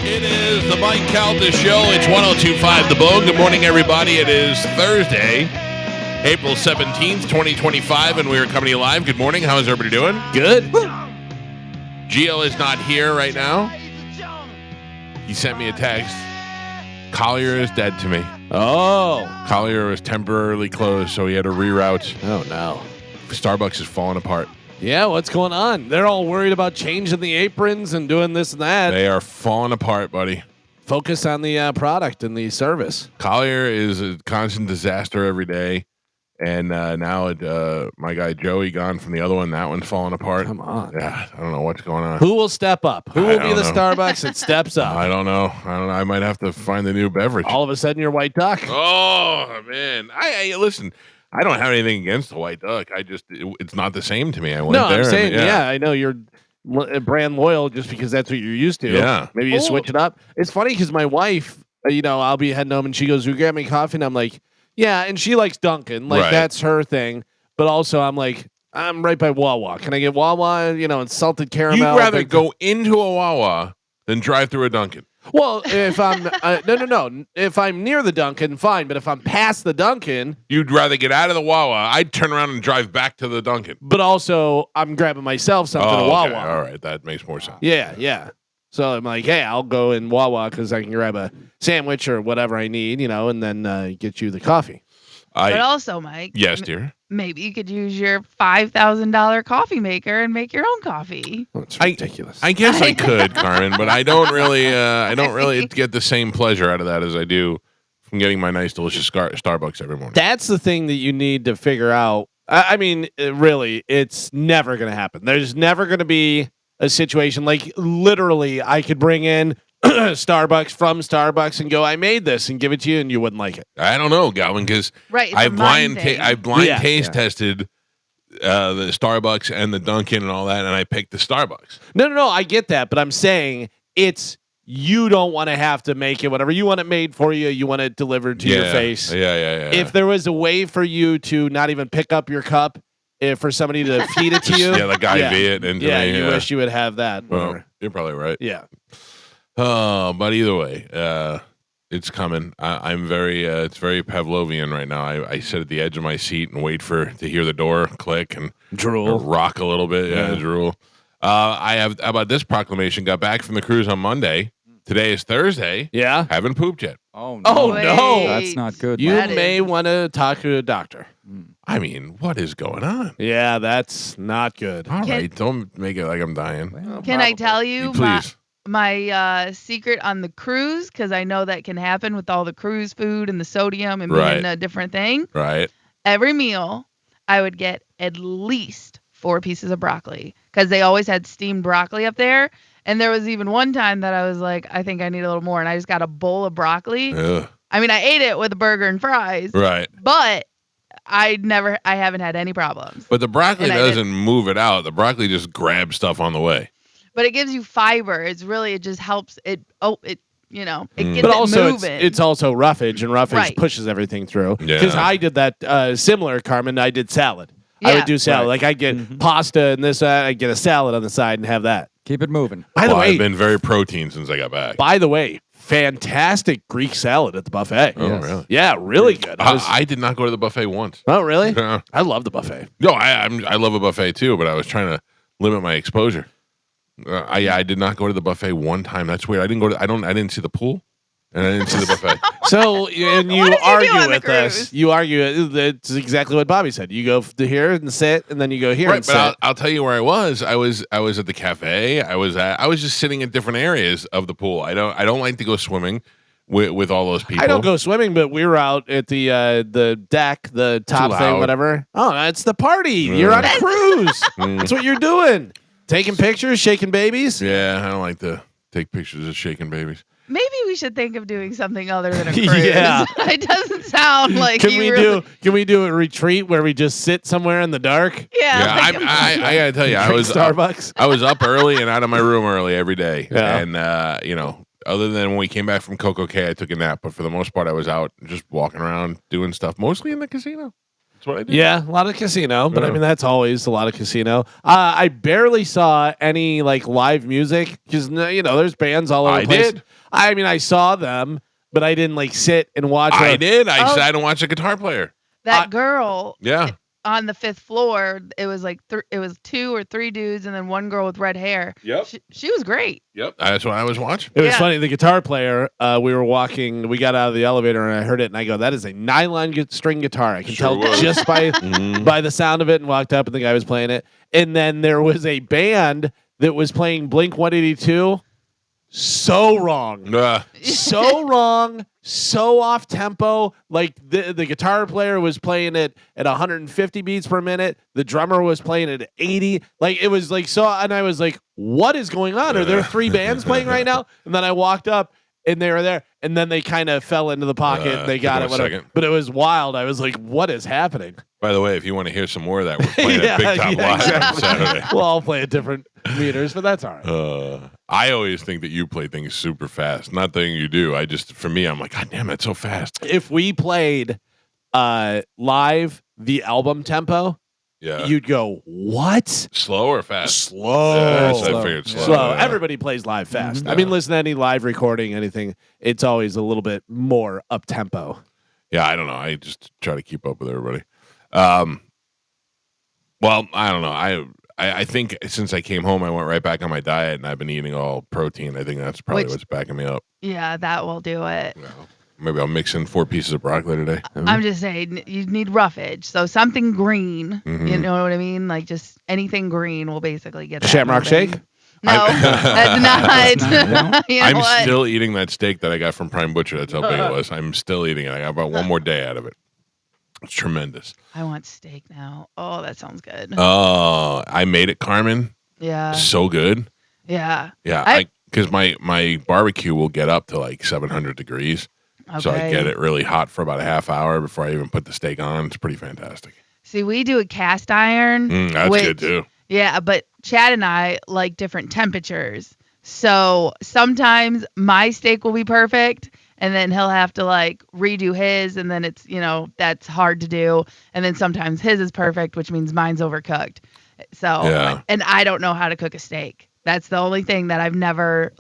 It is the Mike Calta Show. It's 102.5 The Bone. Good morning, everybody. It is Thursday, April 17th, 2025, and we are coming to you live. Good morning. How is everybody doing? Good. Gio is not here right now. He sent me a text. Collier is dead to me. Oh. Collier was temporarily closed, so he had to reroute. Oh, no. Starbucks is falling apart. Yeah, what's going on? They're all worried about changing the aprons and doing this and that. They are falling apart, buddy. Focus on the product and the service. Collier is a constant disaster every day. And now my guy Joey gone from the other one. That one's falling apart. Come on. Yeah, I don't know what's going on. Who will step up? Who will be the Starbucks that steps up? I don't know. I might have to find a new beverage. All of a sudden, you're White Duck. Oh, man. I listen. I don't have anything against the White Duck. It's not the same to me. I went there. I'm saying, yeah, I know you're brand loyal just because that's what you're used to. Yeah. Maybe you switch it up. It's funny because my wife, I'll be heading home and she goes, "You grab me coffee?" And I'm like, yeah, and she likes Dunkin'. Like, that's her thing. But also, I'm like, I'm right by Wawa. Can I get Wawa, and salted caramel? You'd rather go into a Wawa than drive through a Dunkin'. Well, if I'm no. If I'm near the Dunkin', fine. But if I'm past the Dunkin', you'd rather get out of the Wawa. I'd turn around and drive back to the Dunkin'. But also, I'm grabbing myself something at Wawa. Okay. All right, that makes more sense. Yeah. So I'm like, hey, I'll go in Wawa because I can grab a sandwich or whatever I need, and then get you the coffee. But also, Mike. Yes, dear. Maybe you could use your $5,000 coffee maker and make your own coffee. That's ridiculous. I guess I could, Carmen, but I don't really get the same pleasure out of that as I do from getting my nice, delicious Starbucks every morning. That's the thing that you need to figure out. I mean, really, it's never going to happen. There's never going to be a situation like literally I could bring in Starbucks from Starbucks and go, I made this and give it to you, and you wouldn't like it. I don't know, Galvin, because I've blind taste tested the Starbucks and the Dunkin' and all that, and I picked the Starbucks. No, I get that, but I'm saying you don't want to have to make it whatever. You want it made for you. You want it delivered to your face. Yeah. If there was a way for you to not even pick up your cup, for somebody to feed it to you. Yeah, like IV it into me. You wish you would have that. Well, you're probably right. Yeah. But either way, it's coming. I'm very, it's very Pavlovian right now. I sit at the edge of my seat and wait to hear the door click and drool, rock a little bit. Yeah, drool. I have, how about this proclamation? Got back from the cruise on Monday. Today is Thursday. Yeah. Haven't pooped yet. Oh, no. Oh, no. That's not good. You may want to talk to a doctor. I mean, what is going on? Yeah, that's not good. All right. Don't make it like I'm dying. Well, can I tell you please? My secret on the cruise, because I know that can happen with all the cruise food and the sodium and being a different thing. Right. Every meal, I would get at least 4 pieces of broccoli because they always had steamed broccoli up there. And there was even one time that I was like, I think I need a little more. And I just got a bowl of broccoli. Ugh. I mean, I ate it with a burger and fries. Right. But I haven't had any problems. But the broccoli doesn't move it out. The broccoli just grabs stuff on the way. But it gives you fiber. It just helps it gets but also it moving. It's also roughage, and roughage pushes everything through. Because I did that similar, Carmen. I did salad. Yeah. I would do salad. Like I get pasta and this, I get a salad on the side and have that. Keep it moving. By the way, I've been very protein since I got back. By the way, fantastic Greek salad at the buffet. Oh, really? Yeah, really good. I did not go to the buffet once. Oh, really? Yeah. I love the buffet. No, I love a buffet too, but I was trying to limit my exposure. I did not go to the buffet one time. That's weird. I didn't see the pool, and I didn't see the buffet. So, and you What did you do argue on the with us. cruise? You argue. That's exactly what Bobby said. You go to here and sit, and then you go here Right, and but sit. I'll tell you where I was. I was at the cafe. I was just sitting at different areas of the pool. I don't like to go swimming with all those people. I don't go swimming, but we were out at the deck, the top thing, whatever. Oh, that's the party. You're on a cruise. That's what you're doing. Taking pictures, shaking babies. Yeah, I don't like to take pictures of shaking babies. Maybe we should think of doing something other than a cruise. Yeah. It doesn't sound like Can we do a retreat where we just sit somewhere in the dark? Yeah. I gotta tell you, I Drink was Starbucks. I was up early and out of my room early every day, Yeah. and other than when we came back from Coco Cay, I took a nap. But for the most part, I was out just walking around doing stuff, mostly in the casino. That's what I did. Yeah, a lot of casino, but I Yeah. mean that's always a lot of casino. I barely saw any like live music because there's bands all over I the place. did. I mean, I saw them, but I didn't like sit and watch. I did. I Oh. sat and watched a guitar player. That girl Yeah. on the 5th floor, it was like it was 2 or 3 dudes and then one girl with red hair. Yep. She was great. Yep. That's what I was watching. It was Yeah. funny. The guitar player, we were walking. We got out of the elevator, and I heard it, and I go, "That is a nylon string guitar. I can Sure tell was. just by Mhm. by the sound of it." And walked up, and the guy was playing it. And then there was a band that was playing Blink 182. So wrong. So wrong, so off tempo. Like the guitar player was playing it at 150 beats per minute. The drummer was playing it at 80. Like it was like so, and I was like, "What is going on? Are there 3 bands playing right now?" And then I walked up, and they were there, and then they kind of fell into the pocket. And they got took it. a Whatever. second. But it was wild. I was like, "What is happening?" By the way, if you want to hear some more of that, we're playing at Big Top Live exactly. on Saturday. We'll all play at different meters, but that's all right. I always think that you play things super fast. Not that you do. For me, I'm like, God damn, it's so fast. If we played live the album tempo, Yeah. you'd go, "What? Slow or fast? Slow. Yeah, that's what I figured. Slow. Yeah. Everybody plays live fast. Mhm. I mean, listen to any live recording, anything. It's always a little bit more up tempo. Yeah, I don't know. I just try to keep up with everybody. Well, I don't know. I think since I came home, I went right back on my diet, and I've been eating all protein. I think that's probably what's backing me up. Yeah, that will do it. You know, maybe I'll mix in 4 pieces of broccoli today. I'm just saying you need roughage. So something green, Mhm. you know what I mean? Like just anything green will basically get that Shamrock moving. Shake? No, that's not. You know I'm what? still eating that steak that I got from Prime Butcher. That's how big it was. I'm still eating it. I got about 1 more day out of it. It's tremendous. I want steak now. Oh, that sounds good. Oh, I made it, Carmen. Yeah. So good. Yeah. Yeah, because my barbecue will get up to like 700 degrees. Okay. So I get it really hot for about a half hour before I even put the steak on. It's pretty fantastic. See, we do a cast iron. That's good too. Yeah, but Chad and I like different temperatures. So sometimes my steak will be perfect, and then he'll have to like redo his, and then it's, that's hard to do. And then sometimes his is perfect, which means mine's overcooked. So, Yeah. and I don't know how to cook a steak. That's the only thing that I've never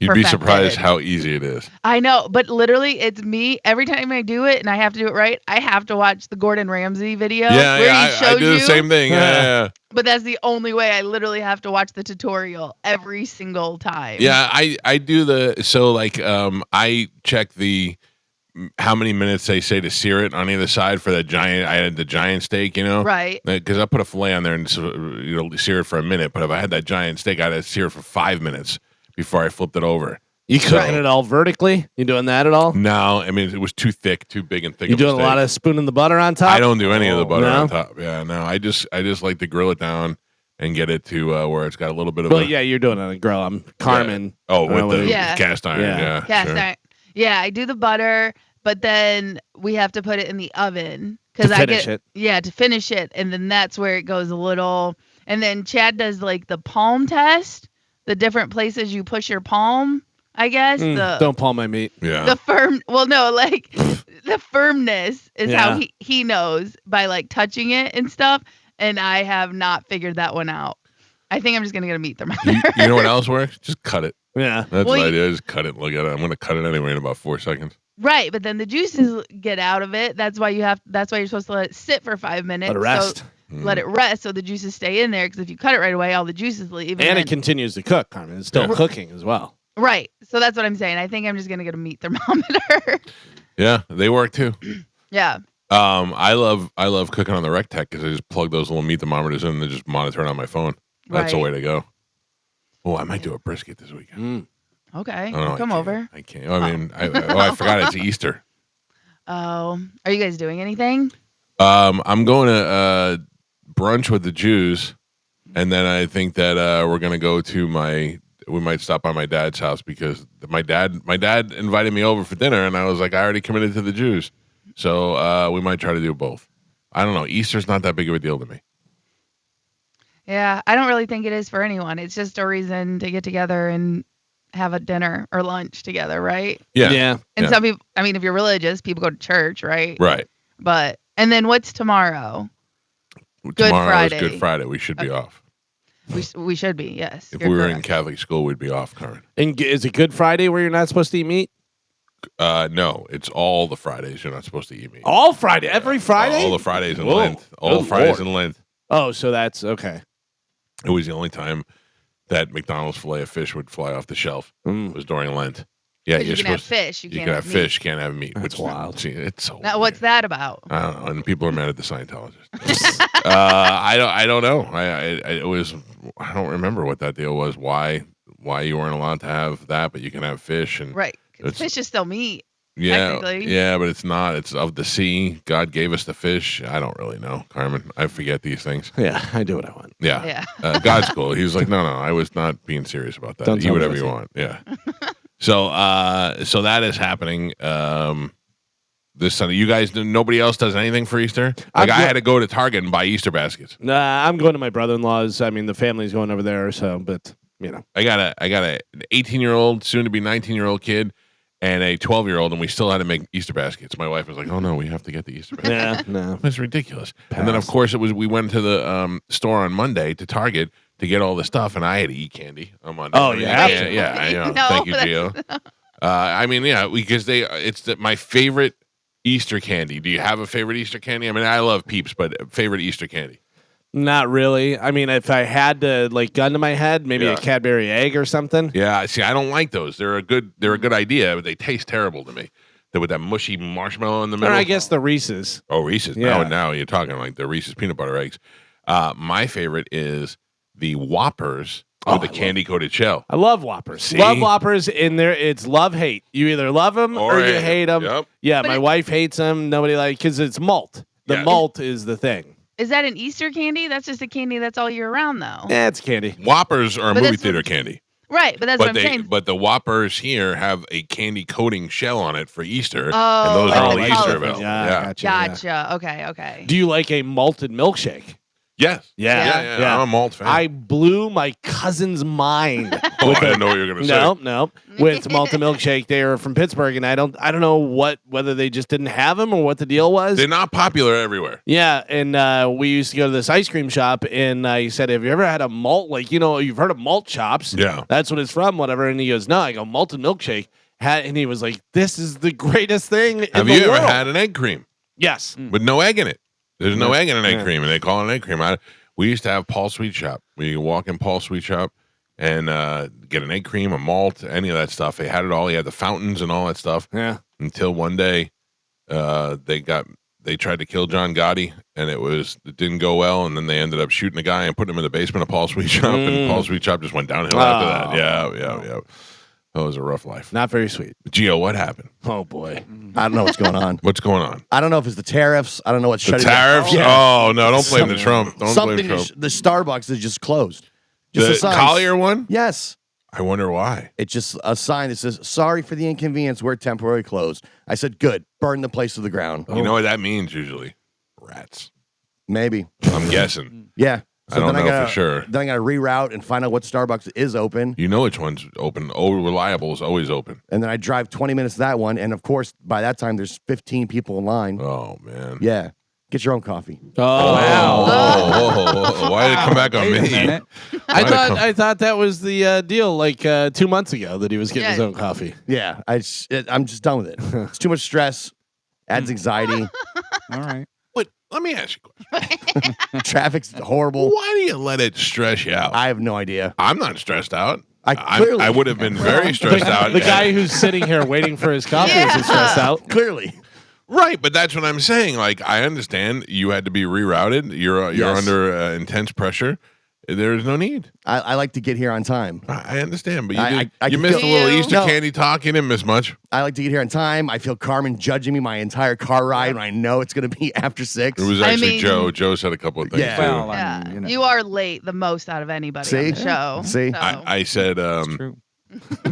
You'd be perfected. surprised how easy it is. I know, but literally it's me. Every time I do it and I have to do it right, I have to watch the Gordon Ramsay video where he I showed do the you. same thing. Yeah. But that's the only way. I literally have to watch the tutorial every single time. Yeah, I do I check how many minutes they say to sear it on either side for that giant. I had the giant steak, Right. Because I put a fillet on there and sear it for a minute. But if I had that giant steak, I'd have to sear it for 5 minutes before I flipped it over. You cooking it all vertically? You doing that at all? No, I mean it was too thick, too big and thick. You of a doing a lot steak. of spooning the butter on top? I don't do any of the butter no? on top. Yeah, no. I just like to grill it down and get it to where it's got a little bit of. Well, yeah, you're doing it on a grill. I'm Carmen. Yeah. Oh, with the Yeah. cast iron. Yeah. Cast sure. iron. Yeah, I do the butter, but then we have to put it in the oven To finish it. Yeah, to finish it, and then that's where it goes a little. And then Chad does like the palm test, the different places you push your palm. I guess Don't palm my meat. Yeah. the firm. Well, no, like the firmness is Yeah. how he knows by like touching it and stuff. And I have not figured that one out. I think I'm just gonna get a meat thermometer. You know what else works? Just cut it. Yeah. That's Well, what I do. Just cut it. Look at it. I'm going to cut it anyway in about 4 seconds. Right, but then the juices get out of it. That's why you're supposed to let it sit for 5 minutes. Let it rest. So let it rest so the juices stay in there. Because if you cut it right away, all the juices leave. And then, it continues to cook, Carmen. It's still cooking as well. right. So that's what I'm saying. I think I'm just gonna get a meat thermometer. Yeah, they work too. Yeah. I love cooking on the Rec Tech because I just plug those little meat thermometers in and then just monitor it on my phone. That's the Right. way to go. Oh, I might do a brisket this weekend. Okay. Oh, no, Come over. I can't. I mean, I forgot it's Easter. Oh, are you guys doing anything? I'm going to brunch with the Jews, and then I think that we're going to go to we might stop by my dad's house because my dad invited me over for dinner, and I was like, I already committed to the Jews. So we might try to do both. I don't know. Easter's not that big of a deal to me. Yeah, I don't really think it is for anyone. It's just a reason to get together and have a dinner or lunch together, right? Yeah. Yeah. And Yeah. some people, I mean, if you're religious, people go to church, right? Right. But And then what's tomorrow? Tomorrow Friday. is Good Friday. We should be off. We should be, yes. If You're we were in correct. Catholic school, we'd be off, Karen. And is it Good Friday where you're not supposed to eat meat? No, it's all the Fridays you're not supposed to eat meat. All Friday, every Friday. All the Fridays in Whoa. Lent. All Good Fridays Lord. in Lent. Oh, so that's okay. It was the only time that McDonald's filet of fish would fly off the shelf. It was during Lent. Yeah, 'Cause you're you can have supposed fish. You you can't can have have meat. fish, can't have meat. That's wild. See, it's so Now, what's weird. that about? I don't know, and people are mad at the Scientologists. I don't know. It was. I don't remember what that deal was. Why you weren't allowed to have that, but you can have fish and Right. 'Cause It's- fish is still meat. yeah, technically. yeah, but it's not. It's of the sea. God gave us the fish. I don't really know, Carmen. I forget these things. Yeah, I do what I want. Yeah, Yeah. God's cool. He was like, no, I was not being serious about that. Don't Eat tell me whatever that's you it. want. Yeah. So that is happening. This Sunday. You guys, nobody else does anything for Easter. Like I had to go to Target and buy Easter baskets. Nah, I'm going to my brother-in-law's. I mean, the family's going over there, so but you know. I got an 18-year-old, soon to be 19-year-old kid, and a 12-year-old, and we still had to make Easter baskets. My wife was like, "Oh no, we have to get the Easter baskets." Yeah, no. It's ridiculous. And then of course we went to the store on Monday to Target to get all the stuff, and I had to eat candy on Monday. Oh, you have to. Yeah. I know. No, Thank you, Gio. I mean, yeah, because my favorite Easter candy. Do you have a favorite Easter candy? I mean, I love Peeps, but favorite Easter candy. Not really. I mean, if I had to like gun to my head, maybe Yeah. a Cadbury egg or something. Yeah, see, I don't like those. They're a good idea, but they taste terrible to me. They're with that mushy marshmallow in the Or middle. I guess the Reese's. Oh, Reese's. Yeah. Now you're talking like the Reese's peanut butter eggs. My favorite is the Whoppers with the candy coated shell. I love Whoppers. See? Love Whoppers. In there, it's love hate. You either love them or you hate them. Yep. Yeah, But my it- wife hates them. Nobody because it's malt. The Yeah. malt is the thing. Is that an Easter candy? That's just a candy that's all year round, though. It's candy. Whoppers are a But movie that's theater what- candy. Right, but that's what I'm saying. But the Whoppers here have a candy coating shell on it for Easter, Oh, and those are like only the Easter colorful. available. Yeah, Yeah. gotcha. Yeah. Gotcha. Okay. Do you like a malted milkshake? Yes. Yeah. Yeah. I'm a malt fan. I blew my cousin's mind. I didn't know what you were going to say. No. With malted milkshake, they were from Pittsburgh, and I don't know whether they just didn't have them or what the deal was. They're not popular everywhere. Yeah, and we used to go to this ice cream shop, and I said, "Have you ever had a malt? Like, you've heard of malt chops? Yeah. That's what it's from, whatever." And he goes, "No." I go, "Malted milkshake." And he was like, "This is the greatest thing in Have the you world." ever had an egg cream Yes. with no egg in it? There's no egg in an egg Yeah. cream, and they call it an egg cream. We used to have Paul's Sweet Shop. We could walk in Paul's Sweet Shop and get an egg cream, a malt, any of that stuff. They had it all. He had the fountains and all that stuff. Yeah. Until one day, they tried to kill John Gotti, and it didn't go well. And then they ended up shooting a guy and putting him in the basement of Paul's Sweet Shop, and Paul's Sweet Shop just went downhill after that. Yeah. That was a rough life. Not very sweet. Gio, what happened? Oh boy. I don't know what's going on. What's going on? I don't know if it's the tariffs. I don't know what's The shutting tariffs? down. Oh, no, don't blame the Trump. Don't Something. blame Trump. The Starbucks is just closed. Just a The sign. Collier one? Yes. I wonder why. It's just a sign that says, "Sorry for the inconvenience. We're temporarily closed." I said, "Good. Burn the place to the ground." You know what that means usually? Rats. Maybe. I'm guessing. Yeah. I don't then know gotta, for sure. Then I got to reroute and find out what Starbucks is open. You know which one's open. Oh, Reliable is always open. And then I drive 20 minutes to that one. And of course, by that time, there's 15 people in line. Oh, man. Yeah. Get your own coffee. Oh, Wow. wow. Why did it come back on Wait a me? minute. I thought that was the deal like 2 months ago that he was getting his Yeah. own coffee. Yeah. I'm just done with it. It's too much stress. Adds anxiety. All right. But let me ask you a question. Traffic's horrible. Why do you let it stress you out? I have no idea. I'm not stressed out. Clearly. I would have been very stressed out. The guy who's sitting here waiting for his coffee isn't stressed out. Clearly. Right, but that's what I'm saying. Like, I understand you had to be rerouted. You're Yes. under intense pressure. There's no need. I like to get here on time. I understand, but you, I you can missed feel- a little Ew. Easter No. candy talk. You didn't miss much. I like to get here on time. I feel Carmen judging me my entire car ride when I know it's going to be after 6. It was I actually mean- Joe. Joe said a couple of things. Yeah. too. Well, Yeah. I mean, You are late the most out of anybody on See? the show. See? So. I said it's true.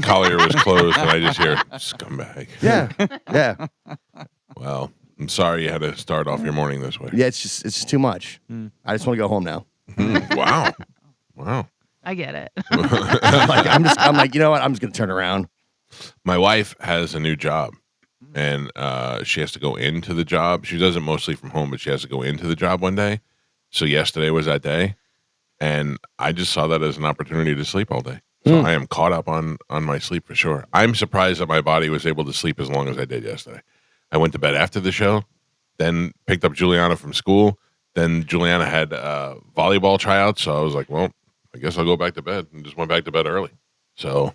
Collier was closed, and I just hear scumbag. Yeah. Yeah. Well, I'm sorry you had to start off your morning this way. Yeah, it's just too much. I just want to go home now. Wow. Wow. I get it. I'm like, you know what? I'm just going to turn around. My wife has a new job, and she has to go into the job. She does it mostly from home, but she has to go into the job one day. So yesterday was that day, and I just saw that as an opportunity to sleep all day. So I am caught up on my sleep for sure. I'm surprised that my body was able to sleep as long as I did yesterday. I went to bed after the show, then picked up Juliana from school. Then Juliana had volleyball tryouts, so I was like, well, I guess I'll go back to bed, and just went back to bed early. So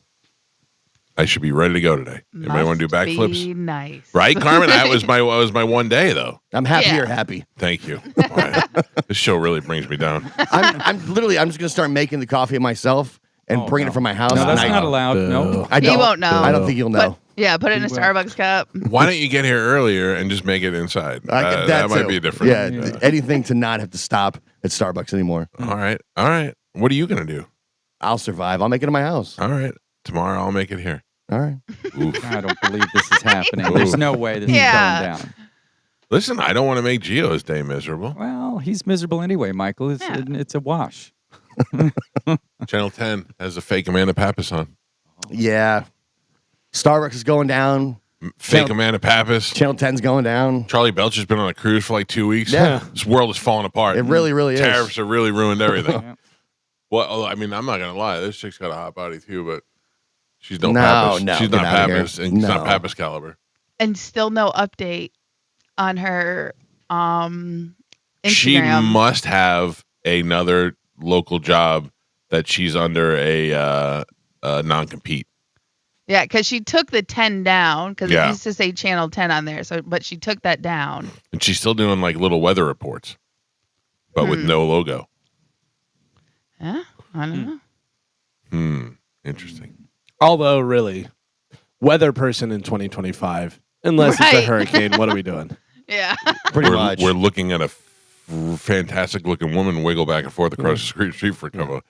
I should be ready to go today. Anybody want to do backflips? Be nice, Right, Carmen? That was my one day, though. I'm happy Yeah. you're happy. Thank you. All right. This show really brings me down. I'm just gonna start making the coffee myself and bringing it from my house. No, that's and not allowed. No. I He don't. won't know. I don't think you'll know. Put it in a He will. Starbucks cup. Why don't you get here earlier and just make it inside? That might be different. Yeah, anything to not have to stop at Starbucks anymore. All right. What are you gonna do? I'll survive. I'll make it in my house. All right. Tomorrow I'll make it here. All right. Oof. I don't believe this is happening. There's no way this Yeah. is going down. Listen, I don't want to make Gio's day miserable. Well, he's miserable anyway, Michael. It's a wash. Channel 10 has a fake Amanda Pappas on. Yeah. Starbucks is going down. Fake Amanda Pappas. Channel 10's going down. Charlie Belcher's been on a cruise for like 2 weeks. Yeah. This world is falling apart. It really, really is. Tariffs have really ruined everything. Yeah. Well, I mean, I'm not going to lie. This chick's got a hot body too, but she's no No, Pappas. no, She's get not outta Pappas. here. And she's not No. Pappas caliber. And still no update on her Instagram. She must have another local job that she's under a non-compete. Yeah, because she took the 10 down because Yeah. it used to say Channel 10 on there. So, but she took that down. And she's still doing like little weather reports, but with no logo. Huh? I don't know. Interesting. Although, really, weather person in 2025, unless it's a Right. hurricane, what are we doing? Yeah. Pretty much. We're looking at a fantastic looking woman wiggle back and forth across the street for a couple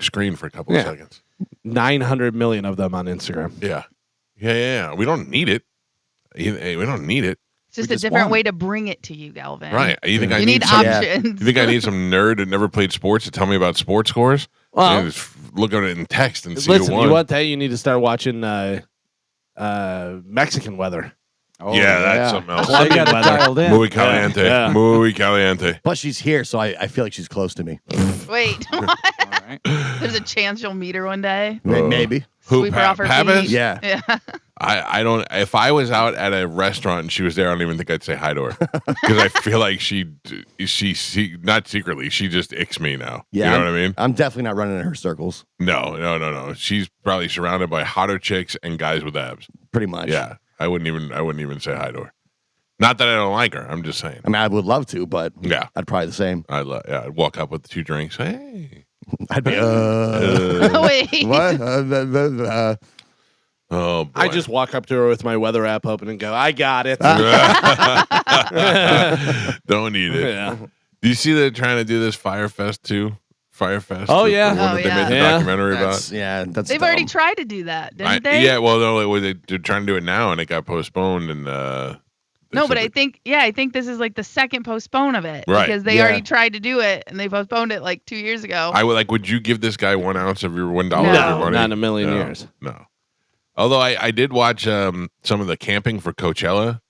screen for a couple of Yeah. seconds. 900 million of them on Instagram. Yeah. We don't need it. We don't need it. It's just We a just different won. way to bring it to you, Galvin. Right. You think I You need need some? options. You think I need some nerd that never played sports to tell me about sports scores? Well- I just look at it in text and see Listen, who won. you want that? You need to start watching Mexican weather. Oh, Yeah, that's something else. They got it Colombian weather. dialed in. Muy caliente. Yeah. Muy caliente. Plus, she's here, so I feel like she's close to me. Wait, All right. there's a chance you'll meet her one day. Maybe. Who, Sweep her off her Pappas? feet. Yeah. Yeah. I don't. If I was out at a restaurant and she was there, I don't even think I'd say hi to her because I feel like she not secretly. She just icks me now. Yeah. You know what I mean? I'm definitely not running in her circles. No. She's probably surrounded by hotter chicks and guys with abs. Pretty much. Yeah, I wouldn't even say hi to her. Not that I don't like her. I'm just saying. I mean, I would love to, but Yeah, I'd probably the same. I'd walk up with 2 drinks. Hey. I'd be, Wait. what? Oh boy. I just walk up to her with my weather app open and go, I got it. don't need it. Yeah. Do you see they're trying to do this Firefest too? Firefest. Oh, the yeah. one that they Oh, made the yeah. documentary about. That's They've dumb. already tried to do that, didn't they? Yeah, well, no, they're trying to do it now, and it got postponed. And No, but I think this is like the second postpone of it Right. because they Yeah. already tried to do it and they postponed it like 2 years ago. I would like. Would you give this guy 1 ounce of your $1 No. of your money? Not in a million No, years. No. Although I did watch some of the camping for Coachella.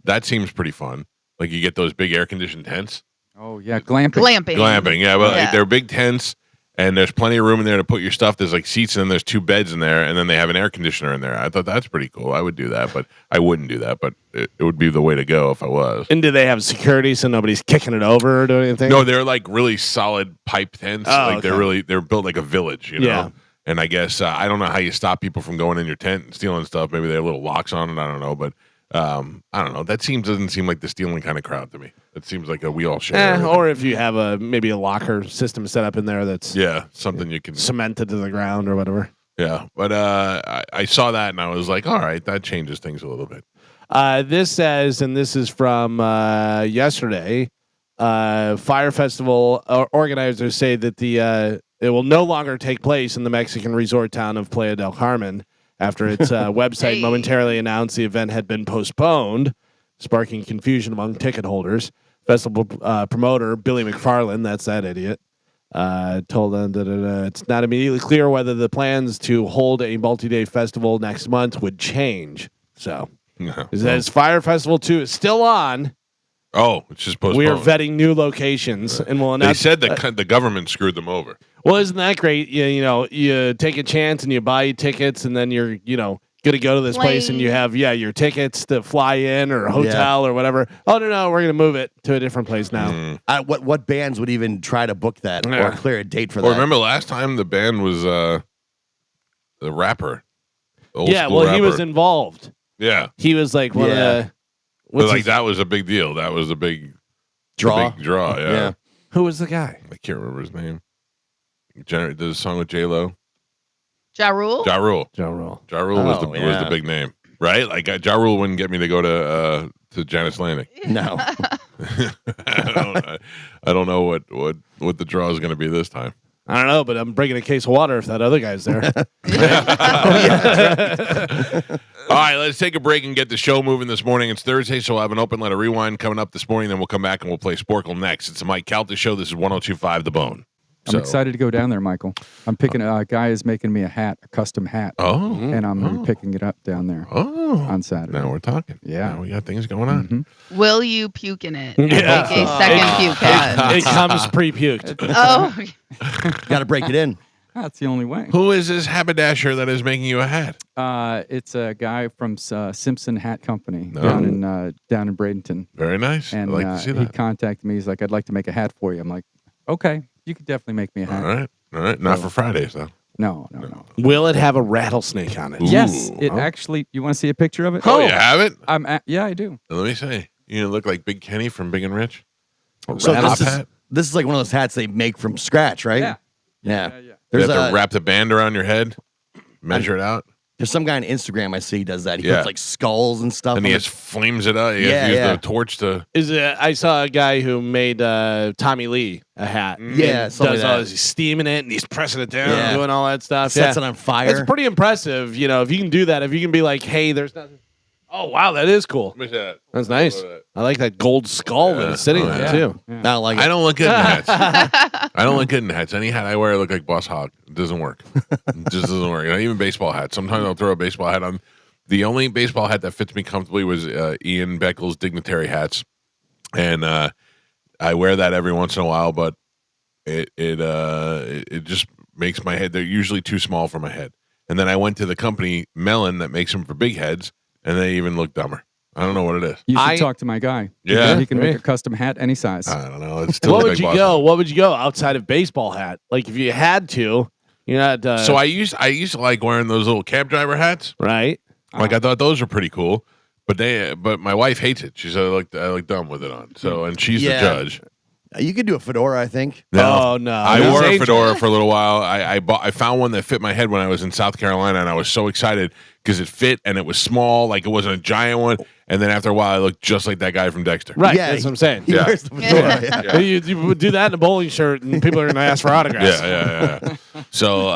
That seems pretty fun. Like you get those big air conditioned tents. Oh, yeah. Glamping. Glamping, yeah. Well, Yeah. they're big tents, and there's plenty of room in there to put your stuff. There's like seats, and then there's 2 beds in there, and then they have an air conditioner in there. I thought that's pretty cool. I would do that, but I wouldn't do that. But it would be the way to go if I was. And do they have security so nobody's kicking it over or doing anything? No, they're like really solid pipe tents. Oh, Like okay. they're built like a village, you know. Yeah. And I guess I don't know how you stop people from going in your tent and stealing stuff. Maybe they have little locks on it. I don't know, but I don't know. That doesn't seem like the stealing kind of crowd to me. It seems like we all share. everything. Or if you have maybe a locker system set up in there that's Yeah, something you can. cemented to the ground or whatever. Yeah, but I saw that and I was like, all right, that changes things a little bit. This says, and this is from yesterday, Fire Festival organizers say that it will no longer take place in the Mexican resort town of Playa del Carmen after its website Hey. momentarily announced the event had been postponed, sparking confusion among ticket holders. Festival promoter Billy McFarland, that's that idiot, told them that it's not immediately clear whether the plans to hold a multi-day festival next month would change. So No. As Fire Festival 2 is still on, Oh, it's just postponed. we are vetting new locations, and we'll They announce. said the government screwed them over. Well, isn't that great? You take a chance and you buy tickets, and then you're going to go to this place, and you have your tickets to fly in or a hotel or whatever. Oh no, we're going to move it to a different place now. What bands would even try to book that or clear a date for that? Well, remember last time the band was the rapper. Old school Well, rapper. he was involved. Yeah. He was like one of the. But like that was a big deal. That was a big Draw. Big draw. Yeah. Who was the guy? I can't remember his name. Did a song with J-Lo. Ja Rule? Ja Rule. Ja Rule. Ja Rule was the big name, right? Like Ja Rule wouldn't get me to go to Janice Landing. No. I don't know what the draw is going to be this time. I don't know, but I'm bringing a case of water if that other guy's there. All right, let's take a break and get the show moving this morning. It's Thursday, so we'll have an open letter rewind coming up this morning. Then we'll come back and we'll play Sporcle next. It's the Mike Calta Show. This is 102.5 The Bone. I'm excited to go down there, Michael. I'm picking a guy is making me a custom hat. Oh. And I'm picking it up down there on Saturday. Now we're talking. Yeah. Now we got things going on. Mm-hmm. Will you puke in it? Yeah. Like a second puke hat. It comes pre-puked. Oh, Got to break it in. That's the only way. Who is this haberdasher that is making you a hat? It's a guy from Simpson Hat Company No. down in Bradenton. Very nice. And I'd like to see he that. contacted me. He's like, I'd like to make a hat for you. I'm like, okay, you could definitely make me a hat. All right. Not for Fridays, though. No. Will it have a rattlesnake on it? Ooh. Yes, it Oh. actually. You want to see a picture of it? Oh, you have it? Yeah, I do. Let me see. You look like Big Kenny from Big and Rich. So Top this hat. is like one of those hats they make from scratch, right? Yeah. Yeah. You There's have to wrap the band around your head, measure it out, there's some guy on Instagram I see does that. He Yeah. puts like skulls and stuff. and on he it. just flames it up. He has to use the torch to. I saw a guy who made Tommy Lee a hat. Yeah, And something does like all that. this, he's steaming it and he's pressing it down, Yeah. doing all that stuff. Sets it on fire. It's pretty impressive, if you can do that. If you can be like, hey, there's nothing. Oh wow, that is cool. Let me see that. That's nice. Look at that. I like that gold skull that it's sitting there too. I don't like it. I don't look good in hats. I don't look good in hats. Any hat I wear, I look like Boss Hog. It doesn't work. It just doesn't work. Not even baseball hats. Sometimes I'll throw a baseball hat on. The only baseball hat that fits me comfortably was Ian Beckles' dignitary hats, and I wear that every once in a while. But it just makes my head. They're usually too small for my head. And then I went to the company Mellon that makes them for big heads, and they even look dumber. I don't know what it is. You should talk to my guy. Yeah. He can make a custom hat any size. I don't know. It's still What like would you Boss go? Hog. What would you go outside of baseball hat? Like if you had to, you're not. So I used to like wearing those little cab driver hats. right. Like I thought those were pretty cool, but my wife hates it. She said I look dumb with it on. So and she's Yeah. the judge. You could do a fedora, I think. Oh no! I That's wore a dangerous. fedora for a little while. I found one that fit my head when I was in South Carolina, and I was so excited because it fit and it was small, like it wasn't a giant one. And then after a while, I looked just like that guy from Dexter. Right. Yeah, That's what I'm saying. He Yeah. wears the fedora. Yeah. You would do that in a bowling shirt, and people are going to ask for autographs. Yeah. So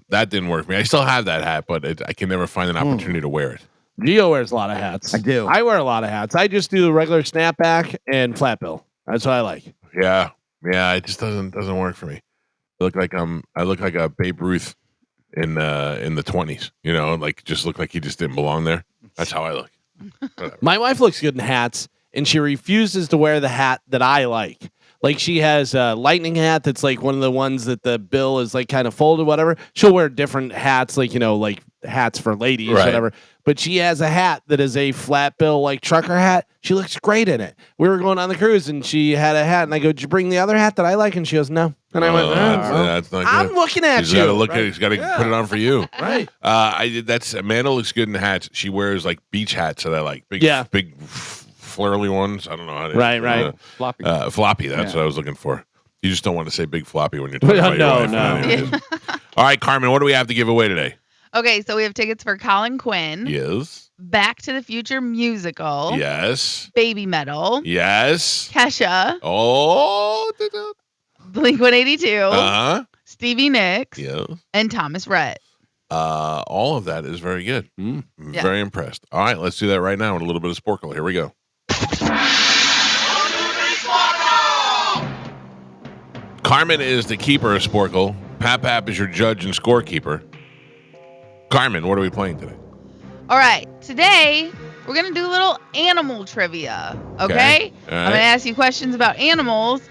that didn't work for me. I still have that hat, but I can never find an opportunity to wear it. Gio wears a lot of hats. I do. I wear a lot of hats. I just do the regular snapback and flat bill. That's what I like. Yeah. It just doesn't work for me. I look like a Babe Ruth in the 20s. Like just look like he just didn't belong there. That's how I look. Whatever. My wife looks good in hats, and she refuses to wear the hat that I like. Like she has a lightning hat that's like one of the ones that the bill is like kind of folded, whatever. She'll wear different hats, like like hats for ladies, Right. whatever. But she has a hat that is a flat bill like trucker hat. She looks great in it. We were going on the cruise, and she had a hat, and I go, "Did you bring the other hat that I like?" And she goes, "No." And I went, that's not good. "I'm looking at He's you." got to look right? at. He's got to put it on for you. Right. That's Amanda looks good in hats. She wears like beach hats that I like. Big flurly ones. I don't know how to. Right. Floppy. Floppy. That's Yeah. what I was looking for. You just don't want to say big floppy when you're talking about No, your wife. no. Anyways. All right, Carmen. What do we have to give away today? okay. So we have tickets for Colin Quinn, Yes. Back to the Future musical, Yes. Baby Metal, Yes. Kesha, Oh. Blink-182, Uh-huh. Stevie Nicks, Yeah. and Thomas Rhett. All of that is very good. Mm. Yeah. Very impressed. All right, let's do that right now with a little bit of Sporcle. Here we go. Carmen is the keeper of Sporcle. Pap is your judge and scorekeeper. Carmen, what are we playing today? All right. Today we're going to do a little animal trivia. Okay? Okay. All I'm right. going to ask you questions about animals.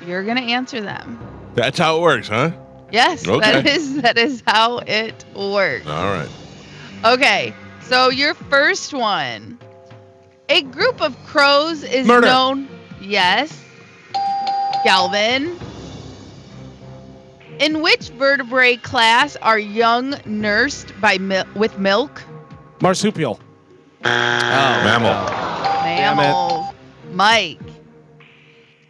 You're going to answer them. That's how it works, huh? Yes, Okay. that is how it works. All right. Okay, so your first one. A group of crows is Murder. known. Yes. Galvin. In which vertebrate class are young nursed by with milk? Marsupial. Mammal. Damn it. Mammals. Mike.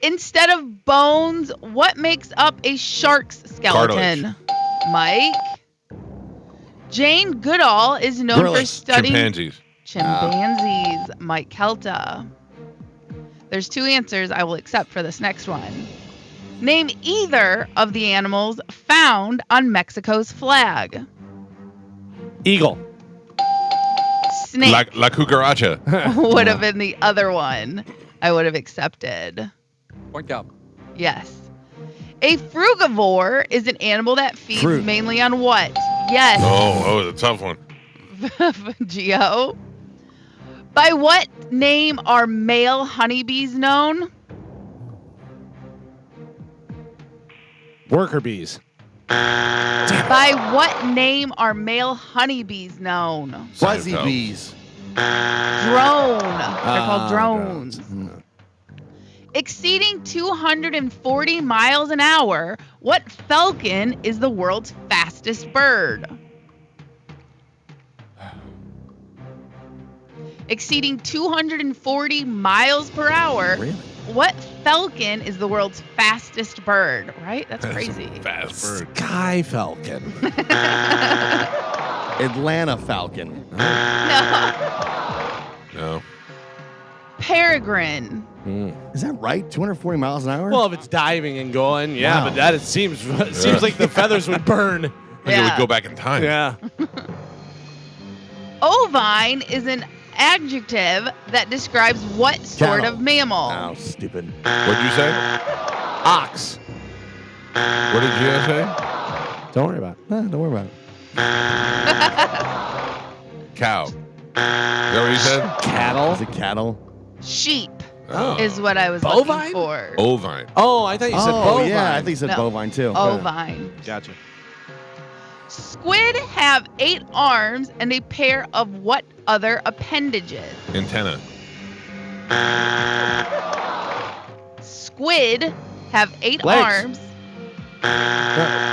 Instead of bones, what makes up a shark's skeleton? Cartilage. Mike. Jane Goodall is known for Gorillas. studying Chimpanzees. chimpanzees. Mike Calta. There's 2 answers I will accept for this next one. Name either of the animals found on Mexico's flag. Eagle. Snake La cucaracha. would have been the other one I would have accepted. Point out. Yes. A frugivore is an animal that feeds Fruit. mainly on what? Yes. Oh, it's a tough one. Geo. By what name are male honeybees known? Worker bees. By what name are male honeybees known? Fuzzy Seinfeld. bees. Drone. They're called drones. drones. Exceeding 240 miles an hour, what falcon is the world's fastest bird? Exceeding 240 miles per hour, Really? what falcon is the world's fastest bird? Right? That's crazy. Fast bird. Sky falcon. Atlanta Falcon. No. No. Peregrine. Is that right? 240 miles an hour? Well, if it's diving and going, yeah, Wow. but that it seems like the feathers would burn. Like it Yeah. would go back in time. Yeah. Ovine is an adjective that describes what sort Cattle. of mammal? Oh, stupid. What'd you say? Ox. What did you say? Don't worry about it. Don't worry about it. Cow. Is that what you said? Cattle. Is it cattle? Sheep Oh. is what I was Bovine? looking for. Ovine. Oh, I thought you said bovine. yeah. I think you said No. bovine too. Ovine. Gotcha. Squid have 8 arms and a pair of what other appendages? Antenna. Squid have 8 Legs. arms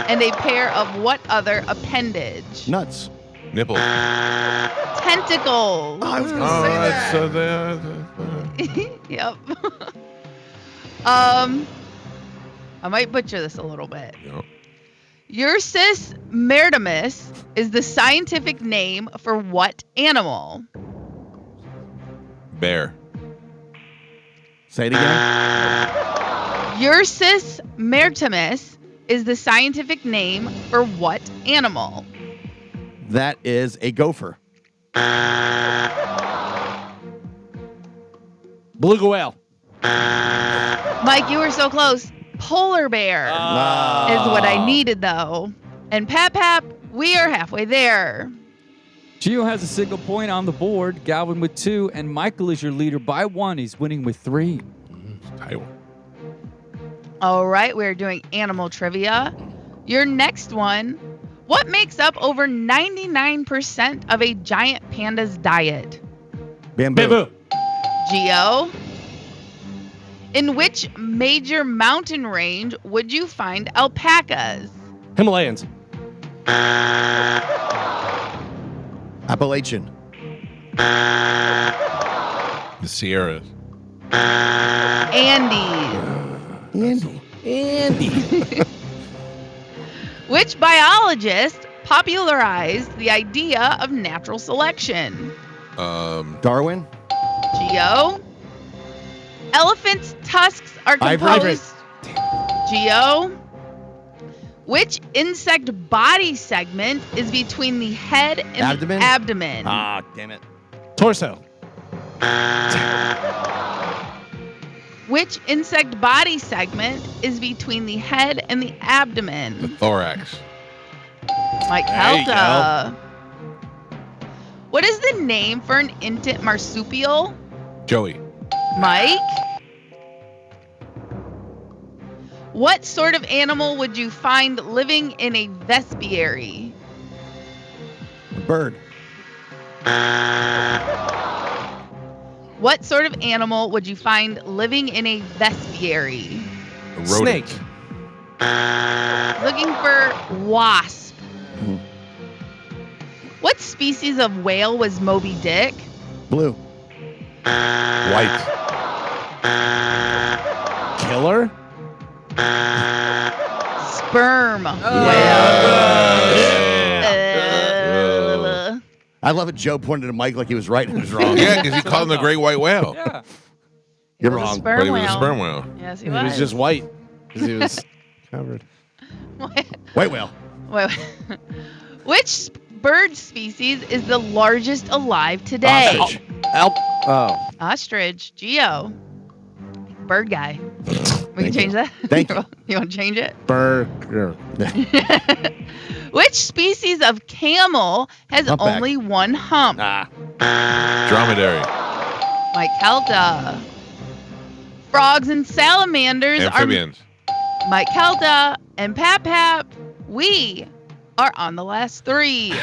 and a pair of what other appendage? Nuts. Nipple. Tentacles. I was gonna Oh, say that's that. Yep. I might butcher this a little bit. Yep. Ursus maritimus is the scientific name for what animal? Bear. Say it again. Ursus maritimus is the scientific name for what animal? That is a gopher. Beluga whale. Mike, you were so close. Polar bear is what I needed, though. And Pap, we are halfway there. Gio has a single point on the board. Galvin with 2, and Michael is your leader by 1. He's winning with 3. Taiwan. All right, we're doing animal trivia. Your next one. What makes up over 99% of a giant panda's diet? Bamboo. Bamboo. Geo. In which major mountain range would you find alpacas? Himalayans. Appalachian. The Sierras. Andes. Andy. Which biologist popularized the idea of natural selection? Darwin. Geo. Elephants' tusks are Ivory. composed. Geo. Which insect body segment is between the head and Abdomen? the abdomen? Ah, damn it. Torso. Which insect body segment is between the head and the The abdomen? thorax. Mike There you Calta. What is the name for an infant marsupial? Joey. Mike? What sort of animal would you find living in a vespiary? A bird. What sort of animal would you find living in a vespiary? A rodent. Snake. Looking for wasp. What species of whale was Moby Dick? Blue. White. Killer. Sperm whale. I love it. Joe pointed to Mike like he was right and he was wrong. Yeah, because he called him the great white whale. Yeah. You're It was a wrong. sperm But he was a whale. sperm whale. Yes, he He was. was just white because he was covered. White whale. Wait. Which bird species is the largest alive today? Ostrich. Oh. Ostrich. Geo. Bird guy. We can Thank change you. that? Thank you. You want to change it? Burger. Which species of camel has Humpback. only one hump? Dromedary. Mike Calta. Frogs and salamanders Amphibians. are Mike Calta and Pap Pap. We are on the last three.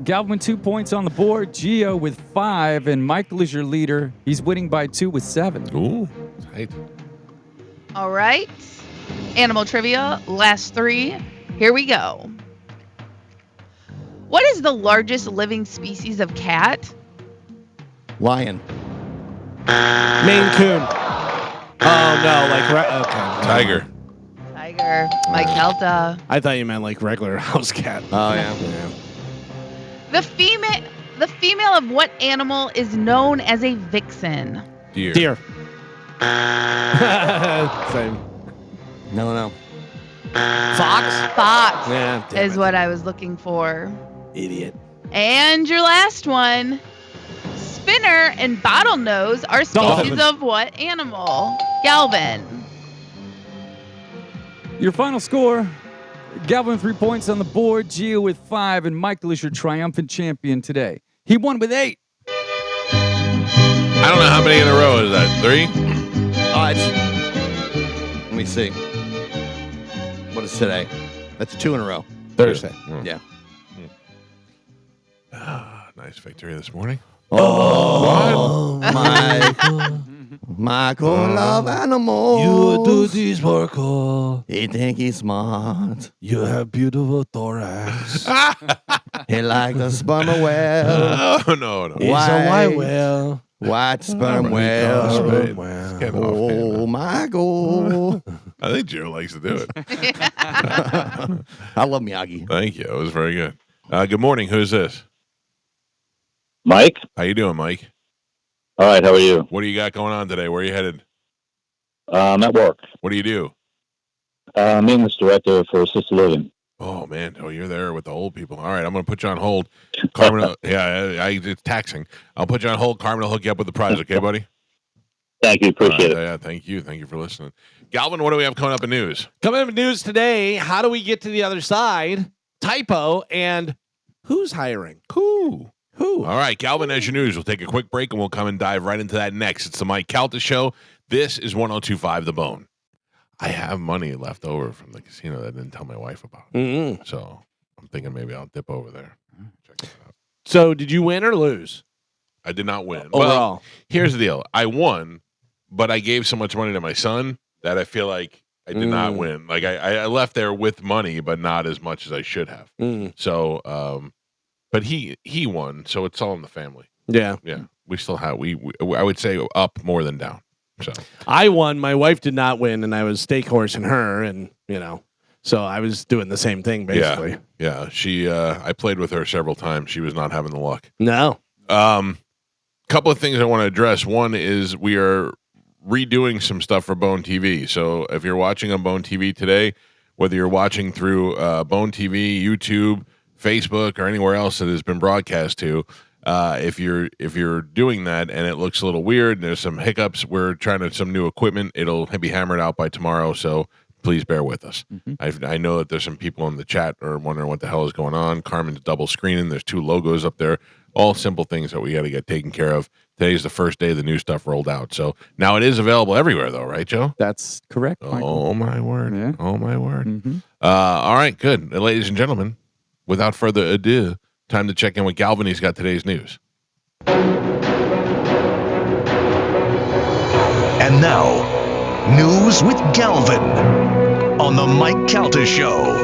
Galvin 2 points on the board. Gio with 5, and Michael is your leader. He's winning by 2 with 7. Ooh, tight. All right. Animal trivia, last three. Here we go. What is the largest living species of cat? Lion. Maine Coon. Oh no, like okay. Tiger. Tiger. Mike Calta. I thought you meant like regular house cat. Oh, yeah. The female of what animal is known as a vixen? Deer. Deer. Same. No. Fox. Fox Yeah. damn is it. what I was looking for. Idiot. And your last one. Spinner and bottlenose are species Dolphin. of what animal? Galvin. Your final score, Galvin 3 points on the board, Gio with 5, and Michael is your triumphant champion today. He won with 8. I don't know how many in a row is that. 3? Let me see. What is today? That's 2 in a row. Thursday. Yeah. Nice victory this morning. Oh, Michael love animals. this, Sporcle. He think he's smart. You have beautiful thorax. He like the sperm whale. Oh, no. He's a white whale. White sperm Oh, whale. sperm whale. It's getting off hand now. Oh, Michael. I think Joe likes to do it. I love Miyagi. Thank you. It was very good. Good morning. Who's this? Mike? How you doing, Mike? All right, how are you? What do you got going on today? Where are you headed? I'm at work. What do you do? Maintenance director for assisted living. Oh, man. Oh, you're there with the old people. All right. I'm going to put you on hold. Carmen, it's taxing. I'll put you on hold. Carmen will hook you up with the prize. Okay, buddy? Thank you, appreciate it. Yeah, thank you. Thank you for listening. Galvin, what do we have coming up in news? Coming up in news today, how do we get to the other side? Typo and who's hiring? Cool. Who? All right, Galvin, as your news. We'll take a quick break and we'll come and dive right into that next. It's the Mike Calta Show. This is 102.5 The Bone. I have money left over from the casino that I didn't tell my wife about. Mm-hmm. So I'm thinking maybe I'll dip over there. Check it out. So did you win or lose? I did not win. Overall. Well, here's the deal. I won, but I gave so much money to my son that I feel like I did not win. Like I left there with money, but not as much as I should have. So, but he won, so it's all in the family. Yeah. Yeah, we still have we I would say up more than down. So I won. My wife did not win, and I was stake horsing her, and so I was doing the same thing basically. yeah, she I played with her several times. She was not having the luck. No. Couple of things I want to address. One is we are redoing some stuff for Bone TV. So if you're watching on Bone TV today, whether you're watching through Bone TV, YouTube, Facebook, or anywhere else that has been broadcast to, if you're doing that and it looks a little weird, there's some hiccups. We're trying to some new equipment. It'll be hammered out by tomorrow. So please bear with us. I know that there's some people in the chat are wondering what the hell is going on. Carmen's double screening. There's 2 logos up there. all simple things that we got to get taken care of. Today's the first day the new stuff rolled out. So now it is available everywhere, though, right, Joe? That's correct, Michael. Oh, my word. Yeah. Oh, my word. Mhm. All right, good. Ladies and gentlemen, without further ado, time to check in with Galvin. He's got today's news. And now, news with Galvin on the Mike Calta Show.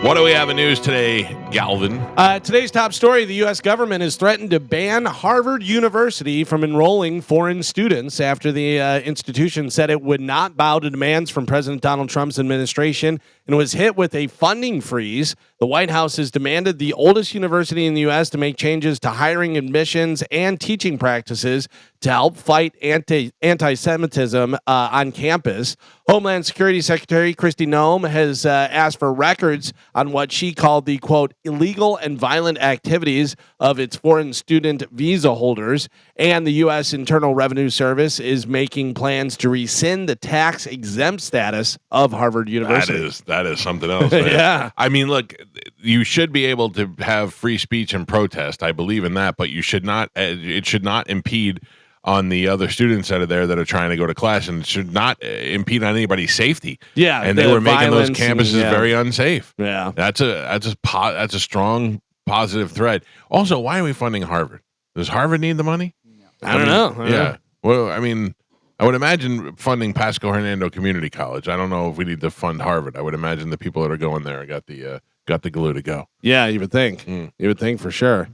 What do we have in news today, Galvin? Today's top story, the U.S. government has threatened to ban Harvard University from enrolling foreign students after the institution said it would not bow to demands from President Donald Trump's administration and was hit with a funding freeze. The White House has demanded the oldest university in the U.S. to make changes to hiring, admissions, and teaching practices to help fight anti-Semitism on campus. Homeland Security Secretary Kristi Noem has asked for records on what she called the, quote, illegal and violent activities of its foreign student visa holders. And the U.S. Internal Revenue Service is making plans to rescind the tax-exempt status of Harvard University. That is something else. Man. Yeah. I mean, look, you should be able to have free speech and protest. I believe in that, but you should not. It should not impede on the other students that are there that are trying to go to class, and it should not impede on anybody's safety. Yeah, and they the were making those violence and- campuses yeah. very unsafe. Yeah. That's a strong positive thread. Also, why are we funding Harvard? Does Harvard need the money? I don't know. Yeah. Well, I mean, I would imagine funding Pasco Hernando Community College. I don't know if we need to fund Harvard. I would imagine the people that are going there got the glue to go. Yeah, you would think. Mm. You would think for sure.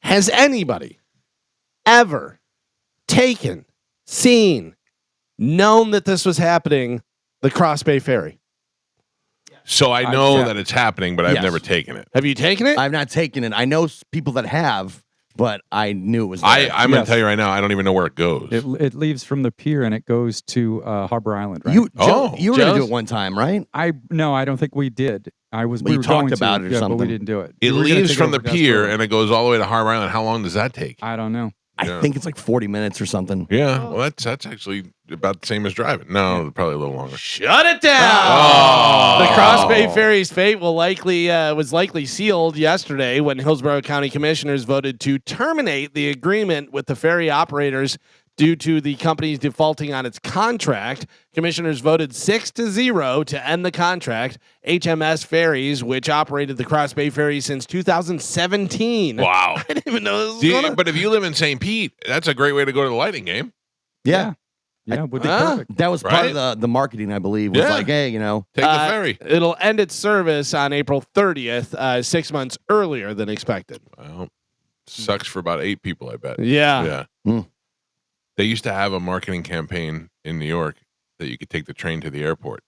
Has anybody ever taken, seen, known that this was happening, the Cross Bay Ferry? So I know yeah. that it's happening, but I've Yes. never taken it. Have you taken it? I've not taken it. I know people that have, but I knew it was there. I'm going Yes. to tell you right now, I don't even know where it goes. It leaves from the pier and it goes to Harbor Island, right? You, Oh, Joe, you were going to do Joe's- it one time, right? I don't think we did. Well, We you were talked going about to, it or yeah, but we something. didn't do it. It We were gonna leaves take from it the over pier Desperately. and it goes all the way to Harbor Island. How long does that take? I don't know. I Yeah. think it's like 40 minutes or something. Yeah, well, that's actually about the same as driving. No, probably a little longer. Shut it down. Oh. The Cross Bay Ferry's fate was likely sealed yesterday when Hillsborough County Commissioners voted to terminate the agreement with the ferry operators due to the company's defaulting on its contract. Commissioners voted 6-0 to end the contract. HMS Ferries, which operated the Cross Bay Ferry since 2017. Wow. I didn't even know this was going on. But if you live in St. Pete, that's a great way to go to the Lightning game. Yeah. Yeah, would be Ah. perfect. That was part Right? of the marketing, I believe. Was Yeah. like, hey, Take the ferry. It'll end its service on April 30th, 6 months earlier than expected. Well, sucks for about 8 people, I bet. Yeah. Yeah. Hmm. They used to have a marketing campaign in New York that you could take the train to the airport.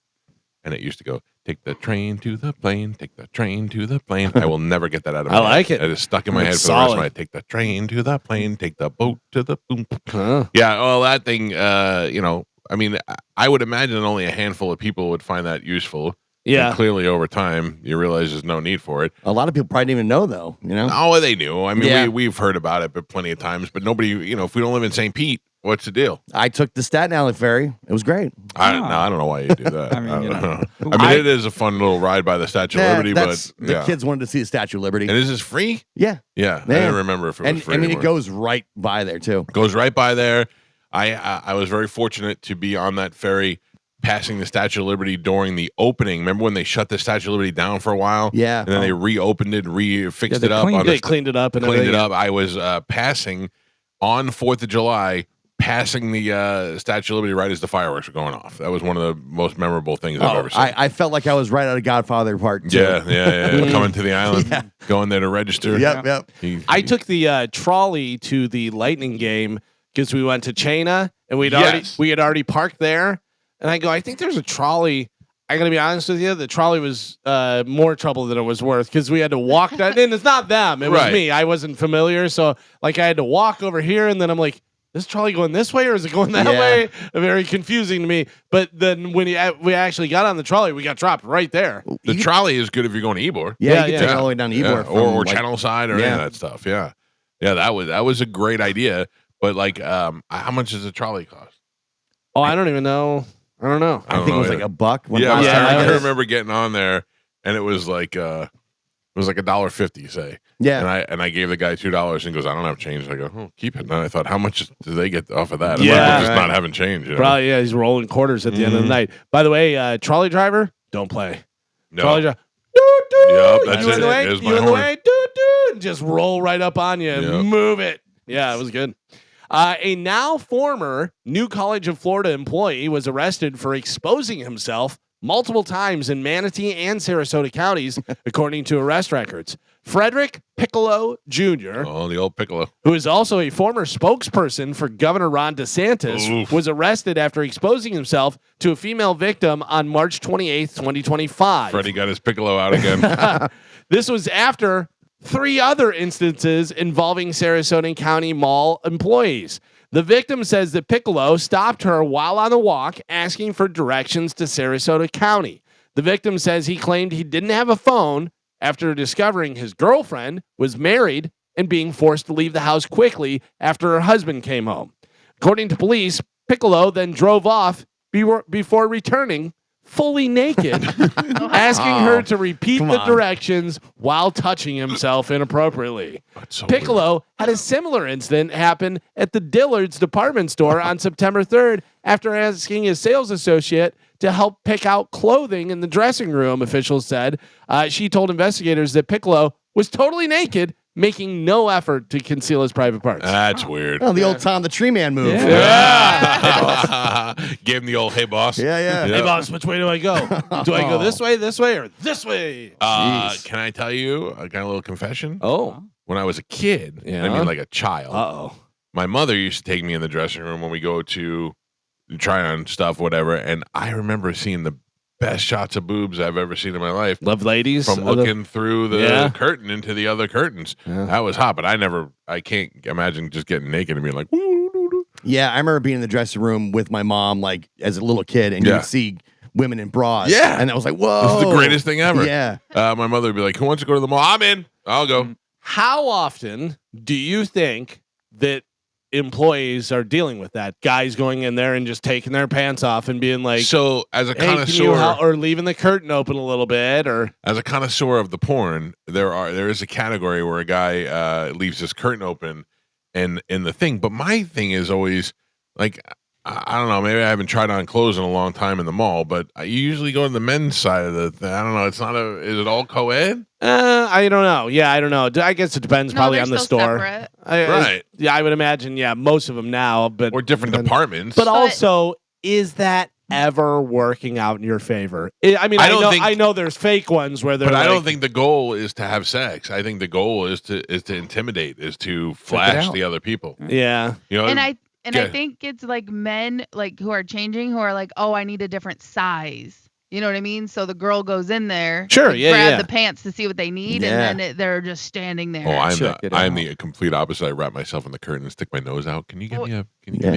And it used to go, take the train to the plane, take the train to the plane. I will never get that out of my I head. like it. It is stuck in my It's head for the rest of solid. my life. Take the train to the plane, take the boat to the boom. Huh. Yeah, well, that thing, I mean, I would imagine only a handful of people would find that useful. Yeah. And clearly, over time, you realize there's no need for it. a lot of people probably didn't even know, though. You know? Oh, they knew. I mean, Yeah. we've heard about it, but plenty of times. But nobody, if we don't live in St. Pete, what's the deal? I took the Staten Island ferry. It was great. I don't know why you do that. I mean, I you don't know. know. I mean, it is a fun little ride by the Statue of Liberty, but the yeah. kids wanted to see the Statue of Liberty. And is this free? Yeah. Yeah, I Yeah. didn't remember if it was And free. I mean, it anymore. goes right by there, too. Goes right by there. I was very fortunate to be on that ferry passing the Statue of Liberty during the opening. Remember when they shut the Statue of Liberty down for a while? Yeah. And then they reopened it, fixed they it up. cleaned on They the cleaned it up and cleaned it everything. up. I was passing on 4th of July, passing the Statue of Liberty right as the fireworks were going off. That was one of the most memorable things I've ever seen. I felt like I was right out of Godfather Part 2. Yeah. Coming to the island, Yeah. going there to register. Yep. I took the trolley to the Lightning game because we went to China and we had already parked there. And I go, I think there's a trolley. I gotta be honest with you, the trolley was more trouble than it was worth because we had to walk that. And it's not them, it was Right. me. I wasn't familiar, so like I had to walk over here, and then I'm like, this trolley going this way or is it going that Yeah. way? Very confusing to me. But then when we actually got on the trolley, we got dropped right there. The trolley is good if you're going to Ybor. Yeah, Yeah, you can yeah. take it all the way down to Ybor. Yeah, from, or like- Channel Side or any of Yeah. that stuff. Yeah. Yeah, that was a great idea. But like how much does a trolley cost? Oh, I don't even know. I don't know. I think it was like $1. Yeah, Yeah, I I guess. remember getting on there and it was like was like $1.50, say. Yeah. And I gave the guy $2 and he goes, I don't have change. I go, oh, keep it. And I thought, how much do they get off of that? Yeah. Just not having change. You know? Probably, yeah, he's rolling quarters at the end of the night. By the way, trolley driver, don't play. No. Trolley driver. Yep, that's you in the it. way? There's You my in the horn. way? And just roll right up on you. Yep. Move it. Yeah, it was good. A now former New College of Florida employee was arrested for exposing himself multiple times in Manatee and Sarasota counties, according to arrest records. Frederick Piccolo Jr., Oh, the old Piccolo. who is also a former spokesperson for Governor Ron DeSantis, Oof. was arrested after exposing himself to a female victim on March 28th, 2025. Freddie got his Piccolo out again. This was after 3 other instances involving Sarasota County Mall employees. The victim says that Piccolo stopped her while on a walk, asking for directions to Sarasota County. The victim says he claimed he didn't have a phone after discovering his girlfriend was married and being forced to leave the house quickly after her husband came home. According to police, Piccolo then drove off before returning fully naked, asking her to repeat the directions while touching himself inappropriately. So Piccolo had a similar incident happen at the Dillard's department store on September 3rd after asking his sales associate to help pick out clothing in the dressing room, officials said. She told investigators that Piccolo was totally naked, making no effort to conceal his private parts. That's weird. Oh, the old Tom the Tree Man move. Yeah. Gave him the old, hey, boss. Yeah. Hey, boss, which way do I go? Do I go this way, or this way? Can I tell you a kind of little confession? Oh. When I was a kid, Yeah. I mean like a child, Uh-oh. my mother used to take me in the dressing room when we go to try on stuff, whatever. And I remember seeing the best shots of boobs I've ever seen in my life. Love ladies. From looking through the Yeah. curtain into the other curtains. Yeah. That was hot, but I can't imagine just getting naked and being like, woo. Yeah, I remember being in the dressing room with my mom, like as a little kid, and Yeah. you'd see women in bras. Yeah. And I was like, whoa. This is the greatest thing ever. Yeah. My mother would be like, who wants to go to the mall? I'm in. I'll go. How often do you think that employees are dealing with that? Guys going in there and just taking their pants off and being like, So as a hey, can you connoisseur, or leaving the curtain open a little bit, or as a connoisseur of the porn, there is a category where a guy leaves his curtain open and in the thing. But my thing is always like, I don't know, maybe I haven't tried on clothes in a long time in the mall, but I usually go to the men's side of the thing. I don't know. It's not is it all co-ed? I don't know. Yeah, I don't know. I guess it depends probably they're on the still store. separate. Right. Yeah, I would imagine. Yeah, most of them now, but Or different departments. But also, is that ever working out in your favor? I mean, I don't think- I know there's fake ones where they're. But I like, don't think the goal is to have sex. I think the goal is to intimidate, is to flash out. the other people. Yeah. You know, And I Yeah. think it's like men like who are changing, who are like, oh, I need a different size. You know what I mean? So the girl goes in there, Sure, to yeah, grab yeah. the pants to see what they need, Yeah. and then they're just standing there. Oh, Check it I'm out. the complete opposite. I wrap myself in the curtain and stick my nose out. Can you give Oh. me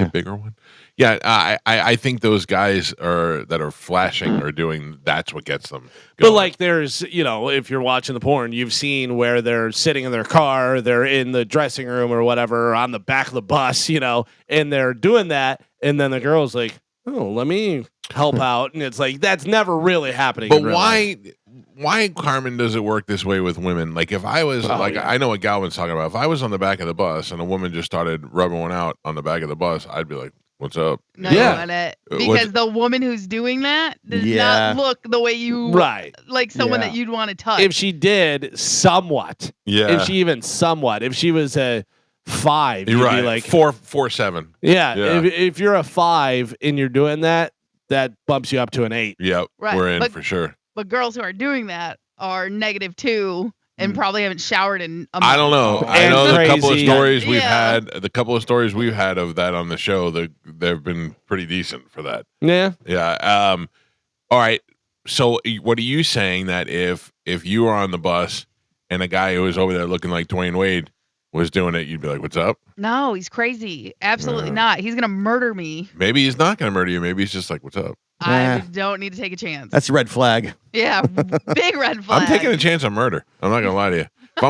a bigger one? Yeah, I think those guys that are flashing or doing, that's what gets them. But going. like, there's, if you're watching the porn, you've seen where they're sitting in their car, they're in the dressing room or whatever, or on the back of the bus, and they're doing that, and then the girl's like, oh, let me help out, and it's like that's never really happening. But in real life. why, Carmen, does it work this way with women? Like if I was yeah. I know what Galvin's talking about. If I was on the back of the bus and a woman just started rubbing one out on the back of the bus, I'd be like, "What's up?" No, Yeah. you want it What- because the woman who's doing that does Yeah. not look the way you Right. like someone Yeah. that you'd want to touch. If she did somewhat, Yeah, if she even somewhat, if she was a 5, you're you'd right. be like, 4'7". yeah. Yeah. If you're a 5 and you're doing that, that bumps you up to an 8. Yep, Right, we're in but- for sure. but girls who are doing that are -2 and probably haven't showered in a month. I don't know. I And know the couple of crazy. stories we've Yeah. had. The couple of stories we've had of that on the show, they've been pretty decent for that. Yeah. Yeah. All right. So, what are you saying that if you were on the bus and a guy who was over there looking like Dwayne Wade was doing it, you'd be like, "What's up?" No, he's crazy. Absolutely Yeah. not. He's gonna murder me. Maybe he's not going to murder you. Maybe he's just like, "What's up?" Yeah. I don't need to take a chance. That's a red flag. Yeah, big red flag. I'm taking a chance on murder. I'm not going to lie to you. If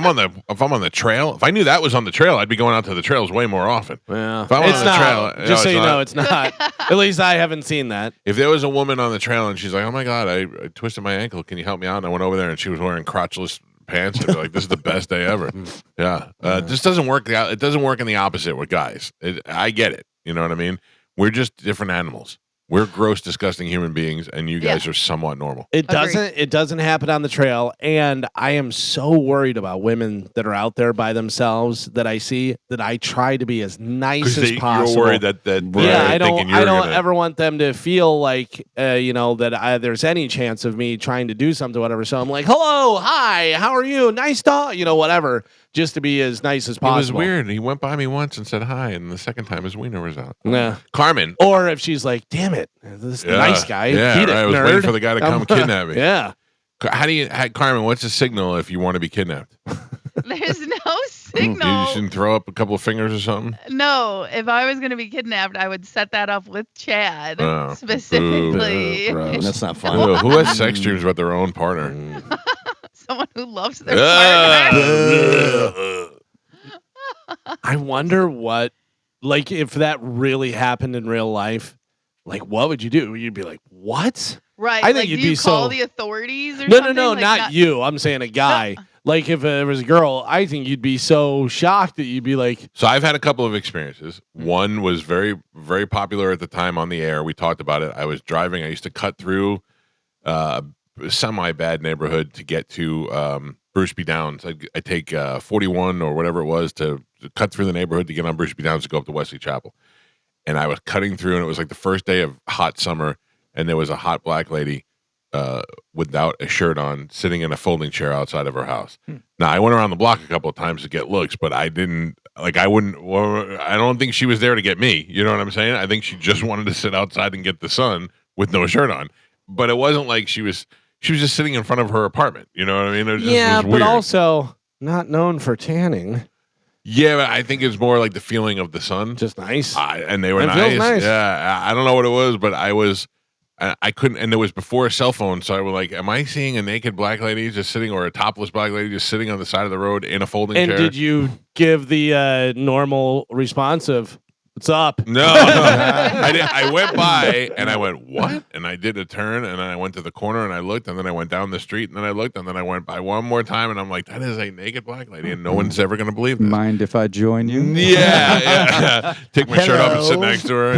I'm on the trail, if I knew that was on the trail, I'd be going out to the trails way more often. Yeah. If I was It's on the not. trail, Just so it's you not. know, it's not. At least I haven't seen that. If there was a woman on the trail and she's like, "Oh my God, I twisted my ankle. Can you help me out?" And I went over there and she was wearing crotchless pants. I'd be like, this is the best day ever. Yeah. This doesn't work. It doesn't work in the opposite with guys. I get it. You know what I mean? We're just different animals. We're gross, disgusting human beings, and you guys are somewhat normal. It Agreed. doesn't happen on the trail, and I am so worried about women that are out there by themselves that I see that I try to be as nice as possible. You're worried that I don't ever want them to feel like that there's any chance of me trying to do something, whatever. So I'm like, hello, hi, how are you? Nice dog, whatever, just to be as nice as possible. It was weird. He went by me once and said hi, and the second time his wiener was out. Yeah. Carmen. Or if she's like, damn it, this nice guy. Yeah, Eat it, I was nerd. waiting for the guy to come kidnap me. Yeah. Carmen, what's the signal if you want to be kidnapped? There's no You signal. shouldn't throw up a couple of fingers or something? No, if I was going to be kidnapped, I would set that up with Chad Oh, specifically. Gross. That's not fun. Who has sex dreams about their own partner? Someone who loves their partner. I wonder what, like, if that really happened in real life, like, what would you do? You'd be like, what? Right. I think like, you'd do you be call so- the authorities or No, something? Like, not you. I'm saying a guy. Like, if it was a girl, I think you'd be so shocked that you'd be like, So I've had a couple of experiences. One was very, very popular at the time on the air. We talked about it. I was driving. I used to cut through a semi-bad neighborhood to get to Bruce B. Downs. I take 41 or whatever it was to cut through the neighborhood to get on Bruce B. Downs to go up to Wesley Chapel. And I was cutting through, and it was like the first day of hot summer, and there was a hot black lady without a shirt on, sitting in a folding chair outside of her house. Now, I went around the block a couple of times to get looks, but I didn't, I don't think she was there to get me. You know what I'm saying? I think she just wanted to sit outside and get the sun with no shirt on. But it wasn't like she was just sitting in front of her apartment. You know what I mean? It just was but weird. also not known for tanning. Yeah, but I think it's more like the feeling of the sun. Just nice. And they were It feels nice. Yeah, I don't know what it was, but I couldn't, and it was before a cell phone, so I was like, am I seeing a naked black lady just sitting, or a topless black lady just sitting on the side of the road in a folding And chair? did you give the normal response of, what's up? No, I went by and I went, what? And I did a turn, and then I went to the corner and I looked, and then I went down the street, and then I looked, and then I went by one more time, and I'm like, that is a naked black lady, and no one's ever going to believe this. Mind if I join you? Yeah. Take my shirt off and sit next to her.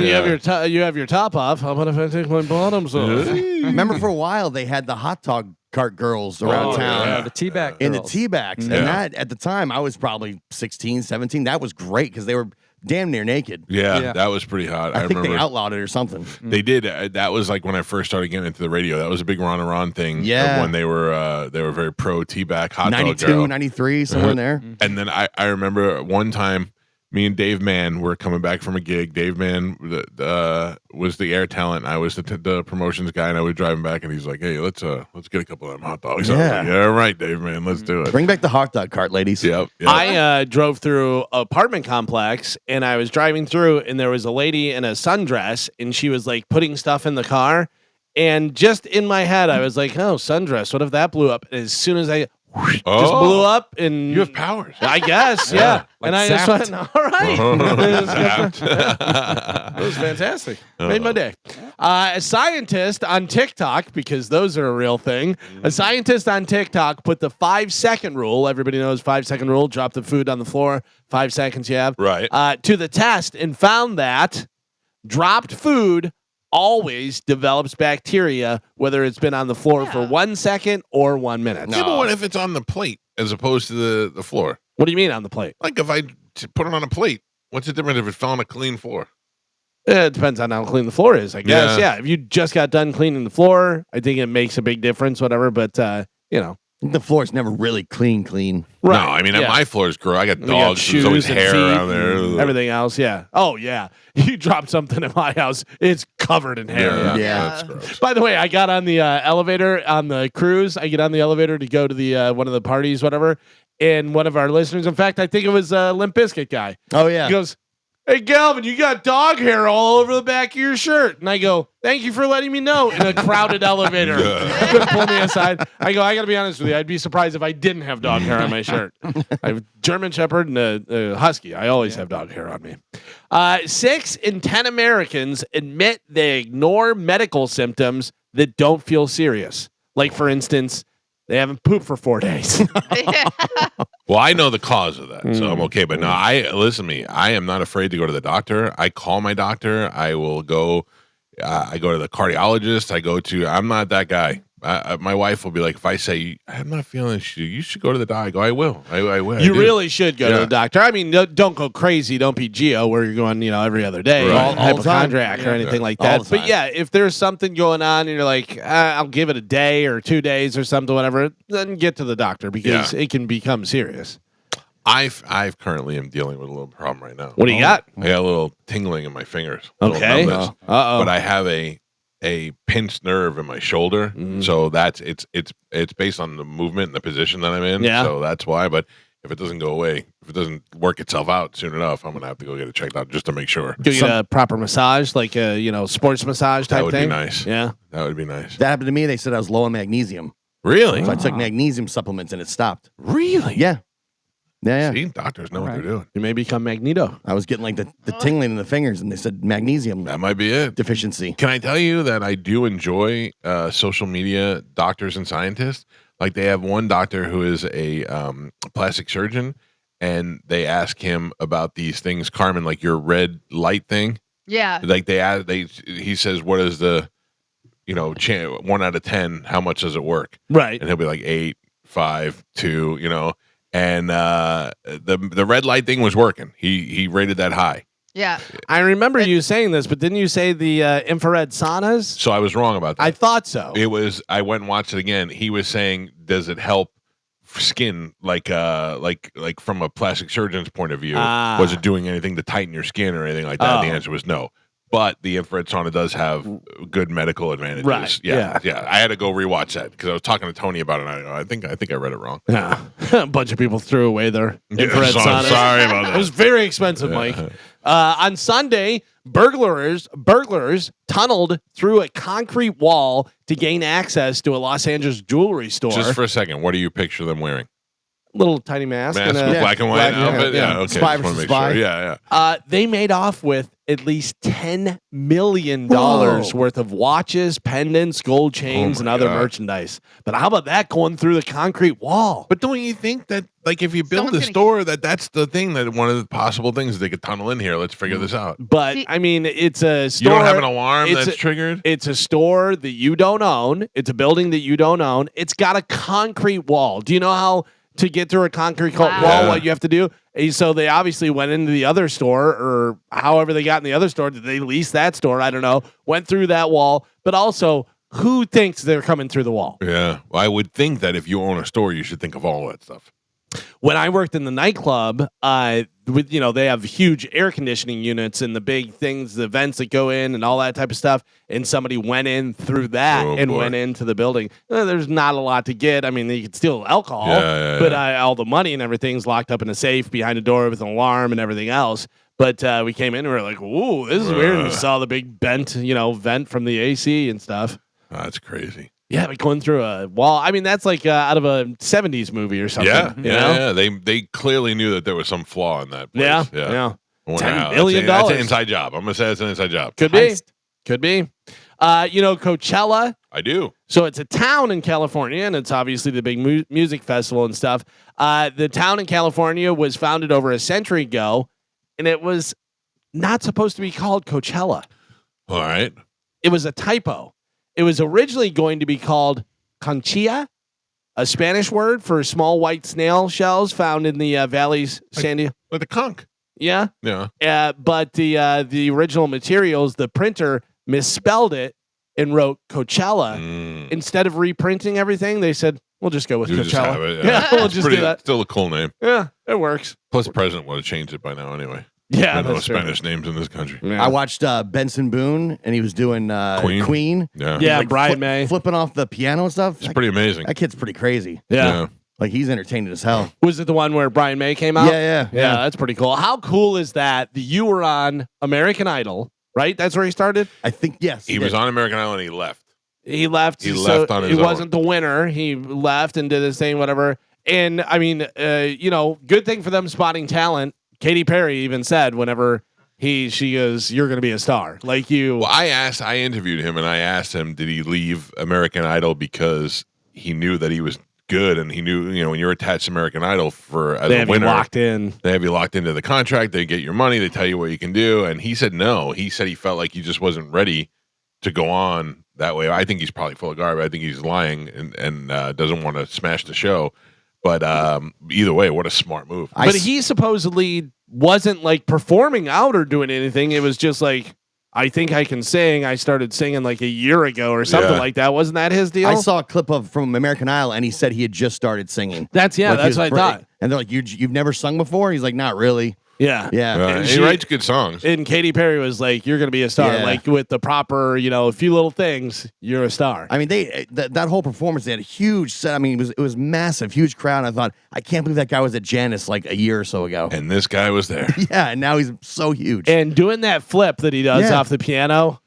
You have your top off. How about if I take my bottoms off? Remember for a while they had the hot dog cart girls around town. yeah. The teabag In the girls. tea bags. Yeah. And that, at the time, I was probably 16, 17. That was great because they were damn near naked. Yeah, that was pretty hot. I think remember they outlawed it or something. they did. That was like when I first started getting into the radio. That was a big Ron and Ron thing. Yeah. When they were very pro T-back hot dog 92, girl. 93, somewhere in there. And then I remember one time, me and Dave Mann were coming back from a gig. Dave Mann was the air talent. I was the promotions guy, and I was driving back, and he's like, "Hey, let's get a couple of them hot dogs." I was like, yeah, right, Dave Mann, let's do it. Bring back the hot dog cart, ladies. Yep. I drove through an apartment complex, and I was driving through, and there was a lady in a sundress, and she was like putting stuff in the car. And just in my head, I was like, oh, sundress. What if that blew up? And as soon as I just blew up, and You have powers. I guess, yeah. Like And I just zapped. went, all right. Zapped. It was fantastic. Made my day. A scientist on TikTok, because those are a real thing, a scientist on TikTok put the 5-second rule. Everybody knows 5-second rule. Drop the food on the floor. 5 seconds you have. Right. To the test and found that dropped food always develops bacteria, whether it's been on the floor for 1 second or 1 minute. Yeah, but what if it's on the plate as opposed to the floor? What do you mean on the plate? Like if I put it on a plate, what's the difference if it fell on a clean floor? It depends on how clean the floor is, I guess. Yeah. If you just got done cleaning the floor, I think it makes a big difference, whatever. But, The floor's never really clean. No, I mean, my floor is gross. I got We dogs. There's always and hair feet around there. and everything else. Yeah. Oh, yeah. You drop something in my house, it's covered in hair. Yeah. That's gross. By the way, I got on the elevator on the cruise. I get on the elevator to go to the one of the parties, whatever. And one of our listeners, in fact, I think it was Limp Bizkit guy. Oh, yeah. He goes, "Hey, Galvin, you got dog hair all over the back of your shirt." And I go, "Thank you for letting me know." In a crowded elevator. Couldn't pull me aside. I go, "I got to be honest with you. I'd be surprised if I didn't have dog hair on my shirt. I have German Shepherd and a Husky. I always have dog hair on me." 6 in 10 Americans admit they ignore medical symptoms that don't feel serious. Like, for instance, They haven't pooped for 4 days. Well, I know the cause of that, so I'm okay. But no, listen to me. I am not afraid to go to the doctor. I call my doctor. I will go. I go to the cardiologist. I'm not that guy. My wife will be like, if I say I'm not feeling you should go to the doctor. I go, I will. I will. You really should go to the doctor. I mean, don't go crazy. Don't be Geo where you're going, every other day, Right. all hypochondriac or anything like that. But yeah, if there's something going on and you're like, I'll give it a day or 2 days or something, whatever, then get to the doctor because it can become serious. I've currently am dealing with a little problem right now. What do you got? I got a little tingling in my fingers. Okay. But I have a pinched nerve in my shoulder, so it's based on the movement and the position that I'm in. Yeah. So that's why. But if it doesn't go away, if it doesn't work itself out soon enough, I'm gonna have to go get it checked out just to make sure. Go get a proper massage, like a sports massage type That would thing. be nice. Yeah, that would be nice. That happened to me. They said I was low on magnesium. Really? So I took magnesium supplements and it stopped. Really? Yeah. Yeah. See, doctors know what they're doing. you may become Magneto. I was getting like the tingling in the fingers and they said magnesium That might be it. deficiency. Can I tell you that I do enjoy social media doctors and scientists? Like they have one doctor who is a plastic surgeon, and they ask him about these things, Carmen, like your red light thing. Yeah. Like he says, what is the, 1 out of 10? How much does it work? Right. And he'll be like 8, 5, 2. And the red light thing was working. He rated that high. Yeah. I remember you saying this, but didn't you say the infrared saunas? So I was wrong about that. I thought so. I went and watched it again. He was saying, does it help skin like from a plastic surgeon's point of view? Was it doing anything to tighten your skin or anything like that? Oh. The answer was no. But the infrared sauna does have good medical advantages. Right. Yeah. I had to go rewatch that because I was talking to Tony about it. And I think I read it wrong. Yeah. A bunch of people threw away their infrared saunas. Sorry about that. It was very expensive, Mike. On Sunday, burglars tunneled through a concrete wall to gain access to a Los Angeles jewelry store. Just for a second, what do you picture them wearing? Little tiny mask. Mask and with black and white outfit? yeah. Okay. Spy Just want to versus make spy. sure. Yeah. They made off with at least $10 million Whoa. worth of watches, pendants, gold chains, Oh and my other God. merchandise. But how about that going through the concrete wall? But don't you think that, like, if you build Someone's a gonna- store, that's the thing, that one of the possible things they could tunnel in here. Let's figure this out. But See- I mean, it's a You store. don't have an alarm it's that's triggered? It's a store that you don't own. It's a building that you don't own. It's got a concrete wall. Do you know how to get through a concrete wall, Wow. what you have to do? So they obviously went into the other store, or however they got in the other store. Did they lease that store? I don't know. Went through that wall. But also, who thinks they're coming through the wall? Yeah. Well, I would think that if you own a store, you should think of all that stuff. When I worked in the nightclub, they have huge air conditioning units and the big things, the vents that go in and all that type of stuff. And somebody went in through that Oh, and boy. went into the building. There's not a lot to get. I mean, you can steal alcohol, but all the money and everything's locked up in a safe behind a door with an alarm and everything else. But we came in and we were like, "Ooh, this is weird." And we saw the big bent, vent from the AC and stuff. That's crazy. Yeah, but going through a wall. I mean, that's like out of a '70s movie or something. Yeah. you know? Yeah. They clearly knew that there was some flaw in that place. Yeah. I wonder $10 how. million. That's an inside job. I'm going to say it's an inside job. Could be. Could be. Coachella. I do. So it's a town in California, and it's obviously the big music festival and stuff. The town in California was founded over a century ago, and it was not supposed to be called Coachella. All right. It was a typo. It was originally going to be called Conchilla, a Spanish word for small white snail shells found in the valleys, San Diego. Like the conch. Yeah. Yeah. But the original materials, the printer misspelled it and wrote Coachella. Instead of reprinting everything, they said, we'll just go with You Coachella. just have it. Yeah, we'll It's just do that. Still a cool name. Yeah, it works. Plus, the president would have changed it by now anyway. Yeah, There are no that's true. Spanish names in this country. Yeah. I watched Benson Boone, and he was doing Queen. Yeah. Yeah, Brian May. Flipping off the piano and stuff. It's pretty amazing. That kid's pretty crazy. Yeah. Like, he's entertaining as hell. Was it the one where Brian May came out? Yeah. Yeah, that's pretty cool. How cool is that you were on American Idol, right? That's where he started? I think, yes. He was on American Idol and he left. He left. He left on his He own. wasn't the winner. He left and did his thing, whatever. And, I mean, good thing for them spotting talent. Katy Perry even said whenever she goes, "You're going to be a star." Like you. Well, I interviewed him and I asked him, did he leave American Idol because he knew that he was good, and he knew, when you're attached to American Idol as They a have you winner, locked in. they have you locked into the contract. They get your money. They tell you what you can do. And he said no. He said he felt like he just wasn't ready to go on that way. I think he's probably full of garbage. I think he's lying and doesn't want to smash the show. But either way, what a smart move. But he supposedly wasn't like performing out or doing anything. It was just like, I think I can sing. I started singing like a year ago or something like that. Wasn't that his deal? I saw a clip from American Idol, and he said he had just started singing. That's Like, that's what I thought. And they're like, you've never sung before? He's like, not really. Yeah. Yeah. He writes good songs. And Katy Perry was like, "You're going to be a star. Yeah. Like with the proper, a few little things, you're a star." I mean, that whole performance, they had a huge set. I mean, it was massive, huge crowd. And I thought, I can't believe that guy was at Janice like a year or so ago. And this guy was there. Yeah, and now he's so huge. And doing that flip that he does off the piano,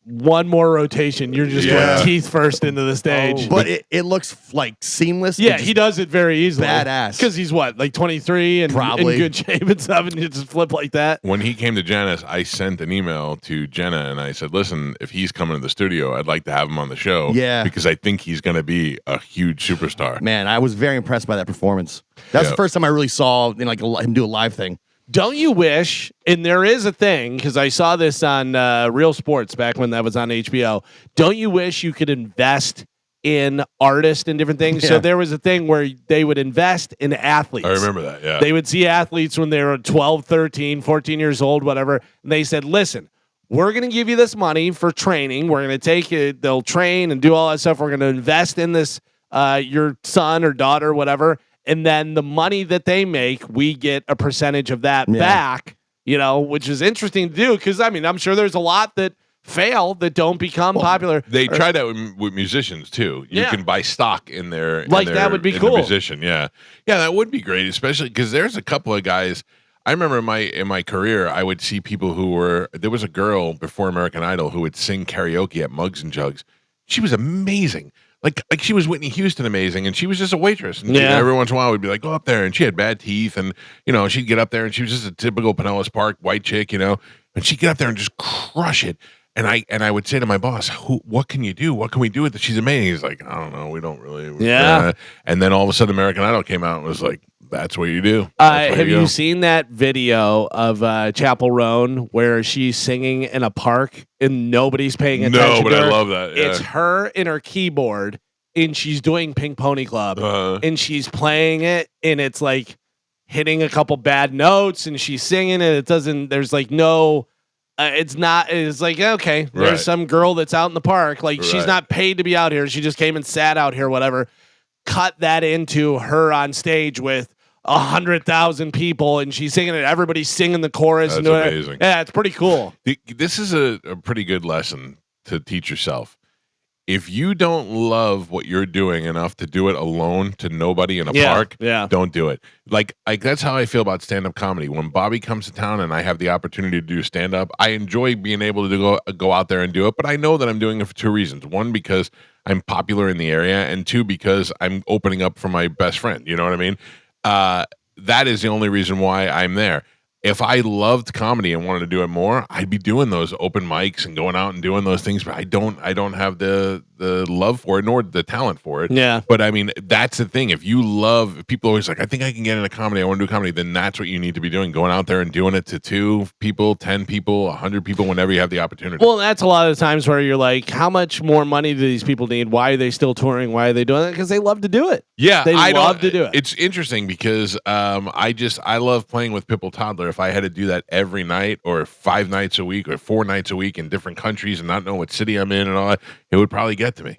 one more rotation, you're just going teeth first into the stage. But it looks like seamless. Yeah, he does it very easily. Badass. Because he's what, like 23 and Probably. in good shape and stuff, and you just flip like that. When he came to Janice, I sent an email to Jenna and I said, listen, if he's coming to the studio, I'd like to have him on the show. Yeah. Because I think he's going to be a huge superstar. Man, I was very impressed by that performance. That was the first time I really saw him do a live thing. Don't you wish, and there is a thing, because I saw this on Real Sports back when that was on HBO, don't you wish you could invest in artists and different things? Yeah. So there was a thing where they would invest in athletes. I remember that, yeah. They would see athletes when they were 12, 13, 14 years old, whatever, and they said, listen, we're going to give you this money for training. We're going to take it. They'll train and do all that stuff. We're going to invest in this, your son or daughter, whatever. And then the money that they make, we get a percentage of that back, which is interesting to do. Because, I mean, I'm sure there's a lot that fail that don't become popular. They try that with musicians, too. You can buy stock in their that would be in cool. the musician, yeah. Yeah, that would be great, especially because there's a couple of guys. I remember in my career, I would see people there was a girl before American Idol who would sing karaoke at Mugs and Jugs. She was amazing. Like she was Whitney Houston amazing, and she was just a waitress. And every once in a while, we'd be like, go up there. And she had bad teeth, and, she'd get up there, and she was just a typical Pinellas Park white chick, and she'd get up there and just crush it. And I would say to my boss, what can you do? What can we do with it? She's amazing. He's like, I don't know. We don't really. Yeah. And then all of a sudden, American Idol came out and was like, that's what you do. Have you seen that video of Chapel Roan where she's singing in a park and nobody's paying attention? No, but to her? I love that. Yeah. It's her and her keyboard, and she's doing Pink Pony Club, and she's playing it, and it's like hitting a couple bad notes, and she's singing it. It doesn't. There's like no. It's not. It's like, okay, there's some girl that's out in the park. Like she's not paid to be out here. She just came and sat out here. Whatever. Cut that into her on stage with 100,000 people, and she's singing it. Everybody's singing the chorus. That's and doing amazing. It. Yeah, it's pretty cool. This is a pretty good lesson to teach yourself. If you don't love what you're doing enough to do it alone to nobody in a park, don't do it. Like that's how I feel about stand-up comedy. When Bobby comes to town and I have the opportunity to do stand-up, I enjoy being able to go out there and do it. But I know that I'm doing it for two reasons. One, because I'm popular in the area, and two, because I'm opening up for my best friend. You know what I mean? That is the only reason why I'm there. If I loved comedy and wanted to do it more, I'd be doing those open mics and going out and doing those things. But I don't have the love for it nor the talent for it. Yeah. But I mean, that's the thing. If people always like, I think I can get into comedy, I want to do comedy, then that's what you need to be doing. Going out there and doing it to 2 people, 10 people, 100 people, whenever you have the opportunity. Well, that's a lot of the times where you're like, how much more money do these people need? Why are they still touring? Why are they doing it? Because they love to do it. Yeah, they love to do it. It's interesting because I love playing with Pipple Toddler. If I had to do that every night or 5 nights a week or 4 nights a week in different countries and not know what city I'm in and all that, it would probably get to me.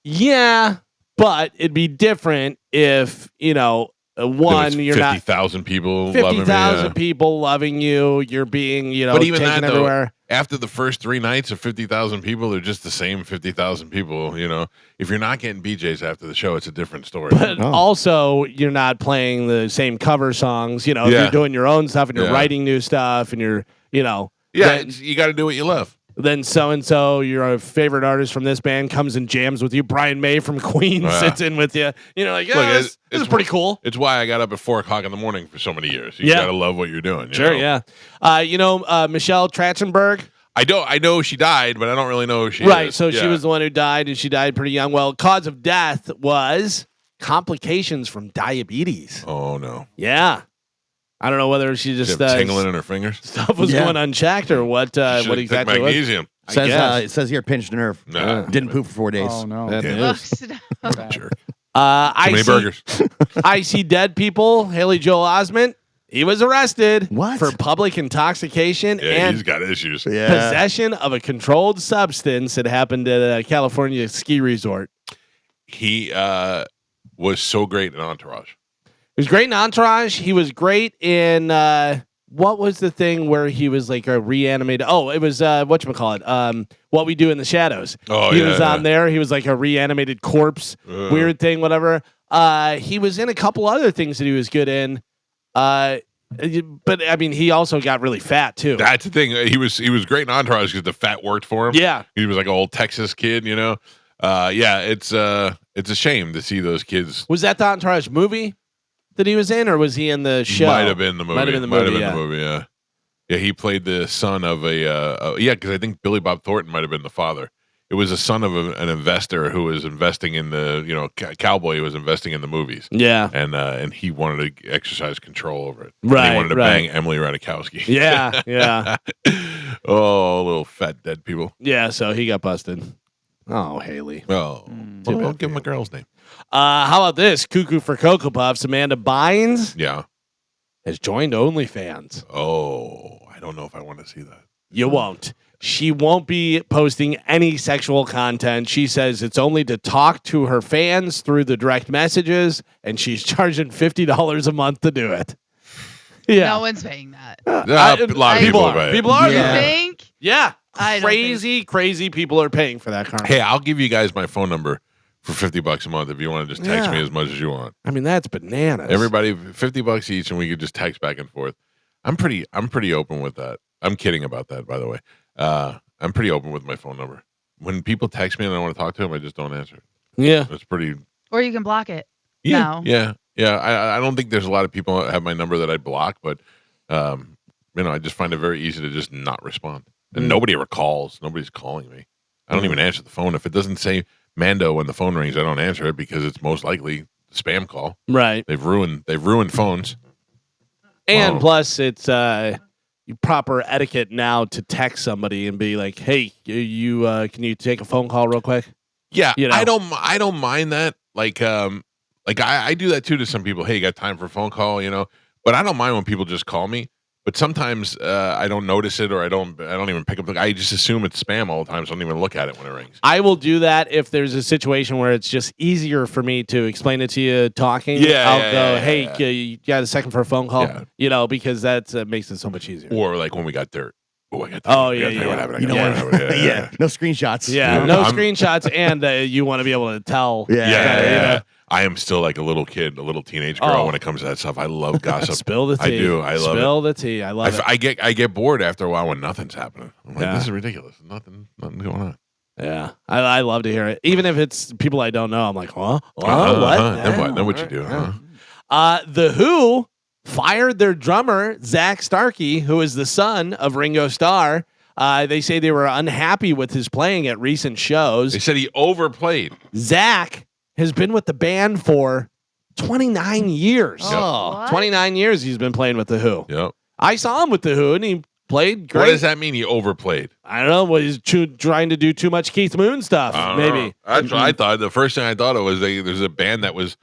Yeah, but it'd be different if, you're not 50,000 people 50,000 people loving you. You're being, but even taken that, everywhere. Though, after the first 3 nights of 50,000 people, they're just the same 50,000 people. If you're not getting BJ's after the show, it's a different story. But also, you're not playing the same cover songs. If you're doing your own stuff and you're writing new stuff and you're, you got to do what you love. Then so-and-so, your favorite artist from this band comes and jams with you. Brian May from Queen sits in with you. This is pretty cool. It's why I got up at 4 o'clock in the morning for so many years. You got to love what you're doing. Sure, yeah. Michelle Trachtenberg? I know she died, but I don't really know who she is. Right, so she was the one who died, and she died pretty young. Well, cause of death was complications from diabetes. Oh no. Yeah. I don't know whether she She just have tingling in her fingers. stuff was Yeah. going unchecked or what Should've took exactly was. magnesium. I Says guess. it says here pinched a nerve. Nah, Didn't poop for 4 days. Oh no. Bad Damn. Oh, news. snap. what a jerk. Too I many see, burgers. I see dead people. Haley Joel Osment. He was arrested What? for public intoxication Yeah, he's and got issues. Yeah. possession of a controlled substance. It happened at a California ski resort. He was so great in Entourage. He was great in Entourage. He was great in what was the thing where he was like a reanimated? Oh, it was whatchamacallit? What We Do in the Shadows. Oh, he yeah, was on there. He was like a reanimated corpse, weird thing, whatever. He was in a couple other things that he was good in. But I mean, he also got really fat too. That's the thing. He was great in Entourage because the fat worked for him. Yeah. He was like an old Texas kid, you know. Yeah, it's a shame to see those kids. Was that the Entourage movie that he was in, or was he in the show? Might have been the movie. Might have been the movie. Yeah. Yeah, he played the son of because I think Billy Bob Thornton might have been the father. It was a son of an investor who was investing in the cowboy who was investing in the movies. Yeah. And he wanted to exercise control over it. Right, And he wanted to right. bang Emily Ratajkowski. Yeah. Yeah. Oh, little fat dead people. Yeah. So he got busted. Oh, Haley. Oh, well, don't give him a girl's name. How about this? Cuckoo for Cocoa Puffs. Amanda Bynes Yeah. has joined OnlyFans. Oh, I don't know if I want to see that. You won't. She won't be posting any sexual content. She says it's only to talk to her fans through the direct messages, and she's charging $50 a month to do it. Yeah. No one's paying that. A lot of people are. People are. You Yeah. think? Yeah. I don't Crazy people are paying for that car. Hey, I'll give you guys my phone number for $50 a month if you want to just text me as much as you want. I mean, that's bananas. Everybody, $50 each, and we could just text back and forth. I'm pretty open with that. I'm kidding about that, by the way. I'm pretty open with my phone number. When people text me and I want to talk to them, I just don't answer it. Yeah. It's pretty. Or you can block it. Yeah, No. yeah. I don't think there's a lot of people that have my number that I block, but I just find it very easy to just not respond. And nobody ever calls. Nobody's calling me. I don't even answer the phone. If it doesn't say Mando when the phone rings, I don't answer it because it's most likely a spam call. Right. They've ruined phones. And Oh. plus, it's proper etiquette now to text somebody and be like, "Hey, you can you take a phone call real quick?" Yeah, You know. I don't mind that. Like I do that too to some people. Hey, you got time for a phone call? But I don't mind when people just call me. But sometimes I don't notice it, or I don't even pick up. I just assume it's spam all the time, so I don't even look at it when it rings. I will do that if there's a situation where it's just easier for me to explain it to you talking. Yeah, I'll yeah, go, yeah, "Hey, yeah. you got a second for a phone call?" Yeah. Because that makes it so much easier. Or like when we got dirt. Oh, I got dirt. Oh, We got yeah, dirt. yeah. What happened? You know Yeah, what? yeah, Yeah. No screenshots. Yeah, Yeah. no I'm- screenshots, and you want to be able to tell. Yeah. Yeah. I am still like a little kid, a little teenage girl Oh. when it comes to that stuff. I love gossip. Spill the tea. I do. I love it. Spill the tea. I love it. I get bored after a while when nothing's happening. I'm like, Yeah. this is ridiculous. Nothing going on. Yeah, I love to hear it. Even if it's people I don't know, I'm like, huh? What? Then what? Then what you do? Huh? The Who fired their drummer, Zach Starkey, who is the son of Ringo Starr. They say they were unhappy with his playing at recent shows. They said he overplayed. Zach has been with the band for 29 years. Oh. What? 29 years he's been playing with the Who. Yep. I saw him with the Who, and he played great. What does that mean? He overplayed. I don't know. What he's trying to do too much Keith Moon stuff, I don't maybe. know. That's what I thought. The first thing I thought of was there's a band that was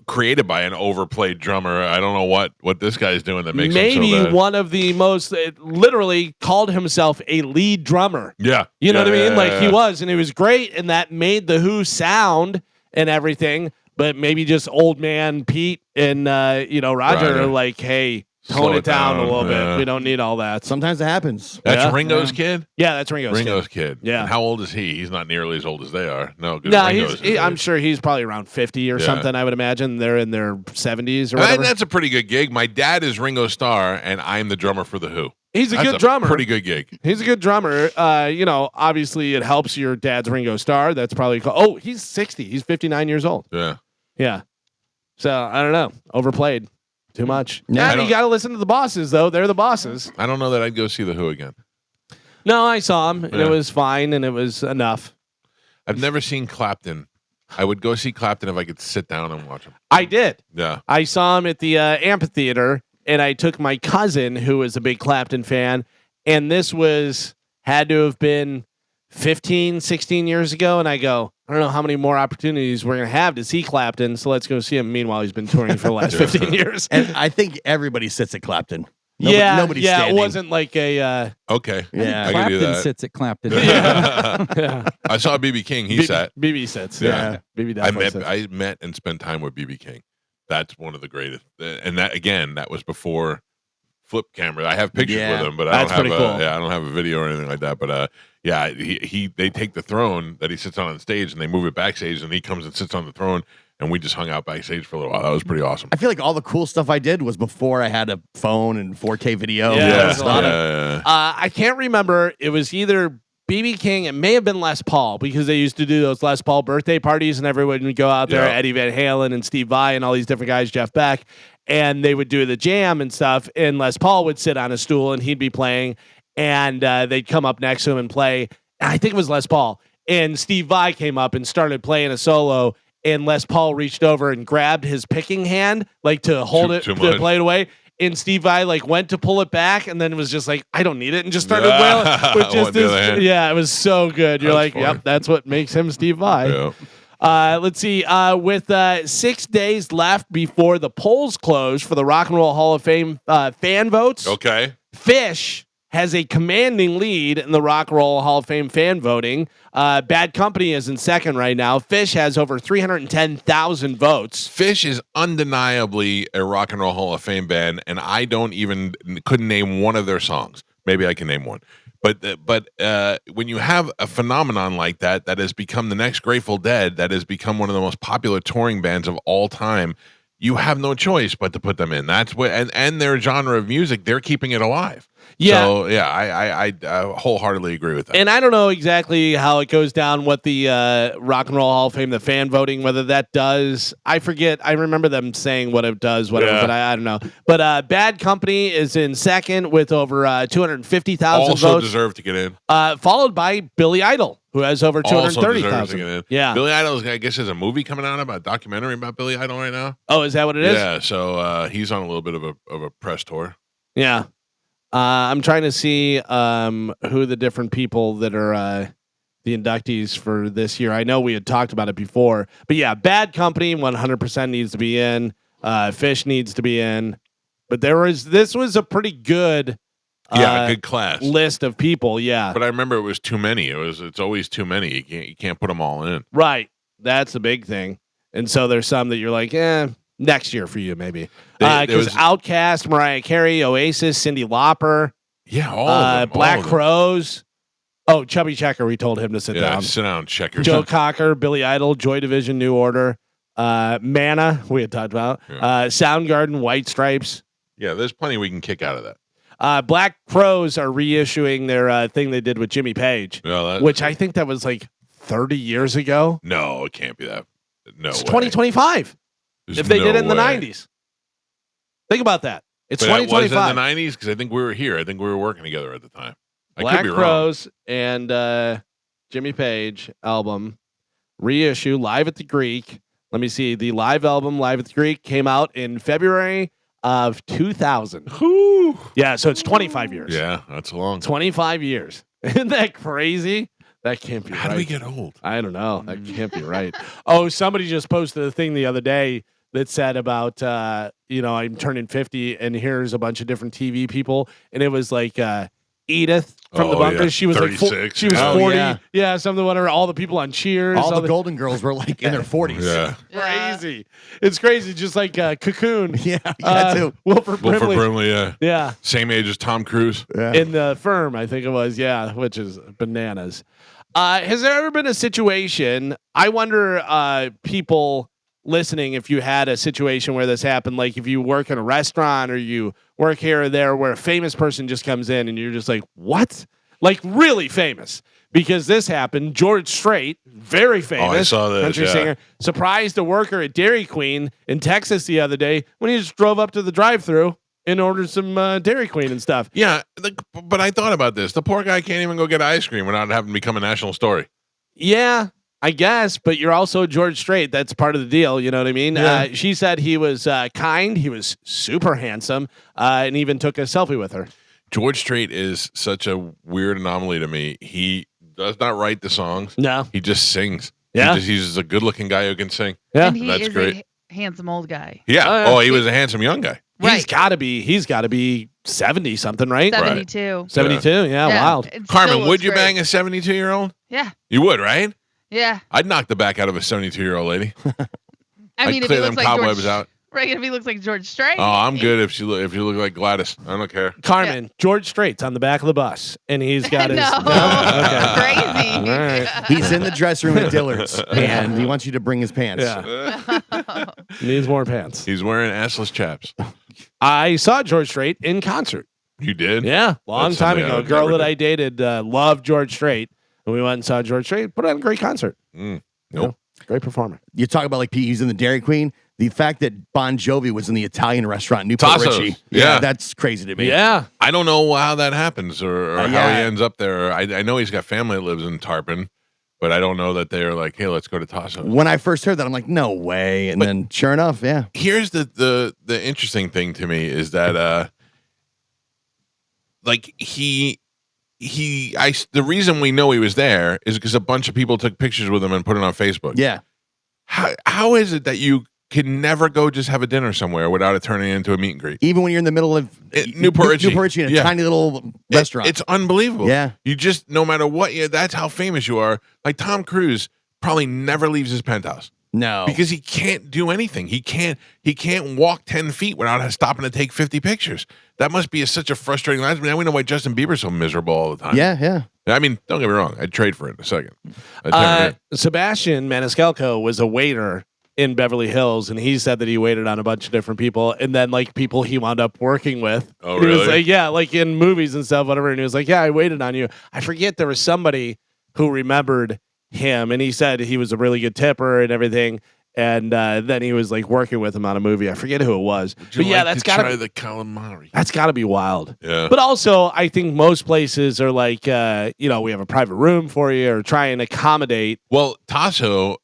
created by an overplayed drummer. I don't know what this guy's doing that makes Maybe him so bad. one of the most literally called himself a lead drummer. Yeah. You know Yeah, what I mean? yeah, Like yeah. he was, and it was great, and that made the Who sound and everything. But maybe just old man Pete and Roger Roger. are like, hey, tone Slow it down a little yeah. bit. We don't need all that. Sometimes it happens. That's Yeah. Ringo's kid? Yeah, that's Ringo's. Ringo's kid. Yeah. And how old is he? He's not nearly as old as they are. No, 'cause No, Ringo's his I'm age. sure he's probably around 50 or Yeah. something. I would imagine they're in their 70s or I mean, whatever. that's a pretty good gig. My dad is Ringo Starr, and I'm the drummer for the Who. He's a That's good drummer. Pretty good gig. He's a good drummer. Obviously it helps your dad's Ringo Starr. That's probably oh, he's 60. He's 59 years old. Yeah. Yeah. So I don't know. Overplayed too much. Yeah, I And you don't- got to listen to the bosses, though. They're the bosses. I don't know that I'd go see the Who again. No, I saw him, and Yeah. it was fine, and it was enough. I've never seen Clapton I would go see Clapton if I could sit down and watch him. I did. Yeah. I saw him at the amphitheater, and I took my cousin, who was a big Clapton fan, and this had to have been 15, 16 years ago, and I go, I don't know how many more opportunities we're going to have to see Clapton, so let's go see him. Meanwhile, he's been touring for the last 15 years. And I think everybody sits at Clapton. Nobody's standing. It wasn't like a... Okay. Yeah. I can do Clapton that. sits at Clapton. yeah. I saw BB King. He sat. BB sits. Yeah. BB I definitely sits. met and spent time with BB King. That's one of the greatest. And that was before flip camera. I have pictures with him, but I don't have I don't have a video or anything like that. But they take the throne that he sits on stage and they move it backstage, and he comes and sits on the throne, and we just hung out backstage for a little while. That was pretty awesome. I feel like all the cool stuff I did was before I had a phone and 4K video. I can't remember. It was either BB King. It may have been Les Paul, because they used to do those Les Paul birthday parties, and everyone would go out there. Eddie Van Halen and Steve Vai and all these different guys, Jeff Beck, and they would do the jam and stuff. And Les Paul would sit on a stool and he'd be playing, and they'd come up next to him and play. I think it was Les Paul, and Steve Vai came up and started playing a solo. And Les Paul reached over and grabbed his picking hand, like to hold it, to play it away. And Steve Vai went to pull it back, and then was just like, I don't need it, and just started wailing. With just it was so good. You're like, funny. Yep, that's what makes him Steve Vai. Yeah. Let's see. With 6 days left before the polls close for the Rock and Roll Hall of Fame fan votes. Okay. Phish has a commanding lead in the Rock and Roll Hall of Fame fan voting. Bad Company is in second right now. Phish has over 310,000 votes. Phish is undeniably a Rock and Roll Hall of Fame band, and I couldn't name one of their songs. Maybe I can name one. But when you have a phenomenon like that has become the next Grateful Dead, that has become one of the most popular touring bands of all time, you have no choice but to put them in. That's what, and their genre of music, they're keeping it alive. Yeah. So I wholeheartedly agree with that. And I don't know exactly how it goes down, what the Rock and Roll Hall of Fame, the fan voting, whether that does. I forget. I remember them saying what it does, whatever, but I don't know. But Bad Company is in second with over 250,000 votes. Also deserve to get in. Followed by Billy Idol, who has over 230,000. Yeah. Billy Idol, I guess, has a movie coming out about a documentary about Billy Idol right now. Oh, is that what it is? Yeah. So he's on a little bit of a press tour. Yeah. I'm trying to see who the different people that are the inductees for this year. I know we had talked about it before, but yeah, Bad Company 100% needs to be in. Phish needs to be in. But this was a pretty good a good class list of people. Yeah, but I remember it was too many. It's always too many. You can't put them all in. Right, that's the big thing. And so there's some that you're like, next year for you, maybe. Because Outkast, Mariah Carey, Oasis, Cyndi Lauper. Yeah, all of them. Black Crowes. Oh, Chubby Checker, we told him to sit down. Sit down, Checker. Joe Cocker, Billy Idol, Joy Division, New Order. Mana, we had talked about. Soundgarden, White Stripes. Yeah, there's plenty we can kick out of that. Black Crowes are reissuing their thing they did with Jimmy Page, which I think that was like 30 years ago. No, it can't be that. No, it's 2025. If they did it in the 90s. Think about that. It's 2025. Was it in the 90s? Because I think we were here. I think we were working together at the time. Black Crowes and Jimmy Page album reissue Live at the Greek. Let me see. The live album Live at the Greek came out in February of 2000. Whew. Yeah, so it's 25 years. Yeah, that's a long 25 years. Isn't that crazy? That can't be right. How do we get old? I don't know. That can't be right. Oh, somebody just posted a thing the other day that said about, I'm turning 50 and here's a bunch of different TV people. And it was like Edith from the Bunkers. Yeah. She was 36. like, she was 40. Yeah, something, whatever. All the people on Cheers. All the Golden Girls were like in their 40s. Yeah. Crazy. It's crazy. Just like Cocoon. Yeah, too. Wilford Brimley. Yeah. Yeah. Same age as Tom Cruise. Yeah. In The Firm, I think it was. Yeah, which is bananas. Has there ever been a situation, I wonder, people listening, if you had a situation where this happened, like if you work in a restaurant or you work here or there where a famous person just comes in and you're just like, what? Like really famous. Because this happened. George Strait, very famous I saw this, country singer, surprised a worker at Dairy Queen in Texas the other day when he just drove up to the drive-thru and ordered some Dairy Queen and stuff. Yeah, but I thought about this. The poor guy can't even go get ice cream without having to become a national story. Yeah. I guess, but you're also George Strait. That's part of the deal. You know what I mean? Yeah. She said he was kind. He was super handsome, and even took a selfie with her. George Strait is such a weird anomaly to me. He does not write the songs. No. He just sings. Yeah. He's just a good-looking guy who can sing. Yeah. And he that's is great. a handsome old guy. Yeah. Oh, yeah. He was a handsome young guy. He's Right. got to be. He's got to be 70 something, right? 72. 72. Yeah. Wild. It still Carmen, looks would you great. bang a 72-year-old? Yeah. You would, right? Yeah. I'd knock the back out of a 72-year-old lady. I mean, I'd if clear he them looks like cobwebs George, out. right? If he looks like George Strait. Oh, I'm good if you look like Gladys. I don't care. Carmen, George Strait's on the back of the bus, and he's got his. No. Okay. Crazy. All right. He's in the dressing room at Dillard's, and he wants you to bring his pants. Yeah. Needs more pants. He's wearing assless chaps. I saw George Strait in concert. You did? Yeah, long That's time something I ago. A would girl never that do. I dated loved George Strait, and we went and saw George Strait. Put on a great concert. Nope. Yeah, great performer. You talk about like Pete Hughes in the Dairy Queen. The fact that Bon Jovi was in the Italian restaurant in Newport Tasso's. Richie. Yeah. That's crazy to me. Yeah, I don't know how that happens or how yeah. he ends up there. I know he's got family that lives in Tarpon, but I don't know that they're like, hey, let's go to Tasso's. When I first heard that, I'm like, no way. And then sure enough, yeah. Here's the interesting thing to me is that like the reason we know he was there is because a bunch of people took pictures with him and put it on Facebook. Yeah. How is it that you can never go just have a dinner somewhere without it turning into a meet and greet? Even when you're in the middle of Newport Richie. Newport Richie in a Yeah. tiny little restaurant. It's unbelievable. Yeah. You just, no matter what, that's how famous you are. Like Tom Cruise probably never leaves his penthouse no. because he can't do anything. He can't walk 10 feet without stopping to take 50 pictures. That must be such a frustrating life. I mean, now we know why Justin Bieber's so miserable all the time. Yeah. I mean, don't get me wrong. I'd trade for it in a second. I'd turn it in. Sebastian Maniscalco was a waiter in Beverly Hills, and he said that he waited on a bunch of different people, and then like people he wound up working with. Oh, He was really? like, yeah, like in movies and stuff, whatever. And he was like, yeah, I waited on you. I forget there was somebody who remembered him, and he said he was a really good tipper and everything. And then he was like working with him on a movie. I forget who it was, but yeah, that's got gotta to the calamari. that's gotta be wild. Yeah. But also, I think most places are like, we have a private room for you, or try and accommodate. Well, Tasso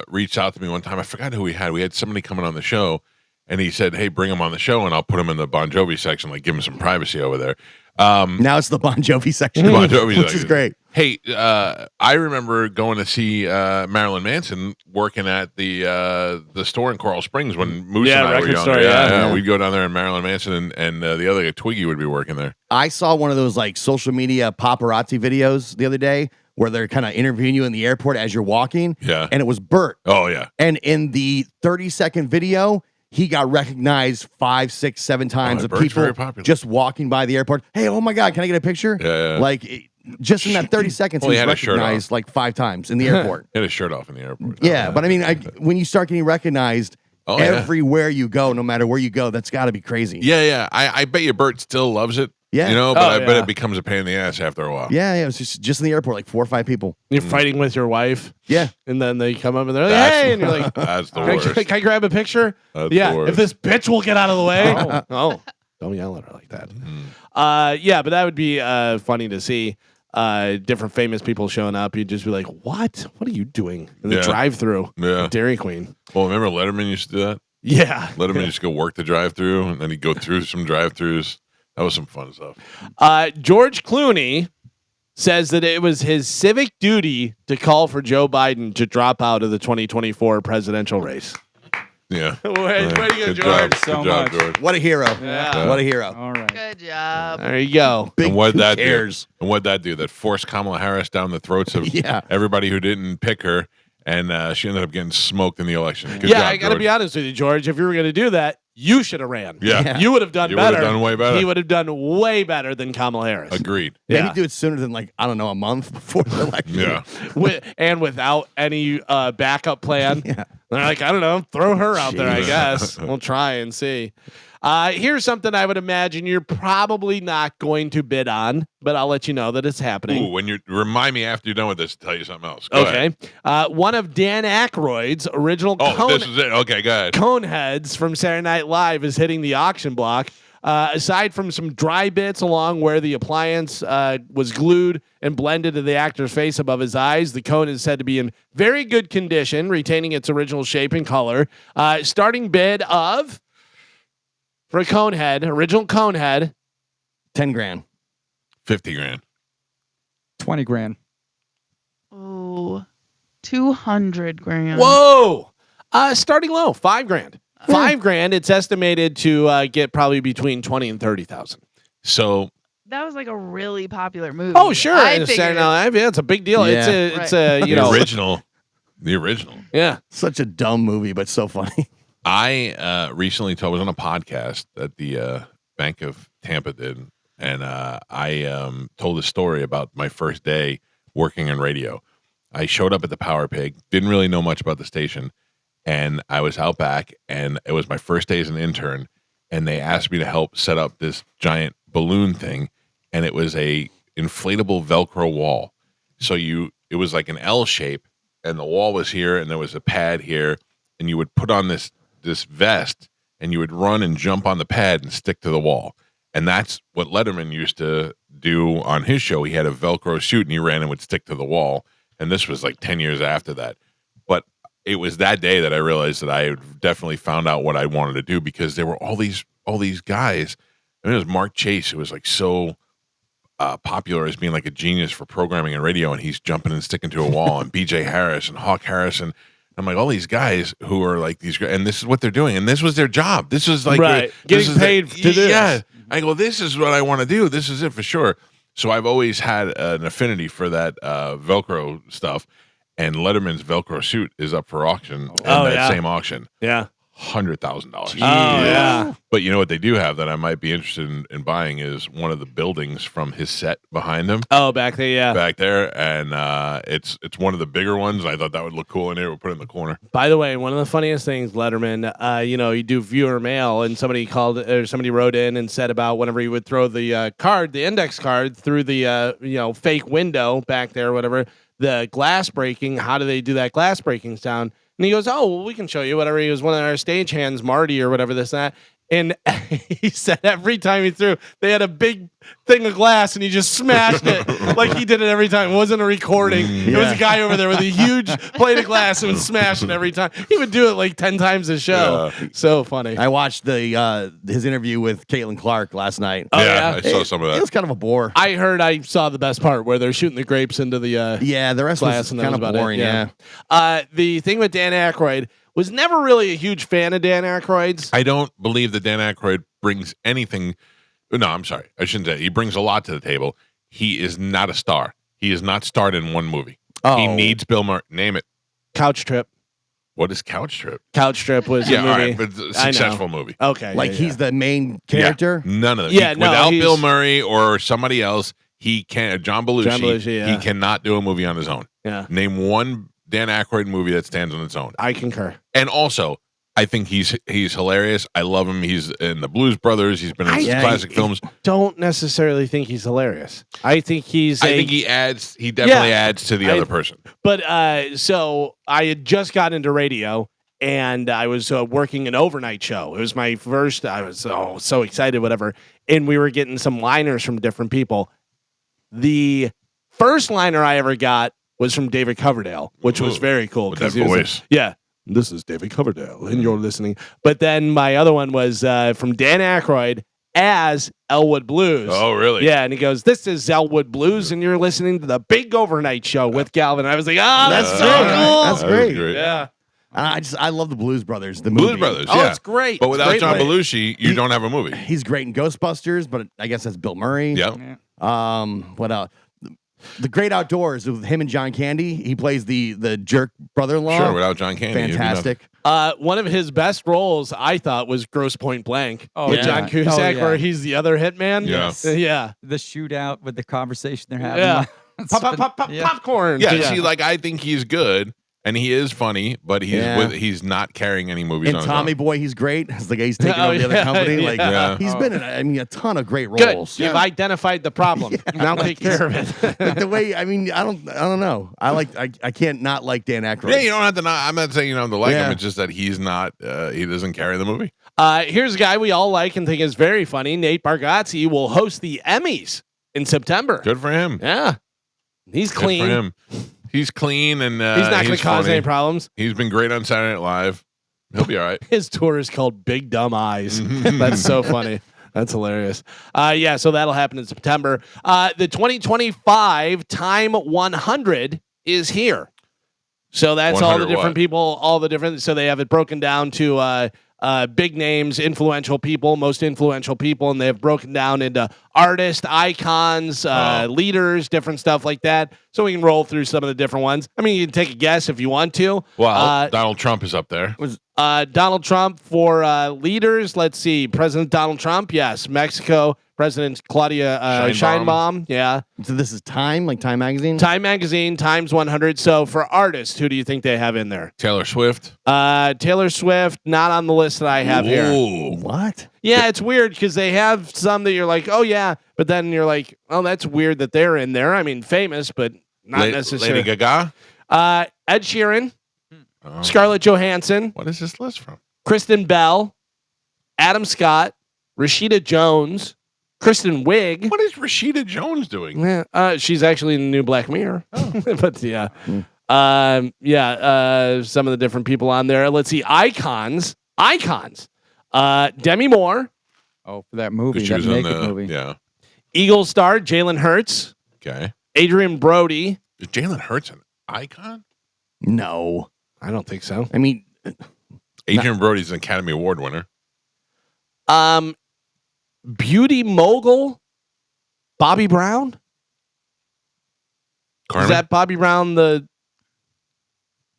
reached out to me one time. I forgot who we had. We had somebody coming on the show, and he said, "Hey, bring him on the show, and I'll put him in the Bon Jovi section, like give him some privacy over there." Now it's the Bon Jovi section, Bon Jovi which section. is great. Hey, I remember going to see Marilyn Manson working at the store in Coral Springs when Moose Yeah, and I were record younger. store, yeah. We'd go down there, and Marilyn Manson and the other guy, Twiggy, would be working there. I saw one of those like social media paparazzi videos the other day where they're kind of interviewing you in the airport as you're walking. Yeah. And it was Bert. Oh yeah. And in the 30-second video, he got recognized 5, 6, 7 times of Bert's people very popular. just walking by the airport. Hey, oh my God, can I get a picture? Yeah. Like just in that 30 seconds, Well, he he was had his shirt recognized like 5 times in the airport. He had his shirt off in the airport. Yeah, but I mean, when you start getting recognized Oh, yeah. everywhere you go, no matter where you go, that's got to be crazy. Yeah. I bet you Bert still loves it. Yeah. You know, but Oh, I bet yeah. it becomes a pain in the ass after a while. Yeah, it was just in the airport, like 4 or 5 people. You're fighting with your wife, Yeah. and then they come up and they're like, That's- hey, and you're like, That's the can worst. can I grab a picture? That's Yeah, the worst. if this bitch will get out of the way. Oh, don't yell at her like that. Yeah, but that would be funny to see. Different famous people showing up. You'd just be like, what are you doing in the Yeah. drive-through Yeah. at Dairy Queen? Well, remember Letterman used to do that? Yeah. Letterman used to go work the drive-through, and then he'd go through some drive-throughs. That was some fun stuff. George Clooney says that it was his civic duty to call for Joe Biden to drop out of the 2024 presidential race. Yeah. Way to go, Good George. job. So Good job, much. George. What a hero. Yeah. What a hero. All right. Good job. There you go. Big, And what'd who that cares? do? And what'd that do? That forced Kamala Harris down the throats of Yeah. everybody who didn't pick her, and she ended up getting smoked in the election. Good Yeah, job, I got to George. be honest with you, George. If you were going to do that, you should have ran. Yeah. You would have done You would have better. done way better. He would have done way better than Kamala Harris. Agreed. Maybe Yeah. do it sooner than like, I don't know, a month before the election. Yeah. And without any backup plan. Yeah. They're like, I don't know, throw her out there, I Jeez. guess. We'll try and see. Here's something I would imagine you're probably not going to bid on, but I'll let you know that it's happening. Ooh, when you remind me after you're done with this to tell you something else. Go ahead. Okay. One of Dan Aykroyd's original Oh, this is it. Okay, go ahead. cone heads from Saturday Night Live is hitting the auction block. Aside from some dry bits along where the appliance was glued and blended to the actor's face above his eyes, the cone is said to be in very good condition, retaining its original shape and color. Starting bid of, for a cone head, original cone head, 10 grand. 50 grand. 20 grand. Ooh, 200 grand. Whoa! Starting low, 5 grand. 5 grand. It's estimated to get probably between 20 and 30,000. So That was like a really popular movie. Oh, sure. I And figured Saturday Night Live, yeah, it's a big deal. Yeah. It's a you the know, original. The original. yeah. Such a dumb movie, but so funny. I recently was on a podcast that the Bank of Tampa did, and I told a story about my first day working in radio. I showed up at the Power Pig, didn't really know much about the station, and I was out back, and it was my first day as an intern, and they asked me to help set up this giant balloon thing, and it was a inflatable Velcro wall. So it was like an L shape, and the wall was here, and there was a pad here, and you would put on this vest, and you would run and jump on the pad and stick to the wall. And that's what Letterman used to do on his show. He had a Velcro suit, and he ran and would stick to the wall. And this was like 10 years after that. But it was that day that I realized that I had definitely found out what I wanted to do, because there were all these guys. I mean, it was Mark Chase, who was like so popular as being like a genius for programming and radio, and he's jumping and sticking to a wall, and BJ Harris and Hawk Harrison. I'm like, all these guys who are like these, and this is what they're doing, and this was their job. This was like Right. Getting paid to do Yeah, this. I go, this is what I want to do. This is it for sure. So I've always had an affinity for that Velcro stuff, and Letterman's Velcro suit is up for auction in that same auction. Yeah. $100,000. Oh, yeah. But you know what they do have that I might be interested in buying is one of the buildings from his set behind him. Oh, back there, yeah. Back there, and it's one of the bigger ones. I thought that would look cool in there. We'll put it in the corner. By the way, one of the funniest things, Letterman, you do viewer mail, and somebody wrote in and said about whenever he would throw the the index card through the fake window back there, whatever, the glass breaking. How do they do that glass breaking sound? And he goes, "Oh, well, we can show you." Whatever. He was one of our stagehands, Marty or whatever, this and that. And he said every time he threw, they had a big thing of glass, and he just smashed it like he did it every time. It wasn't a recording. It was a guy over there with a huge plate of glass and would smash it every time. He would do it like 10 times a show. Yeah. So funny. I watched his interview with Caitlin Clark last night. Oh, yeah, I saw some of that. It was kind of a bore. I saw the best part where they're shooting the grapes into the the rest glass, was kind of boring. The thing with Dan Aykroyd, was never really a huge fan of Dan Aykroyd's. I don't believe that Dan Aykroyd brings anything. No, I'm sorry. I shouldn't say. He brings a lot to the table. He is not a star. He is not starred in one movie. Oh. He needs Bill Murray. Name it. Couch Trip. What is Couch Trip? Couch Trip was a movie. All right, but it's a successful movie. Okay. He's the main character? Yeah, none of them. Yeah, without Bill Murray or somebody else, he can't. John Belushi, yeah. he cannot do a movie on his own. Yeah. Name one Dan Aykroyd movie that stands on its own. I concur. And also, I think he's hilarious. I love him. He's in the Blues Brothers. He's been in classic films. Don't necessarily think he's hilarious. I think he adds. He definitely adds to the other person. But so I had just got into radio, and I was working an overnight show. It was my first. I was so excited, whatever. And we were getting some liners from different people. The first liner I ever got was from David Coverdale, which was very cool. With that voice. This is David Coverdale, and you're listening. But then my other one was from Dan Aykroyd as Elwood Blues. Oh, really? Yeah, and he goes, "This is Elwood Blues, and you're listening to the Big Overnight Show with Galvin." And I was like, that's so cool. That's great. Yeah. I love the Blues Brothers. The Blues movie. Brothers. Oh, Yeah. it's great. But It's without great John movie. Belushi, you don't have a movie. He's great in Ghostbusters, but I guess that's Bill Murray. Yeah. What else? The Great Outdoors with him and John Candy. He plays the jerk brother-in-law. Sure, without John Candy. Fantastic. One of his best roles, I thought, was Gross Point Blank with yeah. John Cusack, Oh, yeah. where he's the other hitman. Yeah. Yeah. The shootout with the conversation they're having. Yeah. It's Pop, pop, been- pop, pop, yeah. popcorn. Yeah, see, like, I think he's good, and he is funny, but he's not carrying any movies And on Tommy his own. Boy, he's great. It's like he's taking Oh, over the other yeah, company. yeah. Like Yeah. he's been in a ton of great Good. roles. You've identified the problem. Now take care of it. But the way I don't know. I can't not like Dan Aykroyd. Yeah, you don't have to. I'm not saying you don't have to like Yeah. him. It's just that he's not. He doesn't carry the movie. Here's a guy we all like and think is very funny. Nate Bargatze will host the Emmys in September. Good for him. Yeah. He's clean. Good for him. He's clean and He's not going to cause funny. any problems. He's been great on Saturday Night Live. He'll be all right. His tour is called Big Dumb Eyes. That's so funny. That's hilarious. Yeah, so that'll happen in September. The 2025 Time 100 is here. So that's all the different people, all the different. So they have it broken down to big names, influential people, most influential people, and they have broken down into artists, icons, leaders, different stuff like that. So we can roll through some of the different ones. I mean, you can take a guess if you want to. Well, Donald Trump is up there. Donald Trump for leaders. Let's see. President Donald Trump. Yes. Mexico. President Claudia Sheinbaum. Yeah. So this is Time, like Time Magazine? Time Magazine, Times 100. So for artists, who do you think they have in there? Taylor Swift. Taylor Swift, not on the list that I have here. What? Yeah, it's weird because they have some that you're like, oh, yeah. But then you're like, oh, that's weird that they're in there. I mean, famous, but not necessarily. Lady Gaga. Ed Sheeran. Scarlett Johansson. What is this list from? Kristen Bell. Adam Scott. Rashida Jones. Kristen Wiig. What is Rashida Jones doing? Yeah, she's actually in the new Black Mirror. But yeah. Some of the different people on there. Let's see. Icons. Demi Moore. Oh, for that movie, She that was on naked movie. Yeah. Eagle star Jalen Hurts. Okay. Adrian Brody. Is Jalen Hurts an icon? No. I don't think so. I mean, Adrian Brody's an Academy Award winner. Beauty mogul Bobby Brown. Carmen? Is that Bobby Brown, the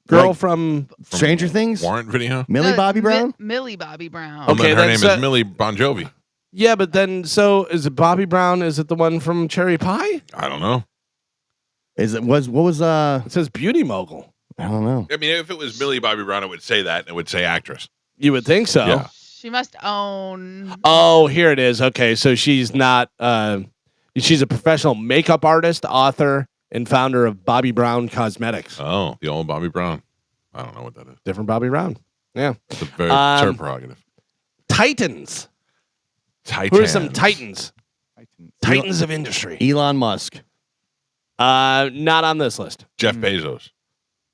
girl Like- from Stranger Things? Warrant video? Millie Bobby Brown? Millie Bobby Brown. Oh, Okay, then her name that's, is Millie Bon Jovi. Yeah, but then so is it Bobby Brown? Is it the one from Cherry Pie? I don't know. Is it what was It says beauty mogul. I don't know. I mean, if it was Millie Bobby Brown, it would say that. It would say actress. You would think so. Yeah. She must own. Oh, here it is. Okay, so she's not. She's a professional makeup artist, author, and founder of Bobby Brown Cosmetics. Oh, the old Bobby Brown. I don't know what that is. Different Bobby Brown. Yeah. It's a very her prerogative. Titans. Titans. Who are some titans? Titans of industry. Elon Musk. Not on this list. Jeff Bezos.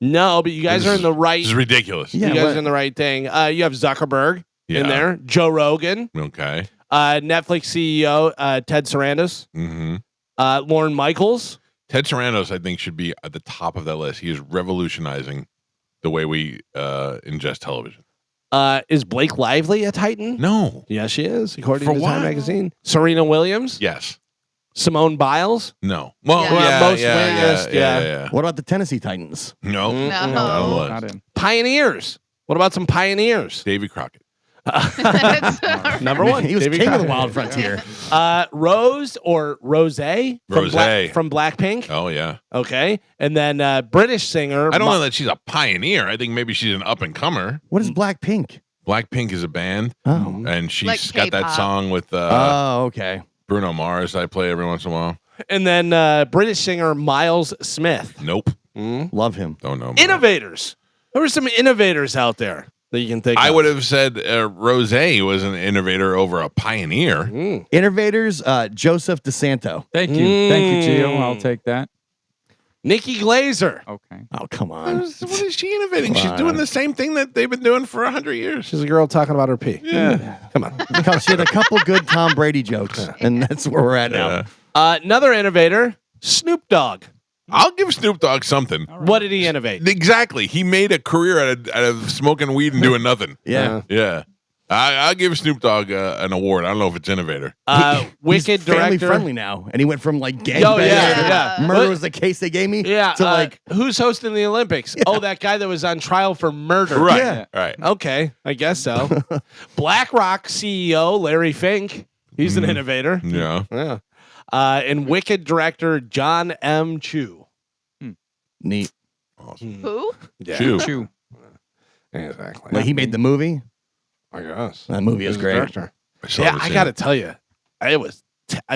No, but you guys This are in the right. This is ridiculous. Yeah, you guys what- are in the right thing. You have Zuckerberg Yeah. in there. Joe Rogan. Okay. Netflix CEO Ted Sarandos. Mm-hmm. Lauren Michaels. Ted Sarandos, I think, should be at the top of that list. He is revolutionizing the way we ingest television. Is Blake Lively a Titan? No. Yes, she is, according For to Time what? Magazine. Serena Williams. Yes. Simone Biles. No. Well, Yeah. Most famous, yeah. What about the Tennessee Titans? No. No. Not on the list. Not in. Pioneers. What about some pioneers? Davy Crockett. Number one. He was Davy king of the Crockett. wild frontier. Rose or Rose from Rose. from Blackpink. Oh, yeah. Okay, and then British singer. I don't know that she's a pioneer. I think maybe she's an up-and-comer. What is Blackpink? Blackpink is a band, Oh. and she's Like got that K-pop. song with Oh, okay. Bruno Mars I play every once in a while. And then British singer Miles Smith. Nope. Love him. Don't know. Innovators. There were some innovators out there that you can think. I of. would have said Rose was an innovator over a pioneer. Innovators, Joseph DeSanto. Thank you. Thank you, Gio. I'll take that. Nikki Glazer. Okay. Oh, come on. What is she innovating? She's doing the same thing that they've been doing for 100 years. She's a girl talking about her pee. Come on. She had a couple good Tom Brady jokes, and that's where we're at now. Another innovator, Snoop Dogg. I'll give Snoop Dogg something. What did he innovate? Exactly. He made a career out of smoking weed and doing nothing. Yeah. Yeah. I'll give Snoop Dogg an award. I don't know if it's innovator. Wicked Family director. friendly now, and he went from like gangbang. Oh, yeah. Murder What- was the case they gave me. Yeah. To like, who's hosting the Olympics? Oh, that guy that was on trial for murder. Right. Yeah. Right. Okay, I guess so. BlackRock CEO Larry Fink. He's an innovator. Yeah. Yeah. And Wicked director John M. Chu. neat. Who? Yeah. Chew. Chew. Exactly. Like he made the movie. I guess. That movie is He's a great. director. still Yeah, haven't I seen got to it. tell you, it was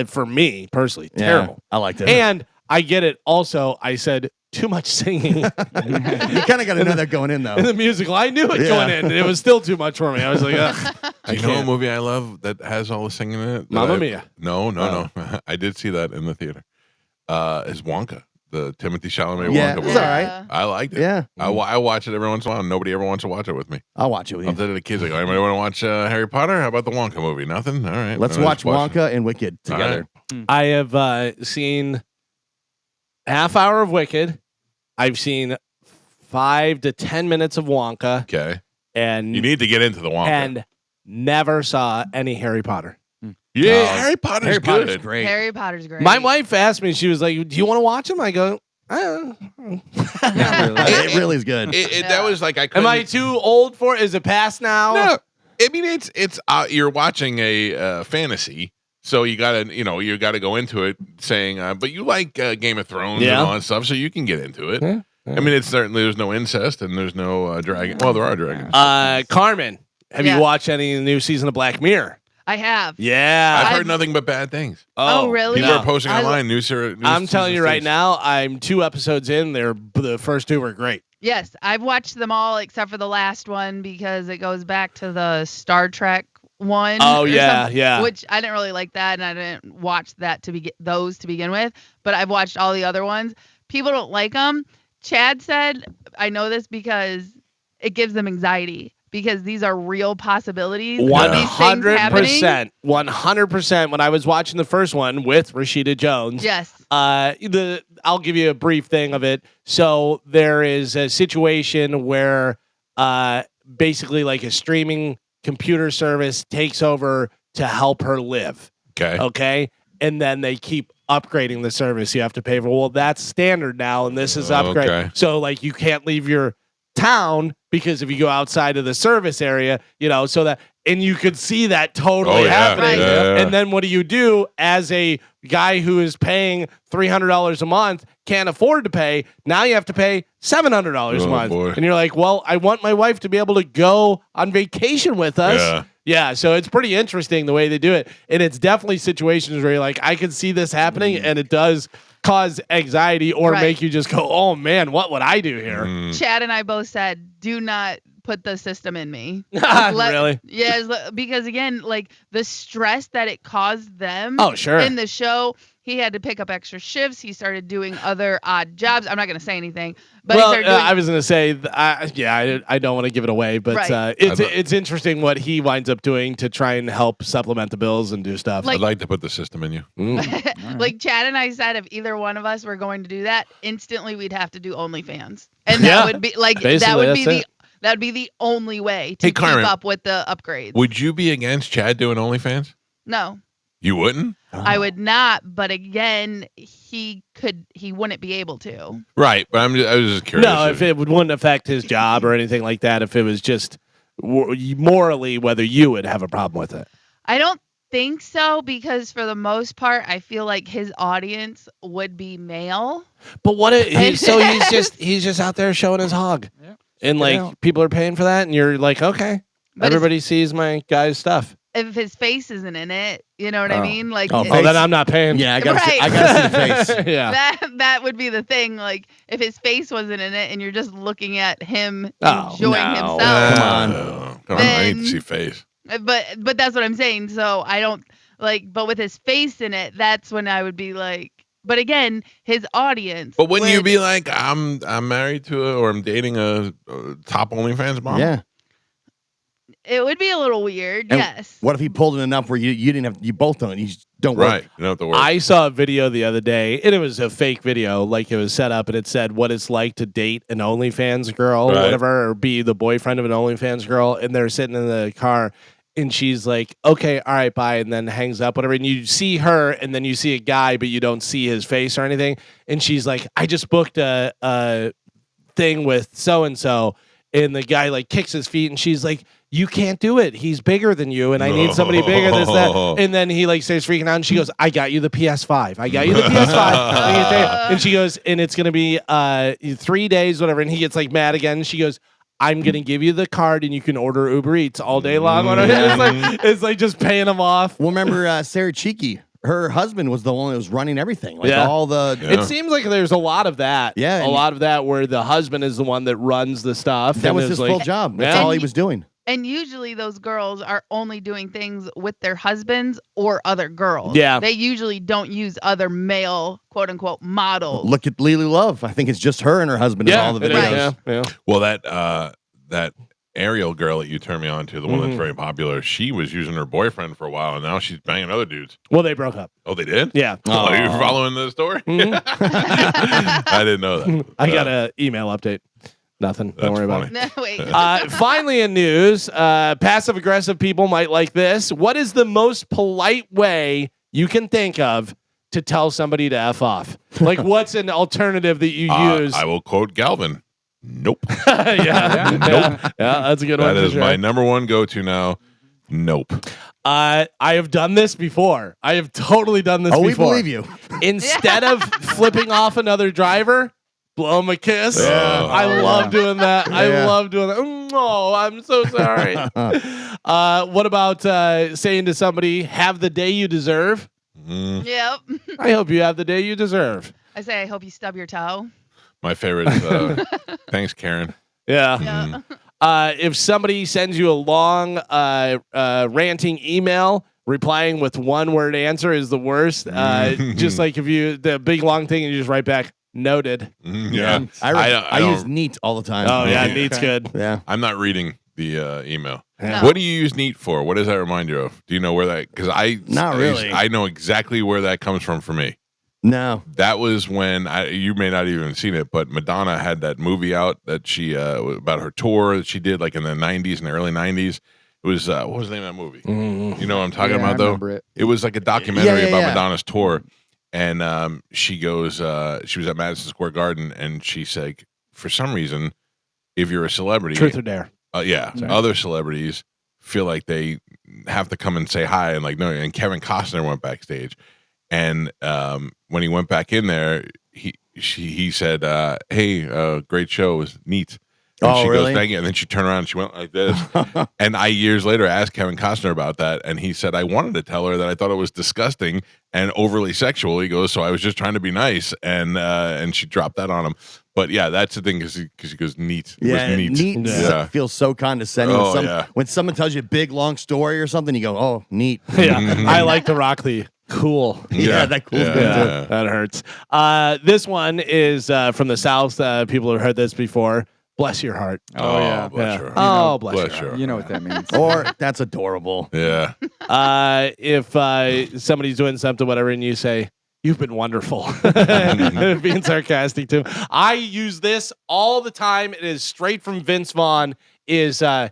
for me personally Yeah, terrible. I liked it. And I get it. Also, I said too much singing you kind of got to know that going in though. in the musical. I knew it Yeah. going in, and it was still too much for me. I was like, ugh. Do you know a movie I love that has all the singing in it? Mamma Mia. No. I did see that in the theater. Is Wonka, the Timothy Chalamet Yeah, Wonka it's movie. all right. I liked it. Yeah. I watch it every once in a while. Nobody ever wants to watch it with me. I'll watch it with I'll you. tell the kids, like, anybody want to watch Harry Potter? How about the Wonka movie? Nothing? All right. Let's Then I watch just watch it. Wonka and Wicked All together. right. I have seen half hour of Wicked. I've seen 5 to 10 minutes of Wonka, Okay. and You need to get into the Wonka. and never saw any Harry Potter. yeah, Harry Potter's Harry good. Potter's great. Harry Potter's great. My wife asked me, she was like, "Do you want to watch him?" I go, Not really. It really is good. That was like I couldn't. "Am I too old for it? Is it past now?" No, I mean it's you're watching a fantasy, so you gotta go into it saying, but you like Game of Thrones and all that stuff, so you can get into it. Yeah. I mean, it's certainly there's no incest and there's no dragon. Well, there are dragons. Carmen, have Yeah. you watched any of the new season of Black Mirror? I have. Yeah. I've heard nothing but bad things. Oh, really? People no. are posting I- online. I'm telling you right now, I'm 2 episodes in. The first 2 were great. Yes, I've watched them all except for the last one because it goes back to the Star Trek one. Oh, or yeah, something, yeah. Which I didn't really like that, and I didn't watch that to begin with. But I've watched all the other ones. People don't like them. Chad said, I know this because it gives them anxiety because these are real possibilities. of these things happening. 100%. When I was watching the first one with Rashida Jones, Yes. I'll give you a brief thing of it. So there is a situation where basically like a streaming computer service takes over to help her live. Okay. And then they keep upgrading the service. You have to pay for. Well, that's standard now, and this is upgrade. Okay. So like you can't leave your town because if you go outside of the service area, so that and you could see that totally happening. Right. And then what do you do as a guy who is paying $300 a month, can't afford to pay? Now you have to pay $700 a month. Boy. And you're like, well, I want my wife to be able to go on vacation with us. Yeah, so it's pretty interesting the way they do it. And it's definitely situations where you're like, I can see this happening, and it does cause anxiety or make you just go, oh, man, what would I do here? Chad and I both said, do not put the system in me. Really? Yeah, because again, like the stress that it caused them Oh, sure. in the show, he had to pick up extra shifts. He started doing other odd jobs. I'm not going to say anything, but he started doing I was going to say, I don't want to give it away, but Right. it's interesting what he winds up doing to try and help supplement the bills and do stuff. Like- I'd like to put the system in you. like Chad and I said, if either one of us were going to do that, instantly we'd have to do OnlyFans, and Yeah. that would be like Basically, that would be the only way to Hey, Carmen, keep up with the upgrades. Would you be against Chad doing OnlyFans? No, You wouldn't? I would not. But again, he wouldn't be able to. Right, but I was just curious. No, if it wouldn't affect his job or anything like that, if it was just morally whether you would have a problem with it. I don't think so because for the most part, I feel like his audience would be male. But what so he's just out there showing his hog. Yeah. And like people are paying for that and you're like, okay. But everybody sees my guy's stuff. If his face isn't in it, you know what I mean? Like Oh, then I'm not paying. Yeah, I gotta see Right. the face. Yeah. that would be the thing. Like if his face wasn't in it and you're just looking at him Oh, enjoying no. himself. Come on. Come on, I need to Then- see face. But that's what I'm saying. So I don't like, but with his face in it, that's when I would be like, but again, his audience. But wouldn't you would- be like, I'm married to or I'm dating a top OnlyFans mom? Yeah. It would be a little weird. And yes. What if he pulled it enough where you didn't have, you both don't, you just don't work? Right. You don't have to worry. I saw a video the other day, and it was a fake video, like it was set up, and it said what it's like to date an OnlyFans girl, or Right. whatever, or be the boyfriend of an OnlyFans girl, and they're sitting in the car, and she's like, "Okay, all right, bye," and then hangs up, whatever, and you see her, and then you see a guy, but you don't see his face or anything, and she's like, "I just booked a thing with so and so," and the guy like kicks his feet, and she's like, "You can't do it. He's bigger than you, and I need somebody bigger." This that, and then he like starts freaking out, and she goes, "I got you the PS5. I got you the PS5." And she goes, "And it's gonna be 3 days, whatever." And he gets like mad again. And she goes, "I'm gonna give you the card, and you can order Uber Eats all day long." Whatever. It's like just paying him off. Well, remember Sarah Cheeky? Her husband was the one that was running everything. Like Yeah. all the. Yeah. It seems like there's a lot of that. Yeah, a and- lot of that where the husband is the one that runs the stuff. That and was is his like, full job. That's Yeah. all he was doing. And usually those girls are only doing things with their husbands or other girls. Yeah. They usually don't use other male, quote unquote, models. Look at Lily Love. I think it's just her and her husband in all the it is, videos. yeah. Well, that Ariel girl that you turned me on to, the one that's very popular, she was using her boyfriend for a while, and now she's banging other dudes. Well, they broke up. Oh, they did? Yeah. Oh, are you following the story? I didn't know that. I got an email update. Nothing. Don't worry about it. No, wait. Finally, in news, passive aggressive people might like this. What is the most polite way you can think of to tell somebody to F off? Like, what's an alternative that you use? I will quote Galvin. Nope. Yeah, that's a good one. That for is sure. my number one go-to now. Nope. I have done this before. I have totally done this Oh, we before. believe you. Instead of flipping off another driver, blow him a kiss. Yeah. I love doing that. I Yeah. love doing that. Oh, I'm so sorry. What about saying to somebody, have the day you deserve? Yep. I hope you have the day you deserve. I say, I hope you stub your toe. My favorite. Thanks, Karen. Yeah. Yeah. If somebody sends you a long ranting email, replying with one word answer is the worst. Just like if you, the big long thing, and you just write back, noted. Yeah. I don't- use neat all the time. Oh, yeah, Yeah. neat's good. Yeah. I'm not reading the email. Yeah. What do you use neat for? What does that remind you of? Do you know where that? Because Not really. I know exactly where that comes from for me. No. That was when you may not even have seen it, but Madonna had that movie out that she about her tour that she did like in the 90s and the early 90s. It was what was the name of that movie? You know what I'm talking Yeah, about I though? remember it. It was like a documentary Yeah, about yeah. Madonna's tour. And she goes, she was at Madison Square Garden, and she said, for some reason, if you're a celebrity, Truth or dare. other celebrities feel like they have to come and say hi, and like no. And Kevin Costner went backstage, and when he went back in there, he said, "Hey, great show, it was neat." And Oh, she really? goes, "Thank you." And then she turned around and she went like this. And I years later asked Kevin Costner about that, and he said, I wanted to tell her that I thought it was disgusting and overly sexual. He goes, so I was just trying to be nice, and she dropped that on him. But yeah, that's the thing because he goes neat. It Yeah, was neat. neat Yeah. feels so condescending. Oh, when, yeah. when someone tells you a big long story or something, you go, "Oh, neat." Yeah. I like to rock the cool. Yeah, that cool. Yeah. Yeah, that hurts. This one is from the South. People have heard this before. Bless your heart. Oh, yeah. bless Yeah. her. Oh, bless, Bless your her. You know what that means. Or that's adorable. Yeah. heart. If somebody's doing something, whatever, and you say, "You've been wonderful," being sarcastic too. I use this all the time. It is straight from Vince Vaughn. There's a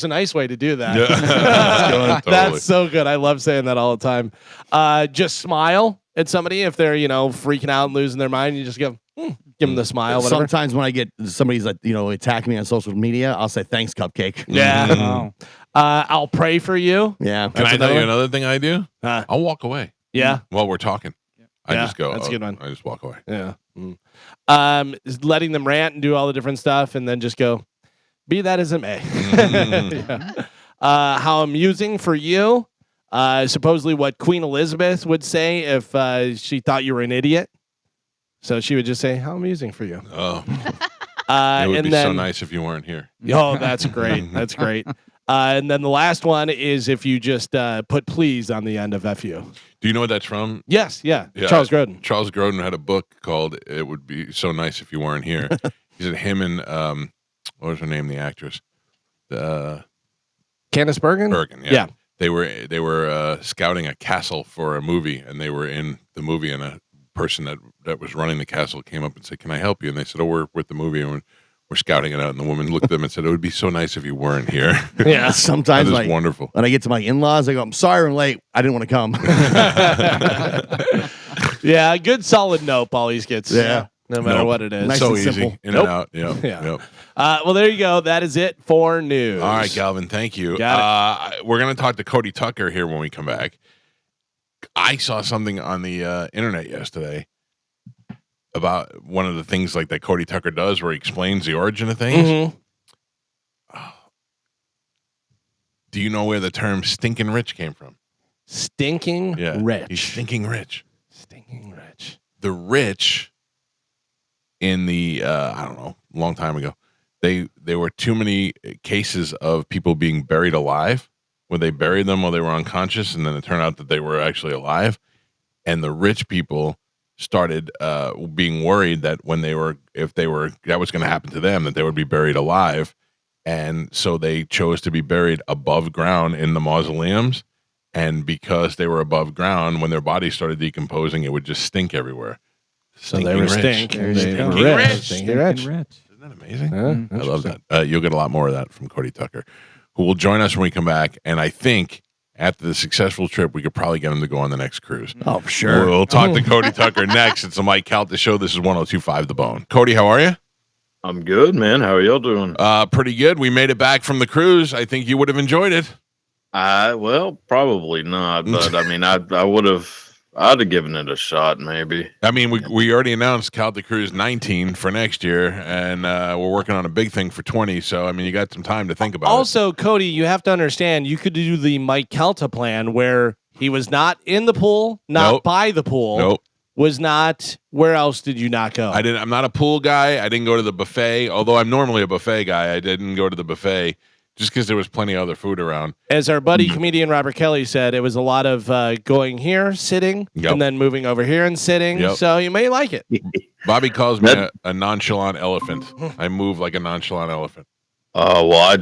nice way to do that. Yeah. Totally. That's so good. I love saying that all the time. Just smile at somebody if they're freaking out and losing their mind. You just give them the smile. Whatever. Sometimes when I get somebody's like, attacking me on social media, I'll say, "Thanks, cupcake." Yeah. Oh. I'll pray for you. Yeah. Can I tell another you one? another thing I do? Huh. I'll walk away Yeah. while we're talking. I Yeah, just go. that's a good one. I just walk away. Yeah. Is letting them rant and do all the different stuff, and then just go, be that as it may. Yeah. How amusing for you. Supposedly what Queen Elizabeth would say if she thought you were an idiot. So she would just say, how amusing for you. Oh, it would and be then, so nice if you weren't here. Oh, that's great. That's great. And then the last one is if you just put please on the end of FU. Do you know what that's from? Yes. Yeah. Yeah. Charles Grodin. Charles Grodin had a book called "It Would Be So Nice If You Weren't Here." He said him and what was her name? The actress, Candace Bergen? Bergen. Yeah. They were scouting a castle for a movie, and they were in the movie, and a person that was running the castle came up and said, "Can I help you?" And they said, "Oh, we're with the movie, and we're scouting it out." And the woman looked at them and said, "It would be so nice if you weren't here." Yeah. Sometimes, That is like, wonderful. when I get to my in-laws, I go, "I'm sorry I'm late. I didn't want to come." Yeah. Good solid nope always gets. Yeah. No matter Nope. what it is. Nice So and easy, simple. in Nope. and out. Yep. Yeah. Yep. Well, there you go. That is it for news. All right, Galvin, thank you. Got We're going to talk to Cody Tucker here when we come back. I saw something on the internet yesterday about one of the things like that Cody Tucker does where he explains the origin of things. Mhm. Do you know where the term stinking rich came from? Stinking Yeah. rich. He's stinking rich. Stinking rich. The rich in the, I don't know, long time ago, there were too many cases of people being buried alive, where they buried them while they were unconscious, and then it turned out that they were actually alive. And the rich people started being worried that if that was going to happen to them, that they would be buried alive. And so they chose to be buried above ground in the mausoleums. And because they were above ground, when their bodies started decomposing, it would just stink everywhere. So they were stink. There They you were go. rich. Stinky rich. Isn't that amazing? Yeah, I love that. You'll get a lot more of that from Cody Tucker, who will join us when we come back. And I think after the successful trip, we could probably get him to go on the next cruise. Oh, for sure. We'll talk to Cody Tucker next. It's the Mike Calta Show. This is 102.5 The Bone. Cody, how are you? I'm good, man. How are y'all doing? Pretty good. We made it back from the cruise. I think you would have enjoyed it. Well, probably not, but I mean, I'd have given it a shot, maybe. I mean, we already announced Calta Cruise 19 for next year, and we're working on a big thing for 20. So, I mean, you got some time to think about it. Also, Cody, you have to understand, you could do the Mike Calta plan where he was not in the pool, not by the pool. Nope. Was not. Where else did you not go? I'm not a pool guy. I didn't go to the buffet, although I'm normally a buffet guy. I didn't go to the buffet just because there was plenty of other food around. As our buddy comedian Robert Kelly said, it was a lot of going here, sitting, and then moving over here and sitting. Yep. So you may like it. Bobby calls me a nonchalant elephant. I move like a nonchalant elephant. Oh, well,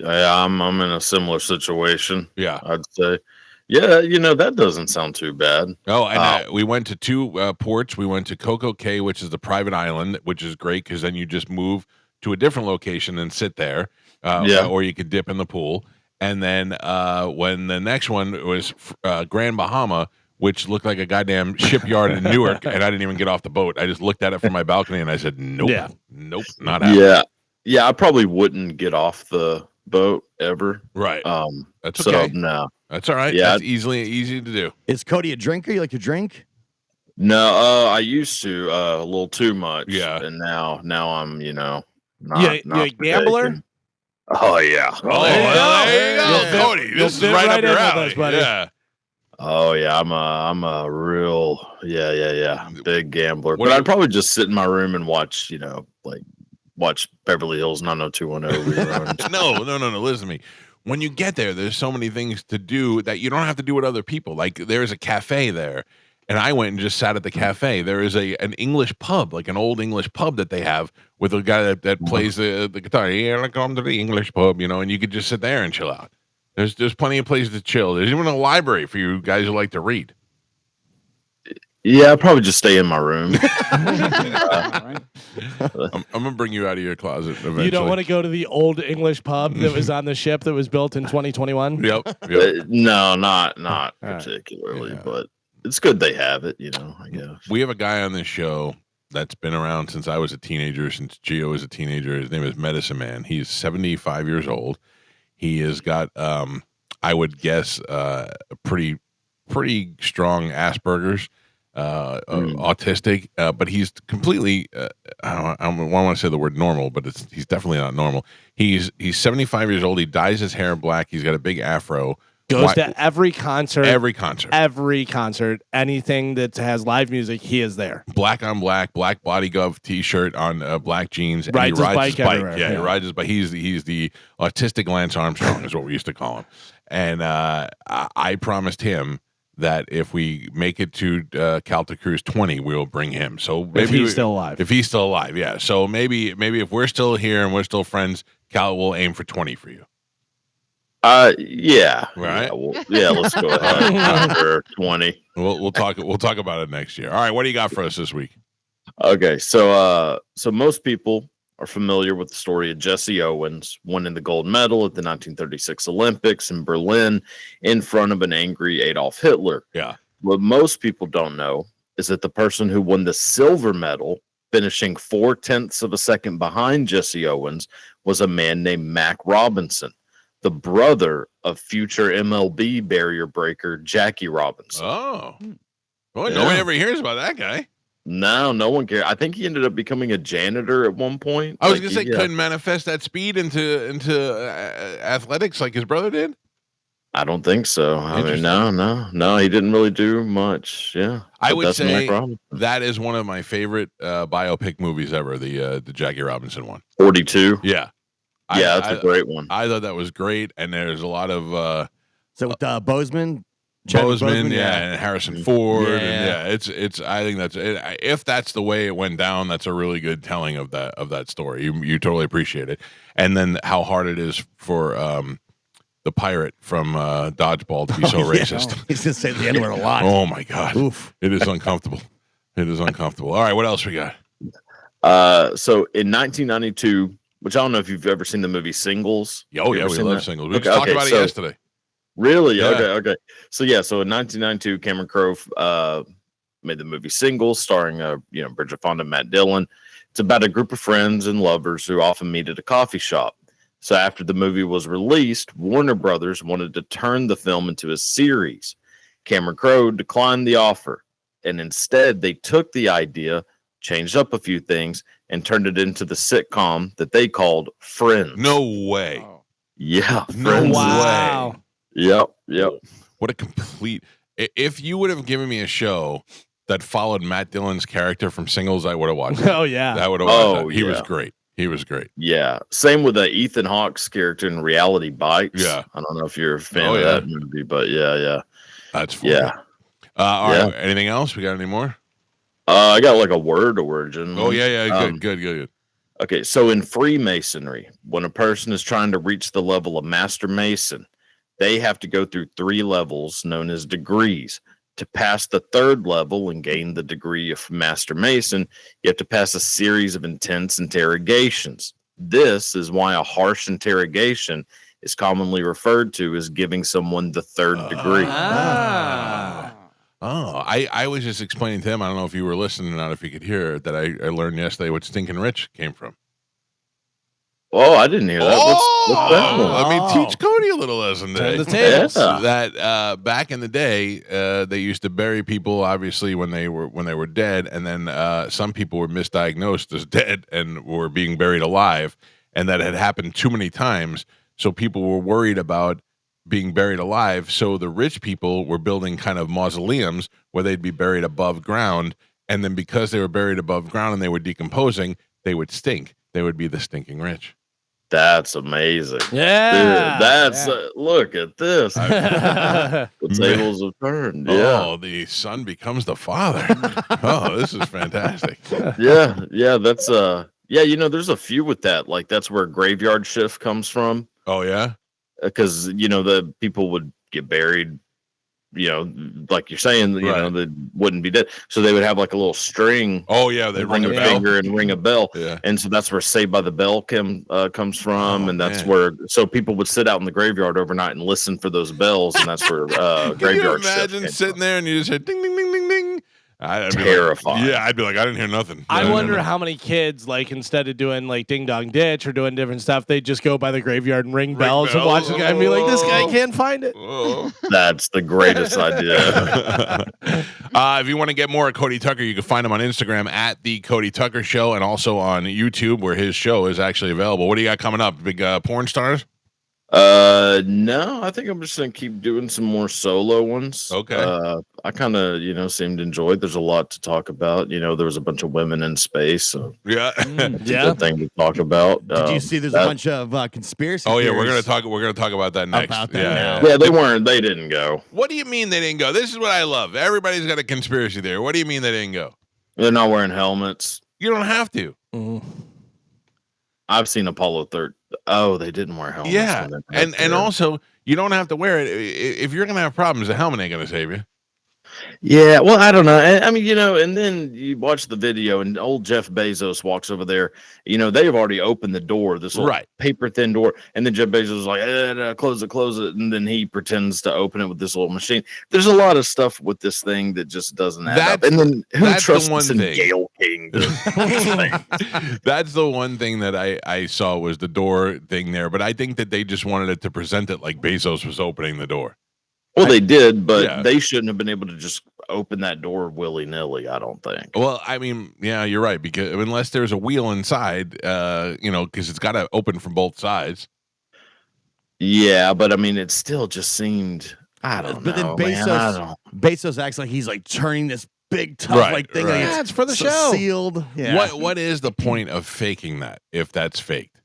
I'm in a similar situation. Yeah. I'd say. Yeah, that doesn't sound too bad. Oh, and we went to two ports. We went to Coco Cay, which is the private island, which is great because then you just move to a different location and sit there. Or you could dip in the pool. And then when the next one was Grand Bahama, which looked like a goddamn shipyard in Newark, and I didn't even get off the boat. I just looked at it from my balcony and I said, nope, not happening. Yeah, I probably wouldn't get off the boat ever. Right. That's so, okay. No. That's all right. Yeah. That's easy to do. Is Cody a drinker? You like to drink? No, I used to a little too much. Yeah. And now I'm, not a gambler? partaking. Oh yeah. There you go. Cody. This is right up your alley. Yeah. Oh yeah, I'm a real big gambler. But I'd probably just sit in my room and watch, watch Beverly Hills 90210 reruns. No. Listen to me. When you get there, there's so many things to do that you don't have to do with other people. Like there's a cafe there, and I went and just sat at the cafe. There is an English pub, like an old English pub that they have with a guy that plays the guitar. Here I come to the English pub, and you could just sit there and chill out. There's plenty of places to chill. There's even a library for you guys who like to read. Yeah, I'll probably just stay in my room. I'm gonna bring you out of your closet eventually. You don't want to go to the old English pub that was on the ship that was built in 2021? Yep. No, not particularly, but it's good they have it, I guess. We have a guy on this show that's been around since I was a teenager, since Gio was a teenager. His name is Medicine Man. He's 75 years old. He has got, I would guess, a pretty strong Asperger's. Autistic, but he's completely I don't want to say the word normal, but he's definitely not normal. He's 75 years old. He dyes his hair black. He's got a big afro. Goes to every concert. Anything that has live music, he is there. Black on black body glove t-shirt on black jeans. Rides his bike everywhere. Yeah, he rides his bike. He's the autistic Lance Armstrong is what we used to call him. And I promised him that if we make it to Calta Cruise 20, we'll bring him. So maybe if he's still alive. Yeah. So maybe if we're still here and we're still friends, Cal will aim for 20 for you. Yeah. Right. Let's go ahead after 20. We'll talk about it next year. All right. What do you got for us this week? Okay. So most people are familiar with the story of Jesse Owens winning the gold medal at the 1936 Olympics in Berlin in front of an angry Adolf Hitler. Yeah. What most people don't know is that the person who won the silver medal, finishing 0.4 of a second behind Jesse Owens, was a man named Mac Robinson, the brother of future MLB barrier breaker Jackie Robinson. Oh. Boy, nobody ever hears about that guy. No one cares. I think he ended up becoming a janitor at one point. I was going to say, couldn't manifest that speed into athletics like his brother did? I don't think so. I mean, Interesting. no, he didn't really do much. Yeah, I but would that's Mac say Robinson. that is one of my favorite biopic movies ever. The Jackie Robinson one. 42. Yeah, Yeah, that's a great one. I thought that was great, and there's a lot of So with Bozeman, Bozeman, and Harrison Ford, Yeah. and it's. I think that's it. If that's the way it went down, that's a really good telling of that story. You totally appreciate it, and then how hard it is for the pirate from Dodgeball to be so racist. He's gonna say the N-word a lot. Oh my god, Oof. it is uncomfortable. It is uncomfortable. All right, what else we got? So in 1992, which I don't know if you've ever seen the movie Singles. Oh You yeah, ever we seen love that? Singles. We talked about it yesterday. Really? Yeah. Okay. So in 1992, Cameron Crowe made the movie Singles, starring Bridget Fonda and Matt Dillon. It's about a group of friends and lovers who often meet at a coffee shop. So after the movie was released, Warner Brothers wanted to turn the film into a series. Cameron Crowe declined the offer, and instead they took the idea, changed up a few things, and turned it into the sitcom that they called Friends. No way. Yeah. No Friends. Wow. Yep. What a complete. If you would have given me a show that followed Matt Dillon's character from Singles, I would have watched it. Oh yeah. I would have watched Oh, that. He was yeah. great. He was great. Yeah. Same with Ethan Hawke's character in Reality Bites. Yeah. I don't know if you're a fan Oh, of yeah. that movie, but yeah. That's funny. Yeah. All Yeah. right. Anything else? We got any more? I got like a word origin. Oh yeah. Good. Okay, so in Freemasonry, when a person is trying to reach the level of Master Mason, they have to go through 3 levels known as degrees. To pass the 3rd level and gain the degree of Master Mason, you have to pass a series of intense interrogations. This is why a harsh interrogation is commonly referred to as giving someone the 3rd degree. Oh, I was just explaining to him. I don't know if you were listening or not, if you could hear that I learned yesterday what Stinking Rich came from. Oh, I didn't hear that. What's that one? Let me teach Cody a little lesson today. Turn the tables. Yeah. That back in the day, they used to bury people obviously when they were dead, and then some people were misdiagnosed as dead and were being buried alive, and that had happened too many times. So people were worried about being buried alive. So the rich people were building kind of mausoleums where they'd be buried above ground, and then because they were buried above ground and they were decomposing, they would stink. They would be the stinking rich. That's amazing. Yeah. Dude, that's look at this. The tables have turned. Yeah. Oh, the son becomes the father. Oh, this is fantastic. Yeah. That's there's a few with that. Like that's where graveyard shift comes from. Oh yeah. Because the people would get buried, like you're saying, they wouldn't be dead. So they would have like a little string. Oh yeah, they ring a bell. Finger and ring a bell. Yeah. And so that's where Saved by the Bell comes from. Oh, and that's man. where people would sit out in the graveyard overnight and listen for those bells. And that's where Can graveyard you imagine shift sitting there and you just hear ding ding ding ding ding? I'd be Terrifying. I'd be like, I didn't hear nothing. I wonder how many kids, like, instead of doing like Ding Dong Ditch or doing different stuff, they just go by the graveyard and ring bells and watch the guy and be like, "This guy can't find it." Oh. That's the greatest idea. If you want to get more of Cody Tucker, you can find him on Instagram at the Cody Tucker Show, and also on YouTube where his show is actually available. What do you got coming up? Big porn stars? No, I think I'm just gonna keep doing some more solo ones. Okay. I kind of seem to enjoy it. There's a lot to talk about. There was a bunch of women in space, so Yeah. it's a good thing to talk about. Did you see there's a bunch of conspiracy Oh yeah, theories we're gonna talk about that next. about that Yeah. now. Yeah, they didn't go. What do you mean they didn't go? This is what I love. Everybody's got a conspiracy theory. What do you mean they didn't go? They're not wearing helmets. You don't have to. I've seen Apollo 13. Oh, they didn't wear helmets. Yeah, when they went and there. also you don't have to wear it if you're gonna have problems. The helmet ain't gonna save you. Yeah, well, I don't know. I mean, and then you watch the video, and old Jeff Bezos walks over there. They've already opened the door, this little paper thin door, and then Jeff Bezos is like, close it, and then he pretends to open it with this little machine. There's a lot of stuff with this thing that just doesn't add up. And then who trusts us in Gale King? That's the one thing that I saw was the door thing there, but I think that they just wanted it to present it like Bezos was opening the door. Well, they did, but they shouldn't have been able to just open that door willy-nilly, I don't think. Well, I mean, yeah, you're right, because unless there's a wheel inside, because it's got to open from both sides. Yeah, but I mean, it still just seemed. I don't But then know, man. I don't. Bezos acts like he's like turning this big tough Right, like thing. right. Like Yeah, it's for the so show. Sealed. Yeah. What is the point of faking that if that's faked?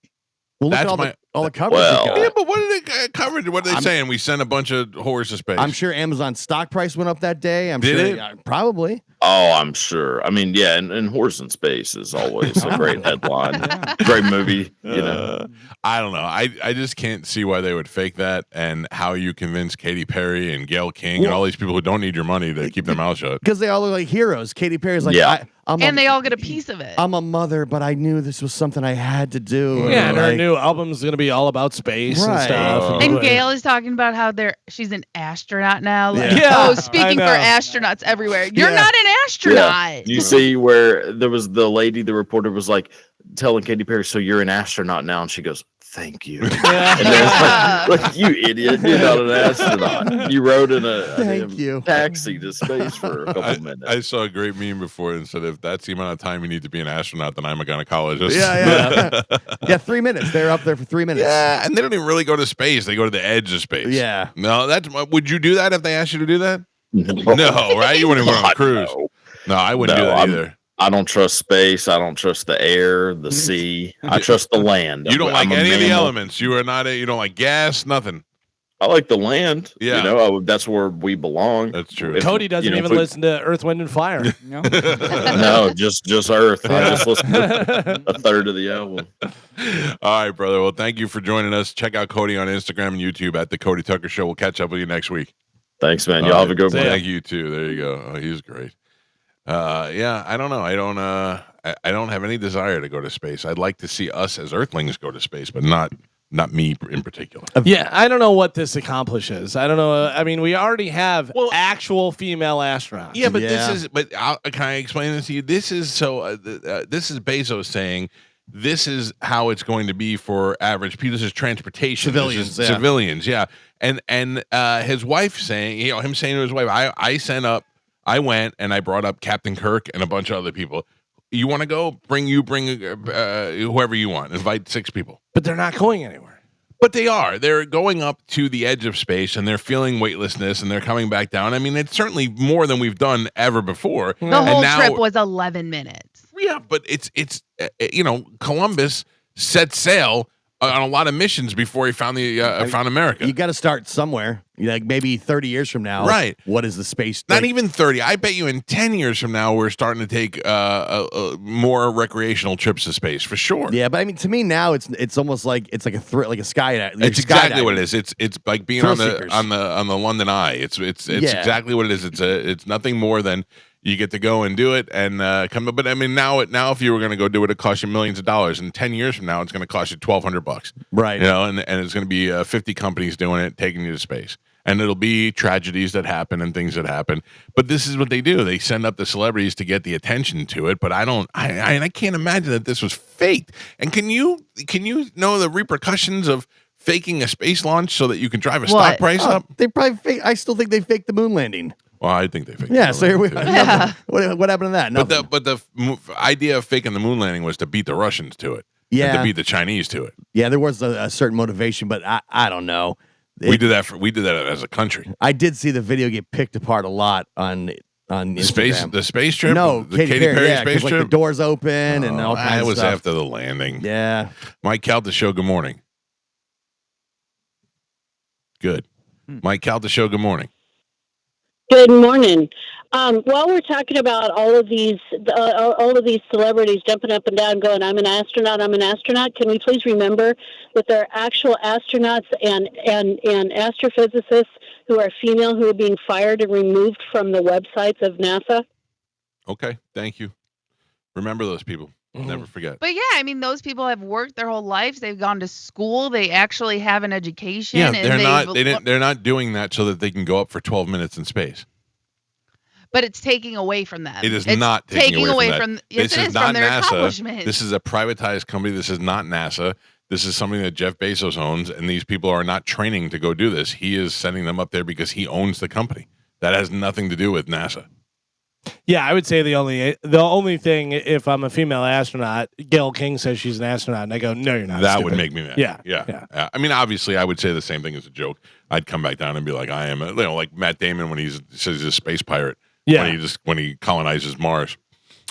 Well, look at That's all the coverage. Well- it got. Yeah, but what did it cover? What are they saying? We sent a bunch of whores to space. I'm sure Amazon's stock price went up that day. Did sure, it? yeah, probably. Oh, I'm sure. I mean, yeah, and Horse in Space is always a great headline. Great movie, you know. I don't know. I just can't see why they would fake that, and how you convince Katy Perry and Gayle King and all these people who don't need your money to keep their mouth shut. Because they all look like heroes. Katy Perry's like, Yeah. And they all get a piece of it. I'm a mother, but I knew this was something I had to do. Yeah, and her Like, new album's gonna be all about space and Right. stuff. And Gail is talking about how she's an astronaut now. Like, Yeah. oh, I speaking for know. astronauts everywhere. You're Yeah. not an astronaut. You see where there was the lady, the reporter was like telling Katy Perry, "So you're an astronaut now?" And she goes, "Thank you." And Yeah. then it's like, you idiot, you're not an astronaut. You rode in a Thank damn you. taxi to space for a couple minutes. I saw a great meme before and said, if that's the amount of time you need to be an astronaut, then I'm a gynecologist. Yeah. Yeah, 3 minutes. They're up there for 3 minutes. Yeah, and they don't even really go to space. They go to the edge of space. Yeah. No, would you do that if they asked you to do that? No, No, right? You wouldn't go on a God, cruise. no. No, I wouldn't do No, that I'm- either. I don't trust space. I don't trust the air, the sea. I trust the land. You don't like I'm a any of the mammal. elements. You are not. You don't like gas. Nothing. I like the land. Yeah. You know, that's where we belong. That's true. If- Cody doesn't you know, even if we- listen to Earth, Wind, and Fire. No. No, just Earth. I just listened to a third of the album. All right, brother. Well, thank you for joining us. Check out Cody on Instagram and YouTube at the Cody Tucker Show. We'll catch up with you next week. Thanks, man. All Y'all right. have a good one. Thank you too. There you go. Oh, he's great. Yeah, I don't know. I don't have any desire to go to space. I'd like to see us as Earthlings go to space, but not me in particular. Yeah, I don't know what this accomplishes. I don't know. I mean, we already have Well- actual female astronauts. Yeah, but Yeah. this is. But can I explain this to you? This is so. This is Bezos saying this is how it's going to be for average people. This is transportation. This Civilians, is yeah. civilians. Yeah, and his wife saying, him saying to his wife, I went and I brought up Captain Kirk and a bunch of other people. You want to go? Bring whoever you want. Invite 6 people. But they're not going anywhere. But they are. They're going up to the edge of space and they're feeling weightlessness and they're coming back down. I mean, it's certainly more than we've done ever before. The And whole now- trip was 11 minutes. Yeah, but it's Columbus set sail on a lot of missions before he found found America. You got to start somewhere. Like maybe 30 years from now. Right. What is the space? Not like- even 30. I bet you in 10 years from now, we're starting to take more recreational trips to space for sure. Yeah, but I mean, to me now, it's almost like it's like a thrill, like a sky. It's exactly what it is. It's like being Thrill on the seekers. on the London Eye. It's Yeah. exactly what it is. It's nothing more than you get to go and do it and come. But I mean, now if you were going to go do it, it costs you millions of dollars. And 10 years from now, it's going to cost you $1,200. Right. You know, and it's going to be 50 companies doing it, taking you to space. And it'll be tragedies that happen and things that happen. But this is what they do. They send up the celebrities to get the attention to it. But I can't imagine that this was faked. And can you know the repercussions of faking a space launch so that you can drive a stock What? price Oh, up? they probably. I still think they faked the moon landing. Well, I think they faked Yeah. the So here we. moon landing, too. Yeah. What happened to that? Nothing. But the idea of faking the moon landing was to beat the Russians to it. And Yeah. to beat the Chinese to it. Yeah, there was a certain motivation, but I don't know. We did that as a country. I did see the video get picked apart a lot on Instagram. The space trip? No, the Katy Perry yeah, 'cause, space like trip? the doors open and all kinds that of was stuff. after the landing. Yeah. Mike Calta Show, good morning. Good. Mike Calta Show, good morning. Good morning. While we're talking about all of these celebrities jumping up and down, going, "I'm an astronaut. I'm an astronaut." Can we please remember that there are actual astronauts and astrophysicists who are female who are being fired and removed from the websites of NASA? Okay, thank you. Remember those people. Never forget. But yeah, I mean, those people have worked their whole lives. They've gone to school. They actually have an education. Yeah, and they're not doing that so that they can go up for 12 minutes in space. But it's taking away from them. It is It's not taking away from This yes, it is is not from their NASA. accomplishments. This is a privatized company. This is not NASA. This is something that Jeff Bezos owns, and these people are not training to go do this. He is sending them up there because he owns the company. That has nothing to do with NASA. Yeah, I would say the only thing, if I'm a female astronaut, Gail King says she's an astronaut, and I go, no, you're not. That stupid. would make me mad. Yeah. I mean, obviously, I would say the same thing as a joke. I'd come back down and be like, I am, like Matt Damon when he says he's a space pirate. Yeah. When he colonizes Mars.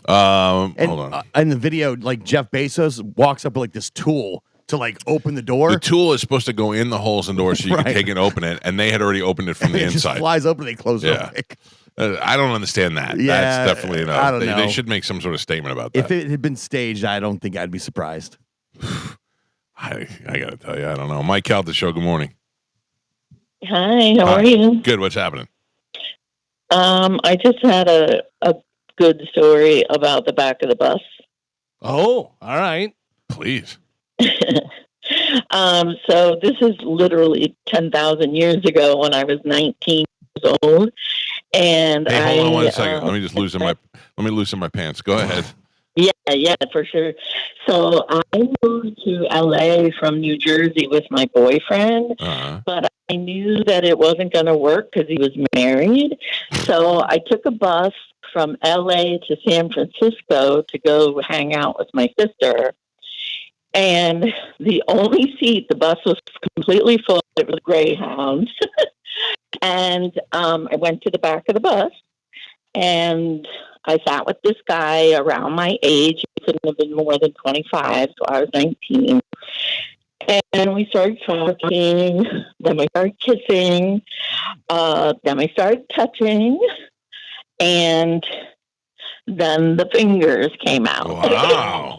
And, Hold on. In the video, like Jeff Bezos walks up with like this tool to like open the door. The tool is supposed to go in the holes and doors so you Right. can take it and open it, and they had already opened it from the It just inside. flies open, they close it. Yeah. Real quick. I don't understand that. Yeah, That's definitely enough. I don't know. They should make some sort of statement about that. If it had been staged, I don't think I'd be surprised. I got to tell you, I don't know. Mike Calta Show, good morning. Hi, how Hi. are you? Good. What's happening? I just had a good story about the back of the bus. Oh, all right. Please. So this is literally 10,000 years ago when I was 19 years old. And Hey, hold on 1 second. Let me loosen my pants. Go ahead. Yeah, for sure. So I moved to LA from New Jersey with my boyfriend, but I knew that it wasn't going to work because he was married. So I took a bus from LA to San Francisco to go hang out with my sister. And the only seat, the bus was completely full. It was Greyhound. And I went to the back of the bus, and I sat with this guy around my age. He couldn't have been more than 25, so I was 19. And we started talking. Then we started kissing. Then we started touching. And then the fingers came out.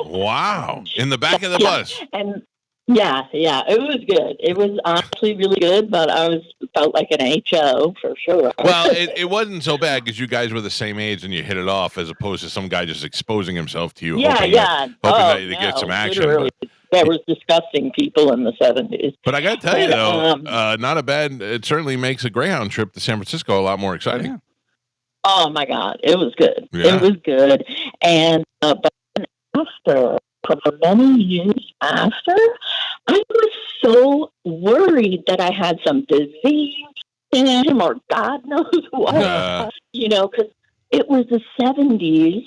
Wow. In the back of the bus. And yeah, it was good. It was honestly really good, but I felt like an HO for sure. Well, it wasn't so bad because you guys were the same age and you hit it off, as opposed to some guy just exposing himself to you, hoping that you get some action. There was disgusting people in the 70s. But I got to tell you, though, not a bad. It certainly makes a Greyhound trip to San Francisco a lot more exciting. Yeah. Oh my God, it was good. Yeah. It was good. And but after, for many years after, I was so worried that I had some disease in him or God knows what. Because it was the 70s.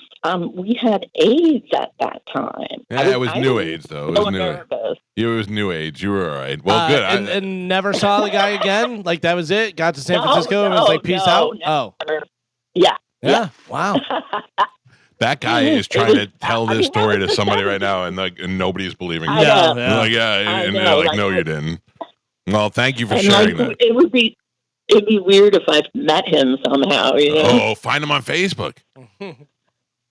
We had AIDS at that time. Yeah, it was new AIDS, though. It was new. Nervous. It was new AIDS. You were all right. Well, good. And never saw the guy again? Like, that was it? Got to San Francisco and was like, peace out? Never. Yeah. Wow. That guy is trying to tell this story to somebody right now, and nobody's believing it. No, you didn't. Well, thank you for sharing that. It would be weird if I met him somehow. Oh, find him on Facebook.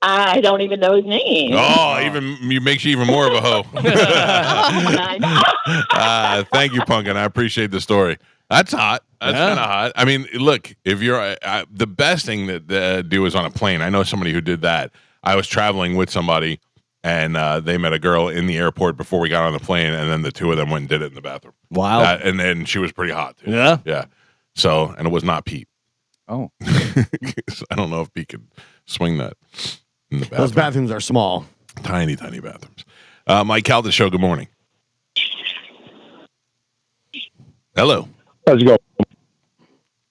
I don't even know his name. Oh, you makes you even more of a hoe. Thank you, Punkin. I appreciate the story. That's hot. That's kind of hot. I mean, look, if you're the best thing that do is on a plane. I know somebody who did that. I was traveling with somebody, and they met a girl in the airport before we got on the plane, and then the two of them went and did it in the bathroom. Wow. And then she was pretty hot, too. Yeah? Yeah. So, and it was not Pete. Oh. I don't know if Pete could swing that in the bathroom. Those bathrooms are small. Tiny, tiny bathrooms. Mike Calta Show, good morning. Hello. How's it going?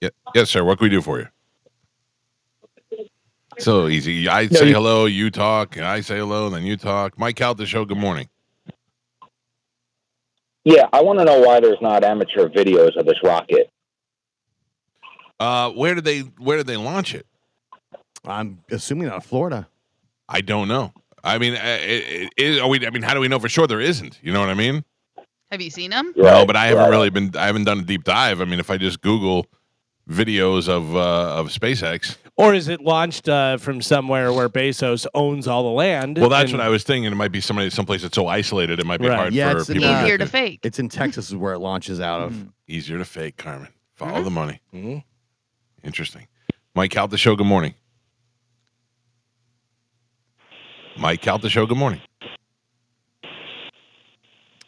Yeah, yes, sir. What can we do for you? So easy. I say hello, you talk, and I say hello, and then you talk. Mike Calta Show, good morning. Yeah, I want to know why there's not amateur videos of this rocket. Where did they launch it? I'm assuming out of Florida. I don't know. I mean, how do we know for sure there isn't? You know what I mean? Have you seen them? Right, No, but I haven't done a deep dive. I mean, if I just Google videos of SpaceX. Or is it launched from somewhere where Bezos owns all the land? Well, that's what I was thinking. It might be someplace that's so isolated it might be hard for it's people Easier to to fake. It's in Texas is where it launches out of. Easier to fake, Carmen. Follow the money. Mm-hmm. Interesting. Mike Calta Show, good morning. Mike Calta Show, good morning.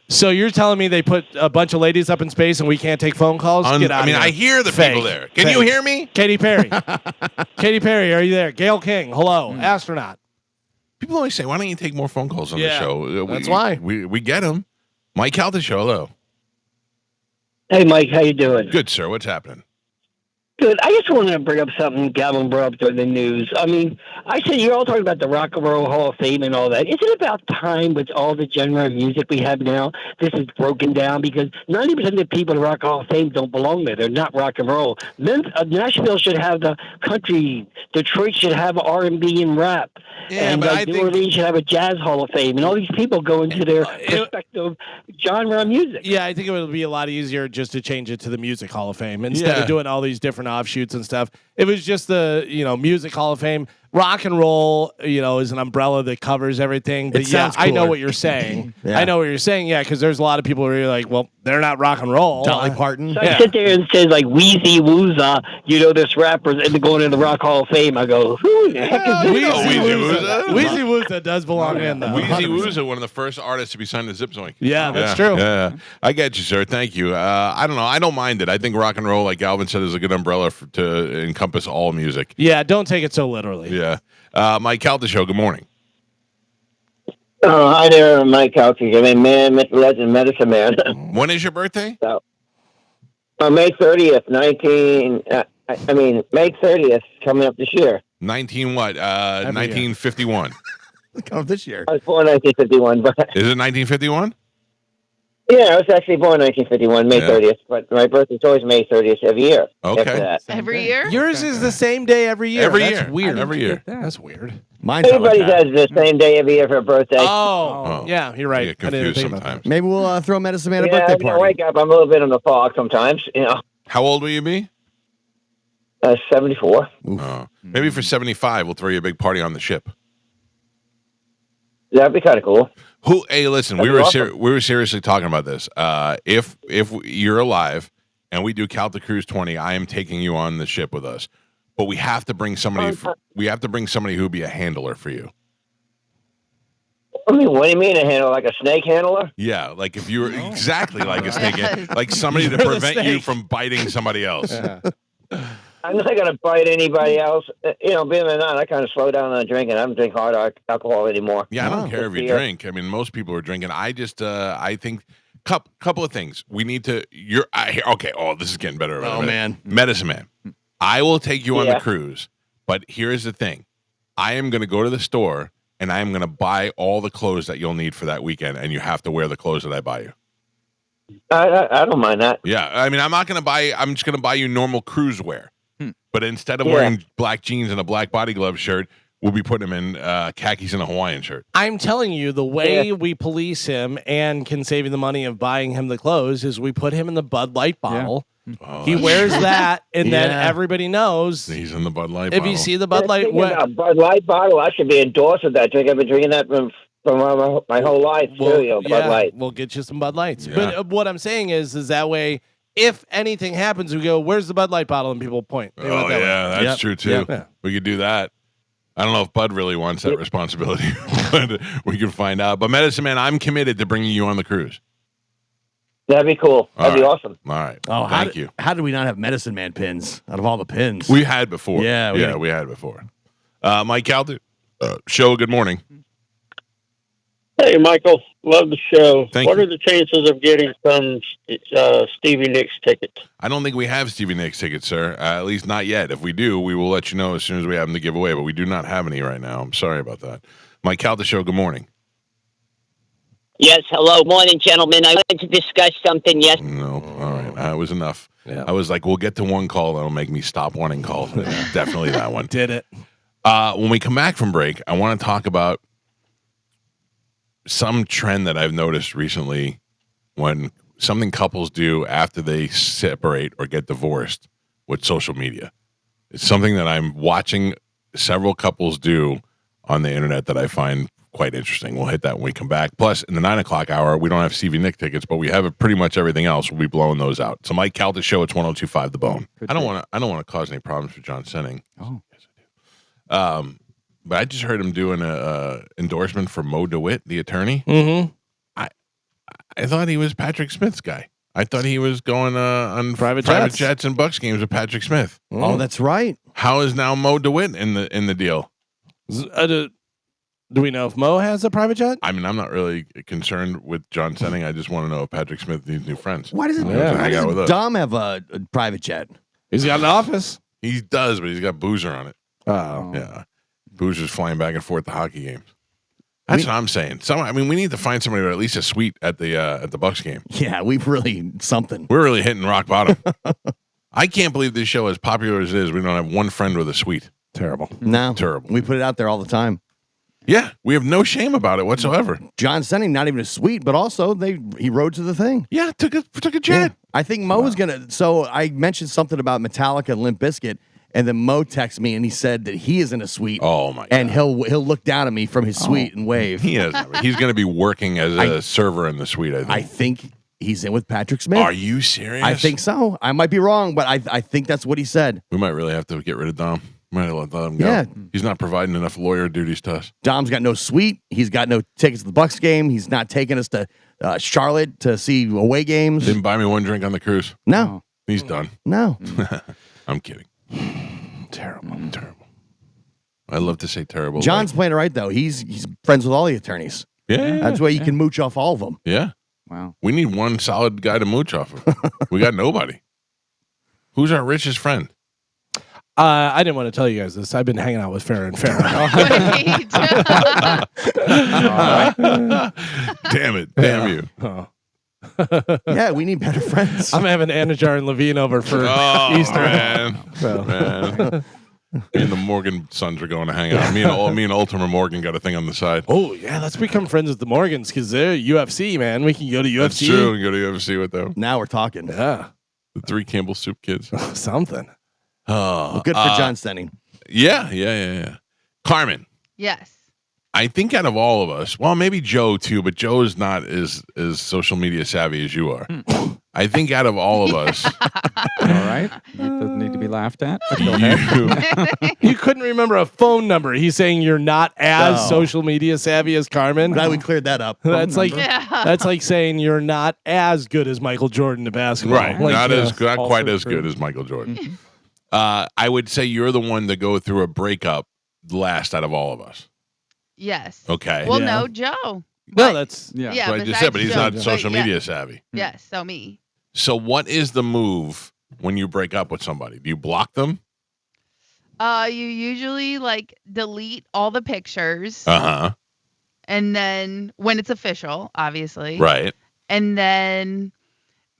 So you're telling me they put a bunch of ladies up in space and we can't take phone calls? Get out of here. I hear the Fake. people there. Can you hear me? Katy Perry. Katy Perry, are you there? Gail King, hello, astronaut. People always say, why don't you take more phone calls on the show? That's why. We get them. Mike Calta Show, hello. Hey, Mike, how you doing? Good, sir. What's happening? Good. I just wanted to bring up something Gavin brought up during the news. I mean, I said you're all talking about the Rock and Roll Hall of Fame and all that. Is it about time with all the genre of music we have now, this is broken down? Because 90% of the people in the Rock Hall of Fame don't belong there. They're not rock and roll. Nashville should have the country. Detroit should have R&B and rap. Yeah, and but I New think Orleans should have a Jazz Hall of Fame. And all these people go into their respective genre of music. Yeah, I think it would be a lot easier just to change it to the Music Hall of Fame instead of doing all these different offshoots and stuff. It was just the Music Hall of Fame. Rock and roll, is an umbrella that covers everything. But yeah, I know what you're saying. Yeah. I know what you're saying. Yeah, because there's a lot of people who are like, well, they're not rock and roll. Dolly Parton. So I sit there and says like Wheezy Wooza, this rapper, and they're going in the Rock Hall of Fame. I go, who the heck is this? Wheezy Wooza does belong in though. Wheezy Wooza, one of the first artists to be signed to Zip Zoink. Yeah, that's true. Yeah, I get you, sir. Thank you. I don't know. I don't mind it. I think rock and roll, like Galvin said, is a good umbrella to encompass all music. Yeah, don't take it so literally. Yeah. Mike Calta Show, good morning. Oh, hi there, Mike Calta. I mean, man, Mr. Legend, Medicine Man. When is your birthday? So, May 30th, May 30th, coming up this year. 1951. Coming up this year. I was born 1951, but Is it 1951? yeah, I was actually born 1951, May 30th, but my birthday's always May 30th every year. Okay. After that. Every year? Yours is the same day every year. Every That's year. weird. Every year. That's weird. Mine's Everybody does the same day every year for a birthday. Oh, yeah, you're right. I get confused sometimes. Maybe we'll throw Medicine Man a Yeah, birthday when I party. wake up, I'm a little bit on the fog sometimes, How old will you be? 74. Oh. Maybe for 75, we'll throw you a big party on the ship. That'd be kind of cool. Hey, listen, That'd we be were awesome. we were seriously talking about this. If you're alive and we do Calta Cruise 20, I am taking you on the ship with us. But we have to bring somebody. We have to bring somebody who'd be a handler for you. I mean, what do you mean a handler? Like a snake handler? Yeah, like if you were exactly like a snake, like somebody to prevent you from biting somebody else. I'm not going to bite anybody else. Being a nun, I kind of slow down on drinking. I don't drink hard alcohol anymore. Yeah, I don't care if you beer. drink. I mean, most people are drinking. I just, I think, couple of things. We need to. Okay. Oh, this is getting better. Oh, man. Medicine Man. I will take you on the Yeah. cruise, but here's the thing: I am going to go to the store and I am going to buy all the clothes that you'll need for that weekend, and you have to wear the clothes that I buy you. I don't mind that. Yeah, I mean, I'm not going to buy. I'm just going to buy you normal cruise wear. But instead of wearing black jeans and a black body glove shirt, we'll be putting him in khakis and a Hawaiian shirt. I'm telling you, the way we police him and can save you the money of buying him the clothes is we put him in the Bud Light bottle. Oh, He wears that, and then everybody knows. He's in the Bud Light If bottle. you see the Bud Light, Bud Light bottle, I should be endorsed with that drink. I've been drinking that from my whole life, too, Bud Light. We'll get you some Bud Lights. Yeah. But what I'm saying is that way, if anything happens, we go, "Where's the Bud Light bottle?" and people point. They went Oh that way. yeah, that's true too. Yep. We could do that. I don't know if Bud really wants that responsibility, but we can find out. But Medicine Man, I'm committed to bringing you on the cruise. That'd be cool. That'd be awesome. All right. Oh, Thank you. How did we not have Medicine Man pins out of all the pins? We had before. Yeah, we had before. Mike Calta Show. Good morning. Hey, Michael. Love the show. Thank What you. are the chances of getting some Stevie Nicks tickets? I don't think we have Stevie Nicks tickets, sir. At least not yet. If we do, we will let you know as soon as we have them to give away. But we do not have any right now. I'm sorry about that. Mike Calta Show. Good morning. Yes, hello. Morning, gentlemen. I wanted to discuss something. Yes. No. All right. It was enough. Yeah. I was like, we'll get to one call that'll make me stop wanting calls. Definitely that one. Did it. When we come back from break, I want to talk about some trend that I've noticed recently when something couples do after they separate or get divorced with social media. It's something that I'm watching several couples do on the internet that I find quite interesting. We'll hit that when we come back. Plus, in the 9 o'clock hour, we don't have Stevie Nick tickets, but we have pretty much everything else. We'll be blowing those out. So Mike Calta Show, it's 102.5 The Bone. I don't want to cause any problems for John Senning. Oh. Yes, I do. But I just heard him doing a endorsement for Mo DeWitt, the attorney. Mm-hmm. I thought he was Patrick Smith's guy. I thought he was going on Private jets and Bucks games with Patrick Smith. Oh, that's right. How is now Mo DeWitt in the deal? Do we know if Mo has a private jet? I mean, I'm not really concerned with John Senning. I just want to know if Patrick Smith needs new friends. Why does it? Hang out with us. Dom have a private jet? He's got an office. He does, but he's got Boozer on it. Oh. Yeah. Boozer's flying back and forth to hockey games. That's what I'm saying. We need to find somebody with at least a suite at the Bucks game. Yeah, we've really something. We're really hitting rock bottom. I can't believe this show, as popular as it is, we don't have one friend with a suite. Terrible. No. Terrible. We put it out there all the time. Yeah, we have no shame about it whatsoever. John Stenning, not even a suite, but also he rode to the thing. Yeah, took a jet. Yeah. I think Mo's gonna. So I mentioned something about Metallica and Limp Bizkit, and then Mo texted me and he said that he is in a suite. Oh my! And he'll look down at me from his suite and wave. He is. He's going to be working as a server in the suite. I think he's in with Patrick Smith. Are you serious? I think so. I might be wrong, but I think that's what he said. We might really have to get rid of Dom. Might let him go. Yeah. He's not providing enough lawyer duties to us. Dom's got no suite. He's got no tickets to the Bucks game. He's not taking us to Charlotte to see away games. Didn't buy me one drink on the cruise. No. He's done. No. I'm kidding. Terrible. I love to say terrible. John's playing it right, though. He's friends with all the attorneys. Yeah. That's why you can mooch off all of them. Yeah. Wow. We need one solid guy to mooch off of. We got nobody. Who's our richest friend? I didn't want to tell you guys this. I've been hanging out with Farrah and Farrah. Damn it. Damn you. Oh. Yeah, we need better friends. I'm having Anajar and Levine over for Easter. Man. So. Man. Me and the Morgan sons are going to hang out. Me and Ultimate Morgan got a thing on the side. Oh, yeah. Let's become friends with the Morgans because they're UFC, man. We can go to UFC. That's true. We can go to UFC with them. Now we're talking. Yeah. The 3 Campbell Soup kids. Something. Oh, Well, good for John Stenning. Yeah. Carmen, Yes. I think out of all of us, well, maybe Joe too, but Joe is not as social media savvy as you are. I think out of all of us, All right. It doesn't need to be laughed at. You couldn't remember a phone number. He's saying you're not as No. social media savvy as Carmen. Glad we cleared that up. That's like Yeah. that's like saying you're not as good as Michael Jordan at basketball. right? Like, Not yeah. quite also as true. good as Michael Jordan. I would say you're the one to go through a breakup last out of all of us. Yes. Okay. Well, Yeah. no, Joe. No, But- that's Yeah. Yeah, That's what I just besides said, but he's Joe. not social But, yeah. media savvy. Yes, so me. So what is the move when you break up with somebody? Do you block them? You usually delete all the pictures, Uh-huh. and then when it's official, obviously. Right. And then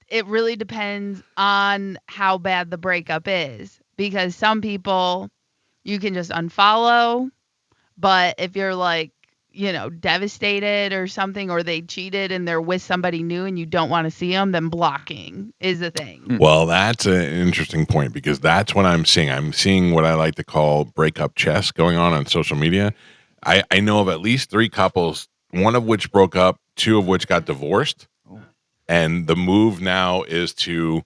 it really depends on how bad the breakup is, because some people you can just unfollow, but if you're devastated or something, or they cheated and they're with somebody new and you don't want to see them, then blocking is the thing. Well, that's an interesting point because that's what I'm seeing. I'm seeing what I like to call breakup chess going on social media. I know of at least 3 couples, one of which broke up, 2 of which got divorced. And the move now is to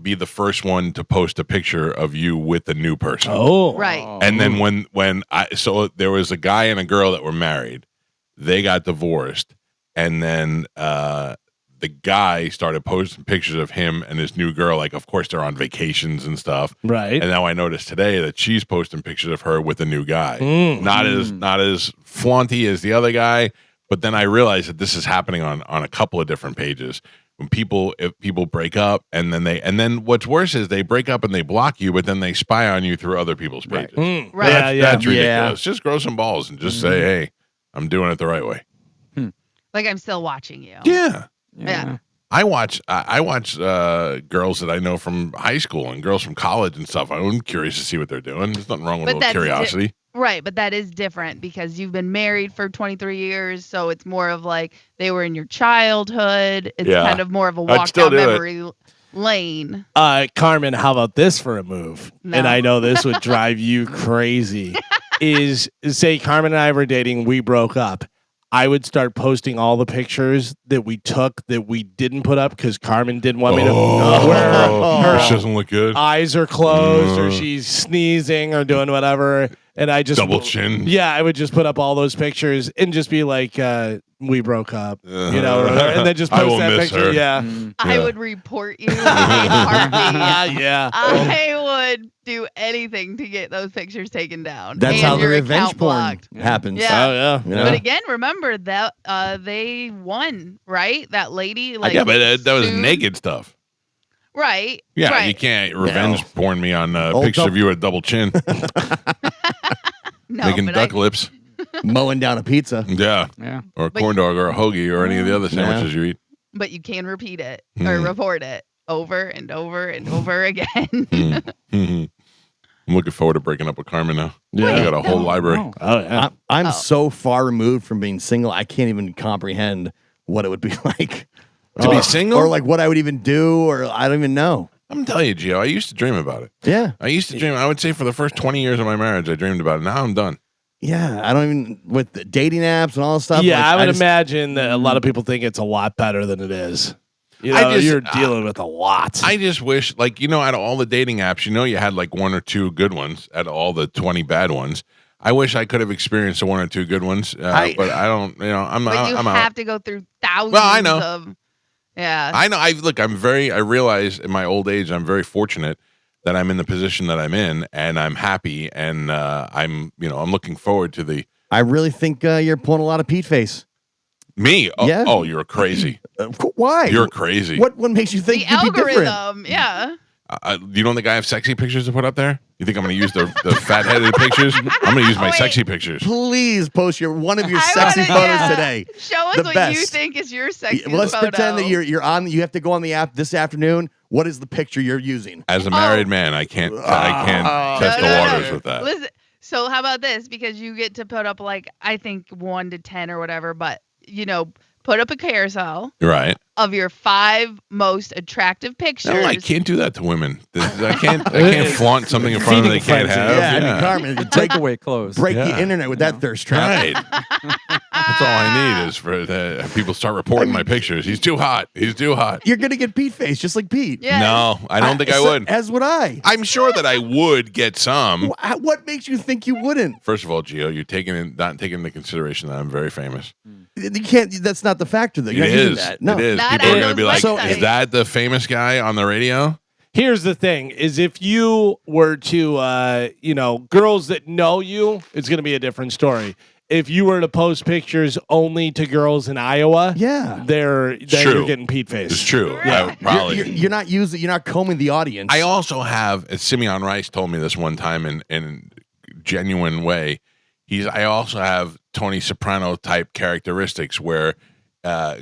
be the first one to post a picture of you with the new person. Oh, Right. And then so there was a guy and a girl that were married, they got divorced, and then the guy started posting pictures of him and his new girl. Like, of course, they're on vacations and stuff. right. And now I noticed today that she's posting pictures of her with a new guy. Mm. Not as flaunty as the other guy, but then I realized that this is happening on a couple of different pages. If people break up and then what's worse is they break up and they block you, but then they spy on you through other people's pages. Mm. Right. Yeah, yeah. That's ridiculous. Just grow some balls and just say, hey, I'm doing it the right way. Like I'm still watching you. Yeah. Yeah. I watch girls that I know from high school and girls from college and stuff. I'm curious to see what they're doing. There's nothing wrong with But a little that's curiosity. Right, but that is different because you've been married for 23 years, so it's more of they were in your childhood. It's Yeah. kind of more of a I'd walk still down do it. memory lane. Carmen, how about this for a move? No. And I know this would drive you crazy. Is say Carmen and I were dating, we broke up. I would start posting all the pictures that we took that we didn't put up because Carmen didn't want me to. Where This doesn't look good. eyes are closed or she's sneezing or doing whatever, and I just Double chin. Yeah, I would just put up all those pictures and just be like, we broke up, and then just I post will that miss picture. her. Yeah, I would report you in a heartbeat. yeah. I would do anything to get those pictures taken down. That's and how the your revenge account porn blocked. happens. Yeah. Oh yeah. You know? But again, remember that they won, right? That lady, Yeah, but that was sued. naked stuff. Right. Yeah, right. you can't revenge porn me on Old pictures duck- of you with a double chin, No, making but duck lips. Mowing down a pizza. Yeah. Yeah. Or a corn dog or a hoagie or any of the other sandwiches you eat. But you can repeat it or report it over and over and over again. I'm looking forward to breaking up with Carmen now. Yeah. I got a whole library. No. Oh yeah. I'm so far removed from being single, I can't even comprehend what it would be like. To be single? Or like what I would even do, or I don't even know. I'm telling you, Gio, I used to dream about it. Yeah. I used to dream. I would say for the first 20 years of my marriage, I dreamed about it. Now I'm done. Yeah. I don't even, with the dating apps and all this stuff. Yeah, like, I would just- imagine that a lot of people think it's a lot better than it is. You know, you're dealing with a lot. I just wish, like, out of all the dating apps, you had like one or two good ones out of all the 20 bad ones. I wish I could have experienced the one or two good ones, but I don't, I'm But not. you I'm have out. to go through thousands Well, I know. of. Yeah. I know. I realize in my old age, I'm very fortunate that I'm in the position that I'm in, and I'm happy, and I'm looking forward to the. I really think you're pulling a lot of Pete face. Me? Oh, Yeah. oh, you're crazy. Why? You're crazy. What makes you think The you'd be different? algorithm. Yeah. You don't think I have sexy pictures to put up there? You think I'm going to use the fat-headed pictures? I'm going to use my sexy pictures. Please post one of your I sexy wanna- photos yeah. today. Show us The what best. you think is your sexy Well, let's photo. pretend that you're on. You have to go on the app this afternoon. What is the picture you're using? As a married man, I can't test the waters with that. Listen, so how about this? Because you get to put up like I think 1 to 10 or whatever, but put up a carousel Right. of your 5 most attractive pictures. No, I can't do that to women. I can't flaunt something in front of them they can't have. Yeah, I mean, Carmen, Takeaway clothes. break Yeah. the internet with that thirst trap. Right. That's all I need is for people start reporting my pictures. He's too hot. He's too hot. You're gonna get Pete face just like Pete. Yes. No, I don't think I so- would. As would I. I'm sure that I would get some. What makes you think you wouldn't? First of all, Gio, you're not taking into consideration that I'm very famous. You can't. That's not the factor, though. You're It not using is. that. No. It is. Not People on are going to be those like, websites. is that the famous guy on the radio? Here's the thing: is if you were to, girls that know you, it's going to be a different story. If you were to post pictures only to girls in Iowa, Yeah. then true. you're getting Pete face. It's true. Yeah. I would probably. You're not using. You're not combing the audience. I also have, as Simeon Rice told me this one time in a genuine way, I also have Tony Soprano type characteristics where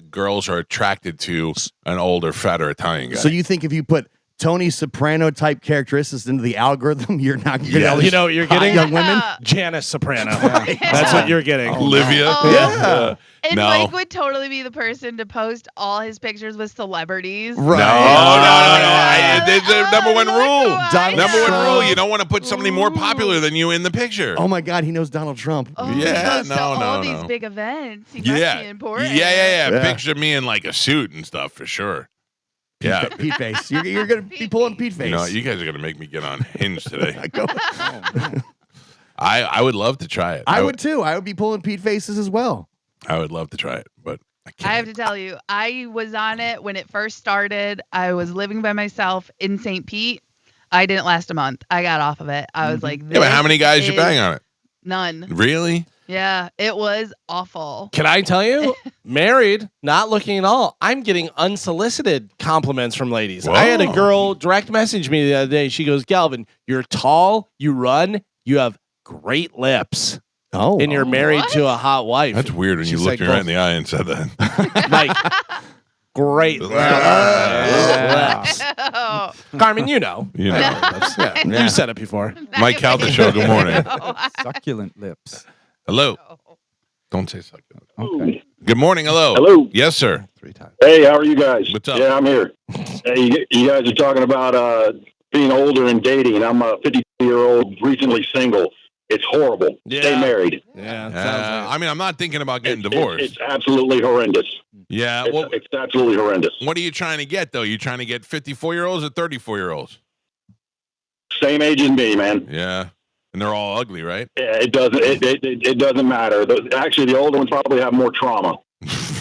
girls are attracted to an older, fatter Italian guy. So you think if you put Tony Soprano type characteristics into the algorithm, you're not going to Yes. You know what you're getting? young women. Janice Soprano. That's what you're getting. Olivia? Oh. Yeah. And No. Mike would totally be the person to post all his pictures with celebrities. Right. No. It's the number one rule. Donald Number one Trump. rule. You don't want to put somebody more popular than you in the picture. Oh my God, he knows Donald Trump. Oh, Yeah, he goes to no, all no, these no. big events. He must Yeah. be important. Yeah. Yeah. Picture me in like a suit and stuff for sure. Yeah. Pete face. You're going to be pulling Pete face. You guys are going to make me get on Hinge today. Go- I would love to try it. I would too. I would be pulling Pete faces as well. I would love to try it, but I can't. I have to tell you, I was on it when it first started. I was living by myself in St. Pete. I didn't last a month. I got off of it. I was like, Yeah, but how this many guys you is bang on it? None. Really? Yeah, it was awful. Can I tell you? Married, not looking at all. I'm getting unsolicited compliments from ladies. I had a Whoa. girl direct message me the other day. She goes, Galvin, you're tall, you run, you have great lips, Oh. and you're married What? to a hot wife. That's weird when She you looked said me right both. in the eye and said that. Mike, great lips. Oh, Carmen, you know. You know. Yeah. You said it before. Mike Calta Show, good morning. Succulent lips. Hello. Don't say succulent. Okay. Good morning. Hello. Hello. Yes, sir. 3 times. Hey, how are you guys? What's up? Yeah, I'm here. Hey, you guys are talking about being older and dating. I'm a 52-year-old, recently single. It's horrible. Stay Yeah. married. Yeah. I mean, I'm not thinking about getting It's divorced. absolutely horrendous. Yeah. Well, It's absolutely horrendous. what are you trying to get, though? You trying to get 54-year-olds or 34-year-olds? Same age as me, man. Yeah. And they're all ugly, right? Yeah, it doesn't. It doesn't matter. Actually, the older ones probably have more trauma.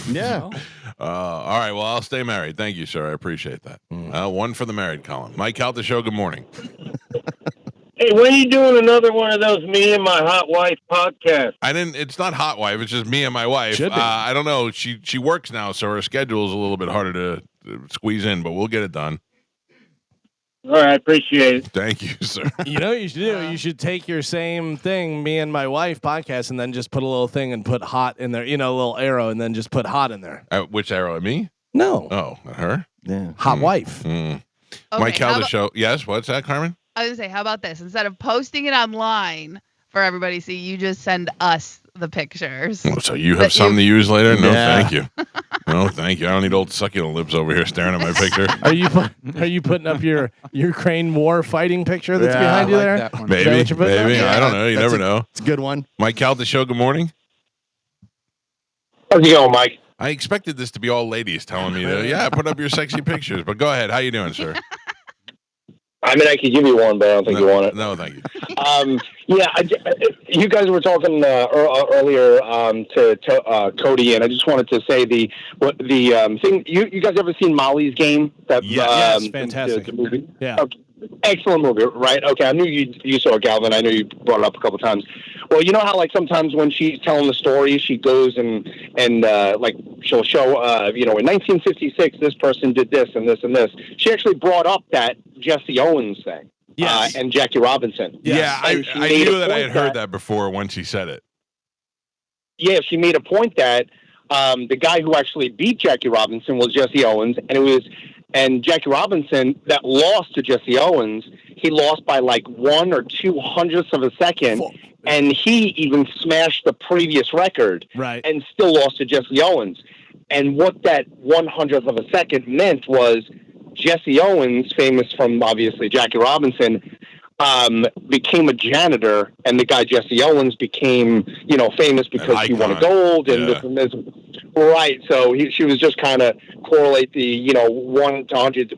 Yeah. All right. Well, I'll stay married. Thank you, sir. I appreciate that. One for the married column. Mike Calta Show, good morning. Hey, when are you doing another one of those Me and My Hot Wife podcasts? It's not hot wife. It's just me and my wife. Should be. I don't know. She works now, so her schedule is a little bit harder to squeeze in, but we'll get it done. All right, I appreciate it. Thank you, sir. You know what you should do? You should take your same thing, me and my wife podcast, and then just put a little thing and put hot in there. You know, a little arrow, and then just put hot in there. Which arrow? At me? No. Oh, at her? Yeah. Hot wife. Okay, Mike how Calta about- Show. Yes, what's that, Carmen? I was gonna say, how about this? Instead of posting it online for everybody to see, you just send us the pictures. Oh, so you have something to use later? No, thank you. No, thank you. I don't need old succulent lips over here staring at my picture. Are you putting up your Ukraine war fighting picture that's behind you there? Maybe, maybe. I don't know. You never know. It's a good one. Mike Calta Show. Good morning. How's it going, Mike? I expected this to be all ladies telling me to, put up your sexy pictures. But go ahead. How you doing, sir? I mean, I could give you one, but I don't think you want it. No, thank you. You guys were talking earlier to Cody, and I just wanted to say the thing. You guys ever seen Molly's Game? Yes, fantastic. The movie? Yeah. Okay. Excellent movie, right? Okay, I knew you saw it, Galvin. I know you brought it up a couple times. Well, you know how like sometimes when she's telling the story, she goes and like she'll show in 1956 this person did this and this and this. She actually brought up that Jesse Owens thing, and Jackie Robinson. Yeah, I knew that I had heard that before when she said it. Yeah, she made a point that the guy who actually beat Jackie Robinson was Jesse Owens, and Jackie Robinson that lost to Jesse Owens, he lost by like 1 or 2 hundredths of a second, and he even smashed the previous record, right? And still lost to Jesse Owens. And what that 1/100th of a second meant was Jesse Owens, famous from obviously Jackie Robinson, became a janitor, and the guy Jesse Owens became, famous because he won a gold and this and this. Right. So she was just kind of correlate the 1 to 100.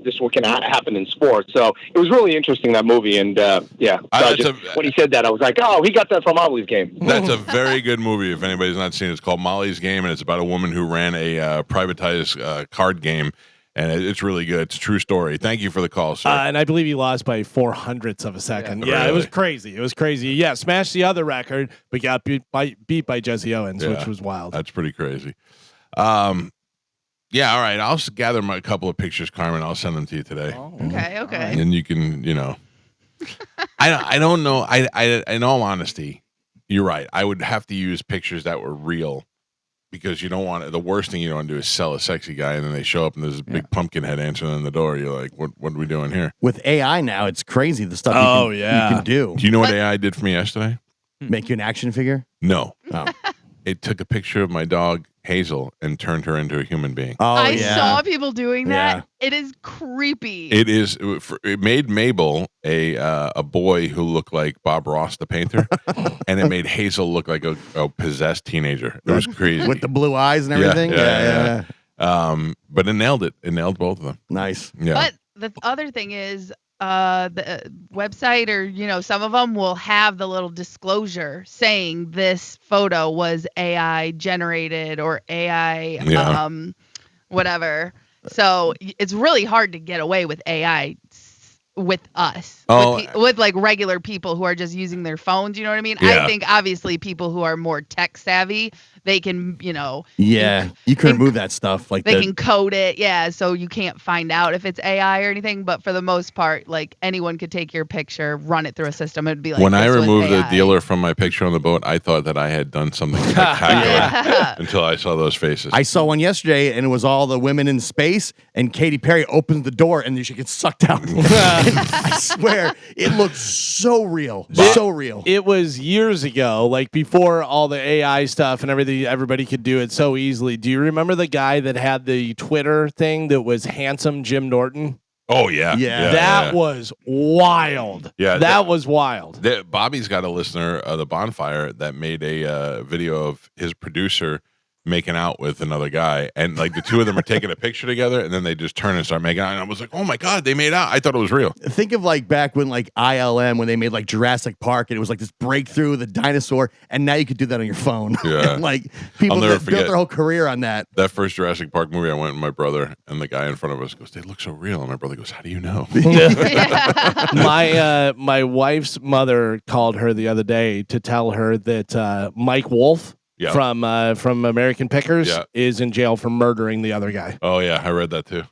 This what can happen in sports. So it was really interesting, that movie, and when he said that, I was like, oh, he got that from Molly's Game. That's a very good movie. If anybody's not seen it, it's called Molly's Game, and it's about a woman who ran a privatized card game. And it's really good. It's a true story. Thank you for the call, sir. And I believe he lost by 400ths of a second. Yeah, really? It was crazy. It was crazy. Yeah, smashed the other record, but got beat by Jesse Owens, which was wild. That's pretty crazy. All right. I'll gather a couple of pictures, Carmen. I'll send them to you today. Oh. Okay. And you can, I don't know. I in all honesty, you're right. I would have to use pictures that were real. Because you don't want the worst thing you don't want to do is sell a sexy guy, and then they show up and there's a big pumpkin head answering on the door. You're like, what are we doing here? With AI now, it's crazy the stuff you can do. Do you know what AI did for me yesterday? Make you an action figure? No. Oh. It took a picture of my dog Hazel and turned her into a human being. Oh, I saw people doing that. Yeah. It is creepy. It is. It made Mabel a boy who looked like Bob Ross, the painter, and it made Hazel look like a possessed teenager. It was crazy with the blue eyes and everything. Yeah. But it nailed it. It nailed both of them. Nice. Yeah. But the other thing is, the website or some of them will have the little disclosure saying this photo was AI generated or AI whatever. So it's really hard to get away with AI with us, with like regular people who are just using their phones. You know what I mean? Yeah. I think obviously people who are more tech savvy, they can, you can remove that stuff. Like they can code it. Yeah. So you can't find out if it's AI or anything. But for the most part, like anyone could take your picture, run it through a system. It'd be like, when I this was removed the AI. dealer from my picture on the boat, I thought that I had done something spectacular until I saw those faces. I saw one yesterday, and it was all the women in space, and Katy Perry opens the door, and she gets sucked out. I swear, it looks so real. So real. It was years ago, like before all the AI stuff and everything, everybody could do it so easily. Do you remember the guy that had the Twitter thing that was handsome Jim Norton? Oh, yeah. That was wild. Yeah. That was wild. Bobby's got a listener of the Bonfire that made a video of his producer making out with another guy, and like the two of them are taking a picture together, and then they just turn and start making out, and I was like, oh my god, they made out. I thought it was real. Think of like back when like ILM, when they made like Jurassic Park, and it was like this breakthrough, the dinosaur, and now you could do that on your phone. Yeah. And, like people built their whole career on that. That first Jurassic Park movie, I went with my brother, and the guy in front of us goes, they look so real, and my brother goes, how do you know? My wife's mother called her the other day to tell her that Mike Wolf from American Pickers is in jail for murdering the other guy. Oh yeah, I read that too.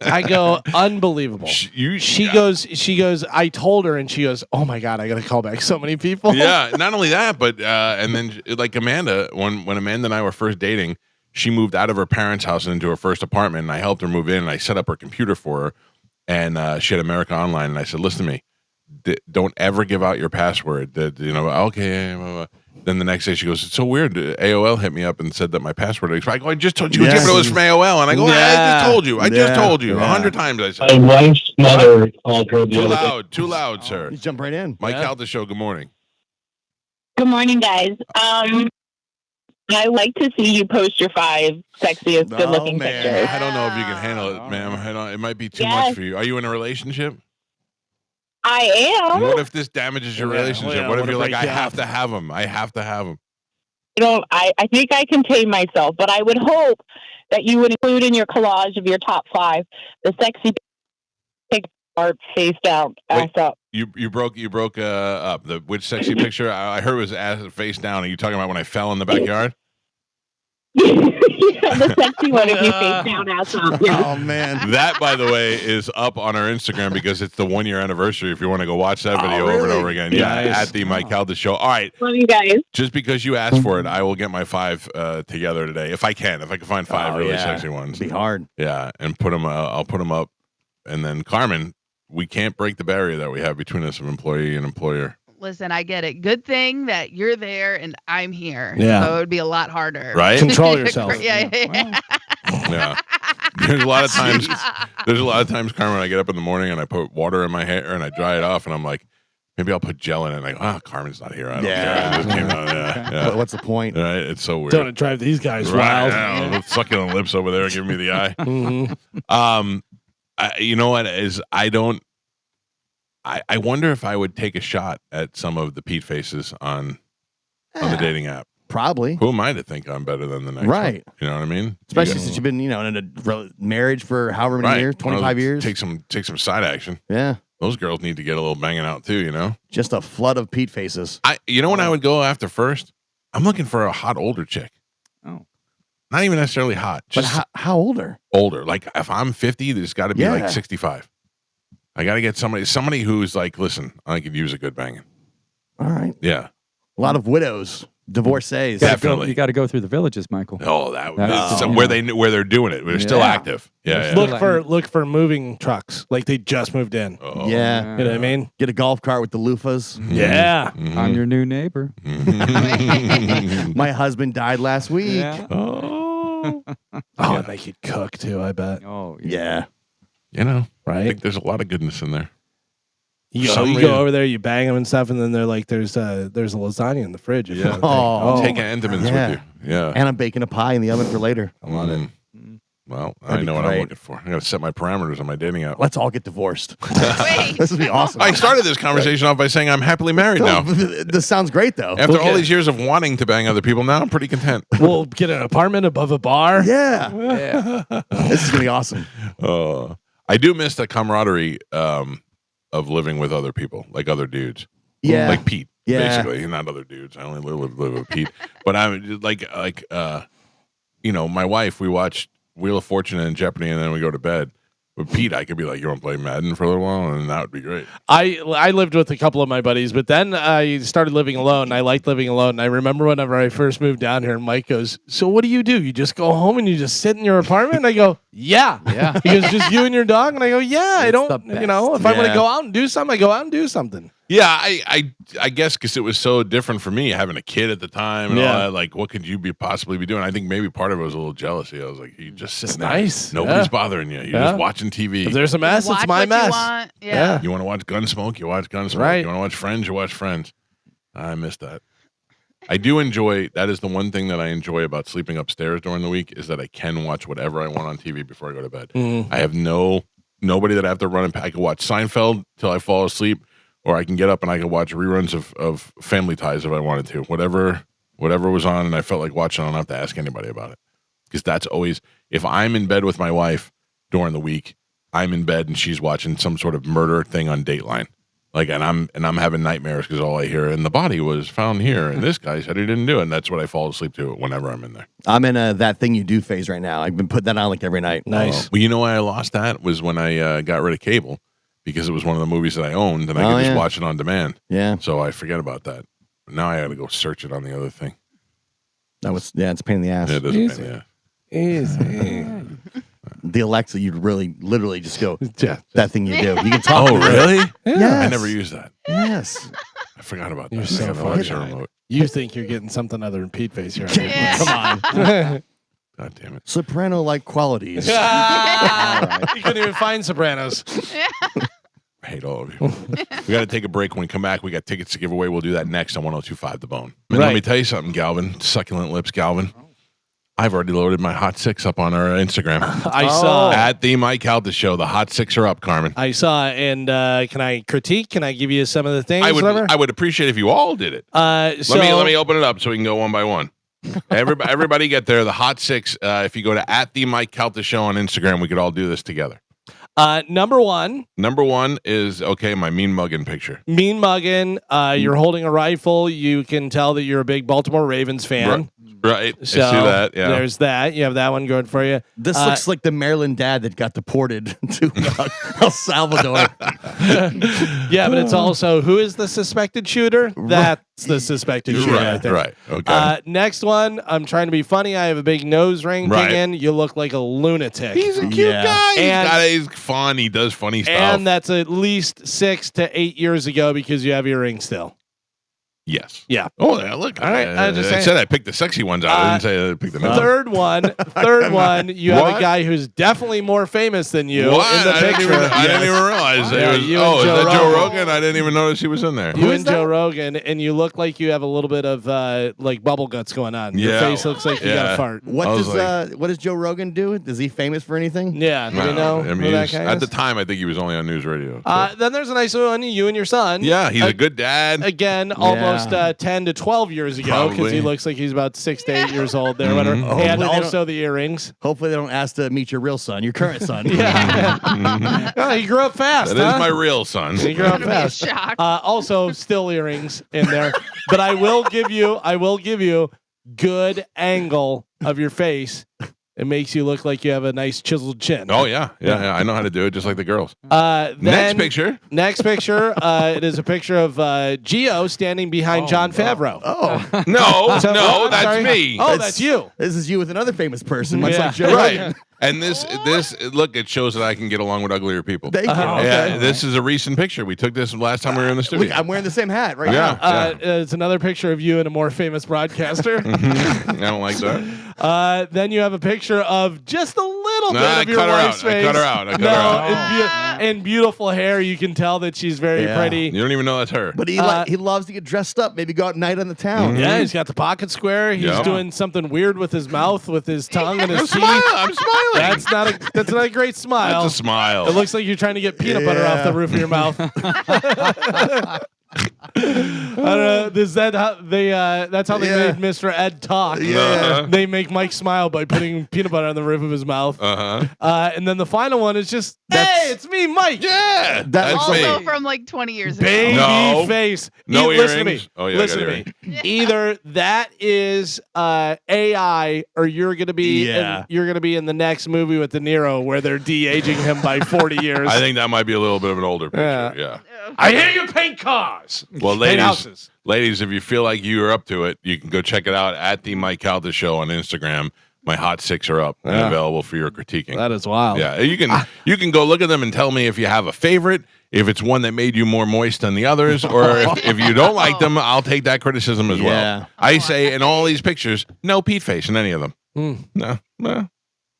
I go, unbelievable. She goes, I told her, and she goes, oh my God, I got to call back so many people. Yeah, not only that, but and then like Amanda, when Amanda and I were first dating, she moved out of her parents' house and into her first apartment, and I helped her move in, and I set up her computer for her, and she had America Online, and I said, listen to me, don't ever give out your password. Okay. Then the next day she goes, it's so weird. AOL hit me up and said that my password expired. I go, I just told you it was from AOL. And I go, I just told you. I just told you 100 times. I said. My wife's mother called her the other day. Too loud, sir. You jump right in. Mike Calta Show, good morning. Good morning, guys. I like to see you post your 5 sexiest, good-looking pictures. I don't know if you can handle it, ma'am. It might be too much for you. Are you in a relationship? I am. What if this damages your relationship? What if you're like, I have to have them. I have to have them. I think I contain myself, but I would hope that you would include in your collage of your top 5 the sexy picture face down, ass up. You broke up. Which sexy picture? I heard it was ass face down. Are you talking about when I fell in the backyard? The sexy one if you face down, ass up. Yeah. Oh man, that by the way is up on our Instagram because it's the 1 year anniversary. If you want to go watch that video over and over again, at the Mike Calta Show. All right, love you guys. Just because you asked for it, I will get my 5 together today if I can. If I can find 5 really sexy ones, it'd be hard. Yeah, and put them. I'll put them up, and then Carmen, we can't break the barrier that we have between us of employee and employer. Listen, I get it. Good thing that you're there and I'm here. Yeah. So it would be a lot harder. Right? Control yourself. Yeah. Yeah. There's a lot of times, Carmen, I get up in the morning and I put water in my hair and I dry it off and I'm like, maybe I'll put gel in it. And I go, Carmen's not here. I don't care. I just came out. Yeah. What's the point? Right? It's so weird. Don't drive these guys wild. Yeah. Sucking on the lips over there, giving me the eye. Mm-hmm. You know what is? I wonder if I would take a shot at some of the Pete faces on the dating app. Probably. Who am I to think I'm better than the next right. one? You know what I mean? Especially since you've been, in a marriage for however many years, 25 years. Take some side action. Yeah. Those girls need to get a little banging out too, Just a flood of Pete faces. When I would go after first? I'm looking for a hot older chick. Oh. Not even necessarily hot. Just but how older? Older. Like if I'm 50, there's got to be like 65. I got to get somebody who's like, listen, I could use a good banging. All right. Yeah. A lot of widows, divorcees. Definitely. You got to go through the villages, Michael. Oh, where they're doing it. They're still active. Yeah. Look for moving trucks. Like they just moved in. Oh. Yeah. You know what I mean? Get a golf cart with the loofahs. Mm-hmm. Yeah. Mm-hmm. I'm your new neighbor. My husband died last week. Yeah. Oh, and they could cook too, I bet. Oh, yeah. Right? I Right? think there's a lot of goodness in there. You go over there, you bang them and stuff, and then they're like, there's a lasagna in the fridge. If you want to Take an Entenmann's with you. Yeah. And I'm baking a pie in the oven for later. I love it. Well, That'd I be know what I'm great. looking for. I got to set my parameters on my dating app. Let's all get divorced. Wait. This would be awesome. I started this conversation off by saying I'm happily married now. This sounds great, though. After all these years of wanting to bang other people, now I'm pretty content. We'll get an apartment above a bar. Yeah. This is going to be awesome. I do miss the camaraderie of living with other people, like other dudes. Yeah. Like Pete, Yeah. basically. Not other dudes. I only live with Pete. But I'm like my wife, we watch Wheel of Fortune and Jeopardy, and then we go to bed. With Pete, I could be like, you want to play Madden for a little while? And that would be great. I lived with a couple of my buddies, but then I started living alone. I liked living alone. And I remember whenever I first moved down here, Mike goes, so what do? You just go home and you just sit in your apartment? And I go, yeah. He goes, just you and your dog? And I go, yeah, I don't, if I want to go out and do something, I go out and do something. Yeah, I guess because it was so different for me having a kid at the time and all that. Like, what could you possibly be doing? I think maybe part of it was a little jealousy. I was like, you just sitting there. Nice. Nobody's bothering you. You're just watching TV. If there's a mess, it's my mess. You want to watch Gunsmoke? You watch Gunsmoke. Right. You want to watch Friends? You watch Friends. I miss that. I do enjoy. That is the one thing that I enjoy about sleeping upstairs during the week is that I can watch whatever I want on TV before I go to bed. I have nobody that I have to run. I can watch Seinfeld till I fall asleep. Or I can get up and I can watch reruns of Family Ties if I wanted to. Whatever was on and I felt like watching, I don't have to ask anybody about it. Because that's always, if I'm in bed with my wife during the week, I'm in bed and she's watching some sort of murder thing on Dateline. Like, and I'm having nightmares because all I hear, and the body was found here, and this guy said he didn't do it, and that's what I fall asleep to whenever I'm in there. I'm in a that thing you do phase right now. I've been putting that on like every night. Nice. Well, you know why I lost that was when I got rid of cable because it was one of the movies that I owned, and I could just watch it on demand. Yeah. So I forget about that. Now I got to go search it on the other thing. It's a pain in the ass. Yeah, it is a pain in the ass. Easy. The Alexa, you'd really literally just go, that thing you do. You can talk. Oh, to it. really? Yes. I never used that. Yes. I forgot about that. You're I so got the Alexa remote. You think you're getting something other than Pete Face here. Yeah. Come on. God damn it. Soprano-like qualities. You couldn't even find Sopranos. I hate all of you. We got to take a break. When we come back, we got tickets to give away. We'll do that next on 102.5 The Bone. And let me tell you something, Galvin. Succulent Lips, Galvin. I've already loaded my Hot Six up on our Instagram. I saw. At the Mike Calta Show. The Hot Six are up, Carmen. I saw. And can I critique? Can I give you some of the things? I would appreciate if you all did it. Let me open it up so we can go one by one. Everybody get there. The Hot Six. If you go to at the Mike Calta Show on Instagram, we could all do this together. Number one is my mean mugging picture. Mean mugging. You're holding a rifle. You can tell that you're a big Baltimore Ravens fan. Right. So I see that. Yeah. There's that. You have that one going for you. This looks like the Maryland dad that got deported to El Salvador. Yeah, but it's also who is the suspected shooter? That's the suspected shooter. I think. Right. Okay. Next one. I'm trying to be funny. I have a big nose ring thing in. You look like a lunatic. He's a cute guy. He's fun. He does funny stuff. And that's at least 6 to 8 years ago because you have your ring still. Yes. Yeah. Oh, yeah, look. All right. I said I picked the sexy ones out. I didn't say I picked the middle. Third one. You have a guy who's definitely more famous than you What? in the picture. I didn't even realize. Yeah, Is Joe that Joe Rogan. Rogan? I didn't even notice he was in there. You and Joe Rogan, and you look like you have a little bit of like bubble guts going on. Your Yeah. face looks like you got a fart. What does Joe Rogan do? Is he famous for anything? Yeah. Do you know I mean, who that guy at is? the time, I think he was only on news radio. Then there's a nice one, you and your son. Yeah, he's a good dad. Again, almost 10 to 12 years ago, because he looks like he's about 6 to 8 years old there. Whatever. Hopefully And they also the earrings. Hopefully they don't ask to meet your real son, your current son. Yeah. Oh, he grew up fast. That is my real son. He grew up fast. Also, still earrings in there. But I will give you good angle of your face. It makes you look like you have a nice chiseled chin. Oh yeah. I know how to do it, just like the girls. Next picture. It is a picture of Gio standing behind John Favreau. No, I'm that's sorry. me. Oh, that's you. This is you with another famous person, much Yeah. like Joe Right. Rogan. And this look, it shows that I can get along with uglier people. Thank you. Yeah, Okay. this is a recent picture. We took this last time we were in the studio. I'm wearing the same hat right Yeah. now. It's another picture of you and a more famous broadcaster. I don't like that. Then you have a picture of just a little Nah, bit I of your cut her wife's out. I face. cut her out. I cut her out. And beautiful hair. You can tell that she's very Yeah. pretty. You don't even know that's her. But he loves to get dressed up, maybe go out at night on the town. Yeah, he's got the pocket square. He's Yep. doing something weird with his mouth, with his tongue and his I'm teeth. smiling. I'm smiling. That's not a great smile. That's a smile. It looks like you're trying to get peanut butter off the roof of your mouth. I don't know. Is that how they? That's how they made Mr. Ed talk. Yeah. They make Mike smile by putting peanut butter on the roof of his mouth. And then the final one is just, hey, it's me, Mike. Yeah, That's Also me. from like 20 years ago. Baby No. face. No Listen to me. earrings? Oh, yeah, I Listen got to me. Either that is AI, or you're gonna be in the next movie with De Niro where they're de-aging him by 40 years. I think that might be a little bit of an older picture. Yeah. I hear you paint cars. Well, Paint houses. ladies, if you feel like you are up to it, you can go check it out at the Mike Calta Show on Instagram. My hot six are up and available for your critiquing. That is wild. Yeah, you can go look at them and tell me if you have a favorite, if it's one that made you more moist than the others, or if you don't like them, I'll take that criticism as well. I say in all these pictures, no Pete face in any of them. No. No,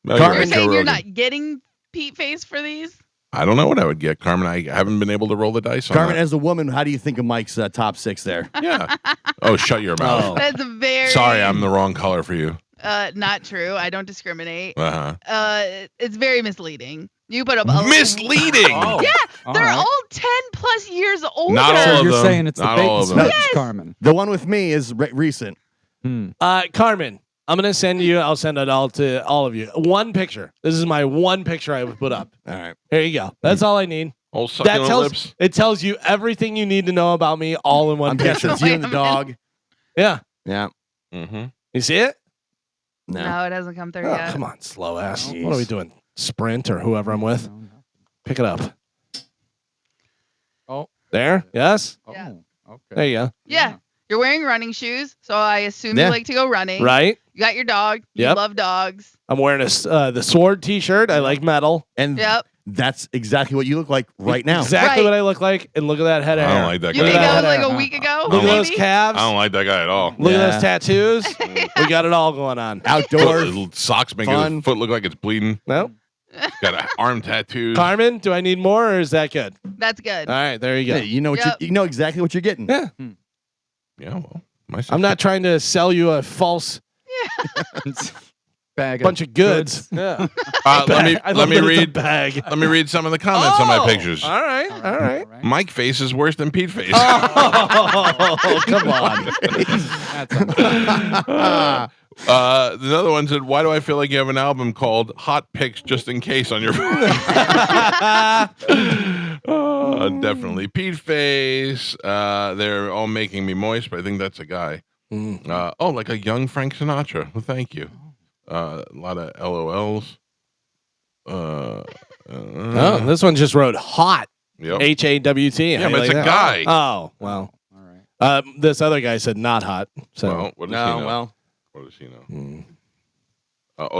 You're right, Joe saying you're Rogan. not getting Pete face for these? I don't know what I would get, Carmen. I haven't been able to roll the dice on Carmen, that. as a woman, how do you think of Mike's top six there? Yeah. Oh, shut your mouth. That's very. Sorry, I'm the wrong color for you. Not true. I don't discriminate. Uh-huh. It's very misleading. You put up a misleading. Yeah, they're all 10 plus years older. Not all So of you're them. saying it's the Not bait all and of them. switch, Carmen. The one with me is recent. Carmen, I'm gonna send you. I'll send it all to all of you. One picture. This is my one picture I would put up. All right. Here you go. That's all I need. All sucking That on tells lips. it tells you everything you need to know about me all in one I'm picture. guessing it's you and the dog. Yeah. Yeah. Mm-hmm. You see it? No, it hasn't come through Oh, yet. come on, slow ass. Jeez. What are we doing? Sprint or whoever I'm with? Pick it up. Oh, there. Yes. Yeah. Okay. There you go. Yeah. You're wearing running shoes, so I assume Yeah. you like to go running. Right. You got your dog. You Yep. love dogs. I'm wearing the sword T-shirt. I like metal. And Yep. that's exactly what you look like right now. Exactly Right. what I look like. And look at that head of I hair. don't like that You guy. think at that all. was like a week ago? Look at those maybe? calves. I don't like that guy at all. Look at Yeah. those tattoos. We got it all going on. Outdoors. Socks make Fun. his foot look like it's bleeding. No. Got an arm tattoos. Carmen, do I need more or is that good? That's good. All right, there you go. Yeah, you know what Yep. you know exactly what you're getting. Yeah. Yeah, well, I'm not trying to sell you a false Bag bunch of goods. Yeah. let me I love let me that it's a read. bag. Let me read some of the comments on my Oh, pictures. All right. All right. Mike face is worse than Pete face. Oh, come on. Another one said, "Why do I feel like you have an album called Hot Picks just in case on your?" Definitely Pete face. They're all making me moist, but I think that's a guy. Like a young Frank Sinatra. Well, thank you. A lot of LOLs. Oh, this one just wrote hot. Yep. HAWT. Yeah, How but you it's like a that? guy. Oh, well. All right. This other guy said not hot. So Well, what does he know? well. What does he know?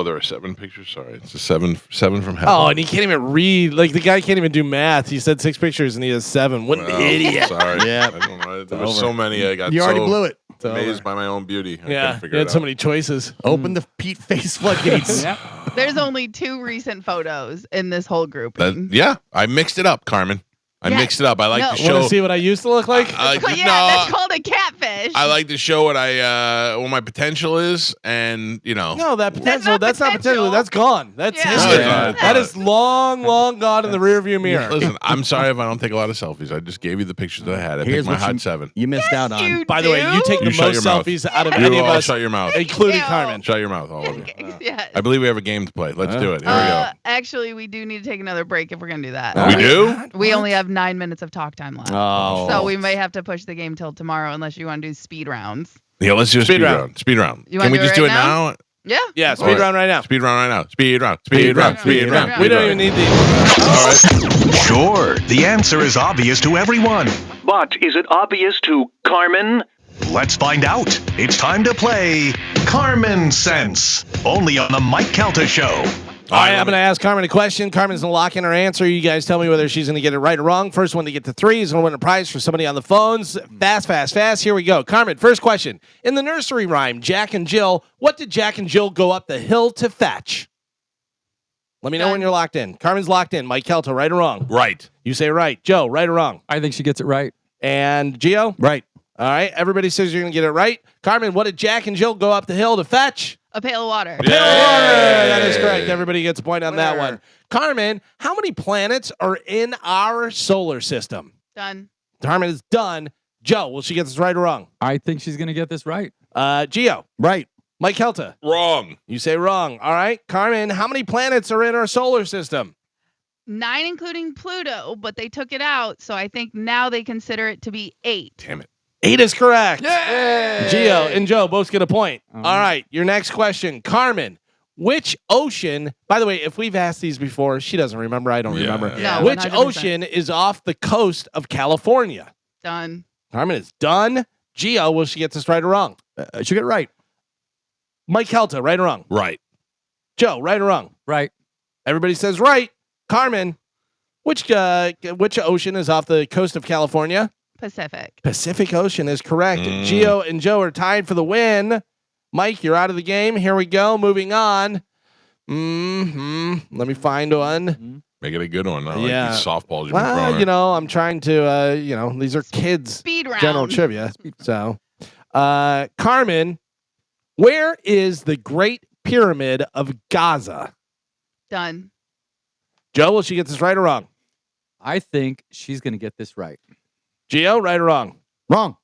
There are 7 pictures. Sorry, it's a seven from heaven. Oh, and he can't even read. Like the guy can't even do math. He said 6 pictures and he has 7. What an Well, idiot! Sorry. Yeah. I don't know. There were over. so many. I got You already so blew it. amazed by my own beauty. I Yeah, couldn't he figure had it so out. many choices. Open the Pete face floodgates. There's only 2 recent photos in this whole group. Yeah, I mixed it up, Carmen. I Yeah. mixed it up. I like No. to Want show. to see what I used to look like? That's called a catfish. I like to show what what my potential is, and No, that potential. That's not potential. potential. That's gone. That's Yeah. history. No, it's not. That is long, long gone in the rearview mirror. Listen, I'm sorry if I don't take a lot of selfies. I just gave you the pictures that I had. I Here's picked my what hot 7. You missed out on. You By the way, you take You the shut most your mouth. selfies out of You any of all us, shut your mouth. including Ew. Carmen. Shut your mouth, all of you. Yes. I believe we have a game to play. Let's do it. Here we go. Actually, we do need to take another break if we're going to do that. We do? We only have 9 minutes of talk time left. Oh. So we may have to push the game till tomorrow unless you want to do speed rounds. Yeah, let's do a speed round. round. Speed round. You Can wanna we do just it do it right now? now? Yeah. Yeah, All speed right. round right now. Speed round right now. Speed round. Speed round. Speed round. We don't even need these. All right. Sure, the answer is obvious to everyone. But is it obvious to Carmen? Let's find out. It's time to play Carmen Sense, only on the Mike Calta Show. All right, I'm going to ask Carmen a question. Carmen's going to lock in her answer. You guys tell me whether she's going to get it right or wrong. First one to get to 3 is going to win a prize for somebody on the phones. Fast, fast, fast. Here we go. Carmen, first question. In the nursery rhyme, Jack and Jill, what did Jack and Jill go up the hill to fetch? Let me know when you're locked in. Carmen's locked in. Mike Calta, right or wrong? Right. You say right. Joe, right or wrong? I think she gets it right. And Gio? Right. All right. Everybody says you're going to get it right. Carmen, what did Jack and Jill go up the hill to fetch? A pail of water. A pail of water. That is correct. Everybody gets a point on that one. Carmen, how many planets are in our solar system? Done. Carmen is done. Joe, will she get this right or wrong? I think she's going to get this right. Gio? Right. Mike Calta? Wrong. You say wrong. All right. Carmen, how many planets are in our solar system? 9 including Pluto, but they took it out, so I think now they consider it to be 8. Damn it. 8 is correct. Gio and Joe both get a point. All right. Your next question. Carmen, which ocean, by the way, if we've asked these before, she doesn't remember. I don't remember. No, Which 100%. ocean is off the coast of California? Done. Carmen is done. Gio, will she get this right or wrong? She'll get it right. Mike Calta, right or wrong? Right. Joe, right or wrong? Right. Everybody says right. Carmen, which ocean is off the coast of California? Pacific. Pacific Ocean is correct. Gio and Joe are tied for the win. Mike, you're out of the game. Here we go. Moving on. Let me find one. Make it a good one. I like these softballs you've been Well, throwing. I'm trying to, these are kids' Speed round. general trivia. So, Carmen, where is the Great Pyramid of Gaza? Done. Joe, will she get this right or wrong? I think she's going to get this right. Gio, right or wrong? Wrong.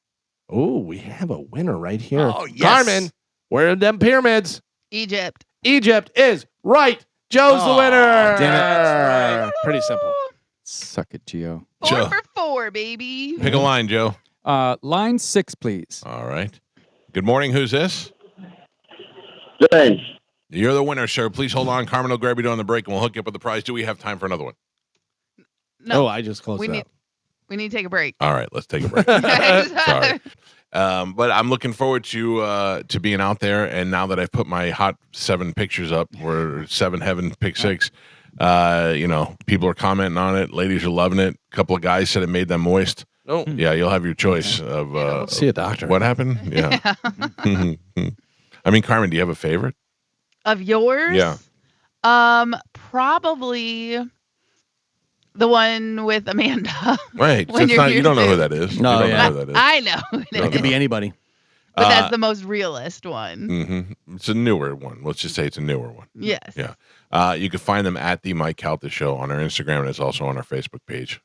Oh, we have a winner right here. Oh, yes. Carmen, where are them pyramids? Egypt. Egypt is right. Joe's the winner. Damn it. That's right. Pretty simple. Suck it, Gio. 4 for 4, baby. Pick a line, Joe. Line 6, please. All right. Good morning. Who's this? Thanks. You're the winner, sir. Please hold on. Carmen will grab you during the break, and we'll hook you up with the prize. Do we have time for another one? No. Oh, I just closed it out. We need to take a break. All right, let's take a break. Sorry. But I'm looking forward to being out there. And now that I've put my hot 7 pictures up, or 7 Heaven Pick 6, people are commenting on it. Ladies are loving it. A couple of guys said it made them moist. Oh. Yeah, you'll have your choice of see a doctor. What happened? Yeah. I mean, Carmen, do you have a favorite? Of yours? Yeah. Probably the one with Amanda. Right. When So you don't know who that is. No, you don't know who that is. I know. Who It could be anybody. But that's the most realist one. Mm-hmm. It's a newer one. Let's just say it's a newer one. Yes. Yeah. You can find them at the Mike Calta Show on our Instagram, and it's also on our Facebook page,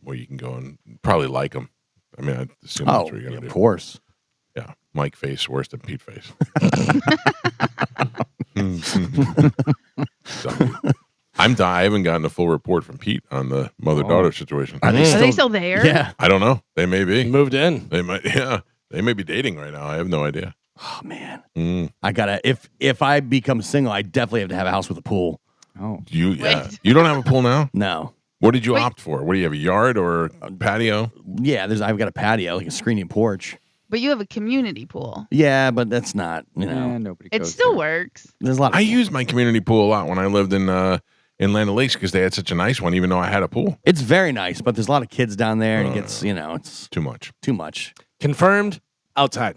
where you can go and probably like them. I mean, I assume that's what you're going to do. Of course. Yeah. Mike face worse than Pete face. I haven't gotten a full report from Pete on the mother-daughter situation. Are they still there? Yeah. I don't know. They may be. Moved in. They might. Yeah. They may be dating right now. I have no idea. Oh man. Mm. I gotta if I become single, I definitely have to have a house with a pool. Oh. You don't have a pool now? No. What did you opt for? What do you have, a yard or a patio? Yeah, I've got a patio, like a screening porch. But you have a community pool. Yeah, but that's not, nobody It still works. There's a lot. I used my community pool a lot when I lived in Land O'Lakes because they had such a nice one, even though I had a pool. It's very nice, but there's a lot of kids down there, and it gets, it's too much. Too much. Confirmed. Outside.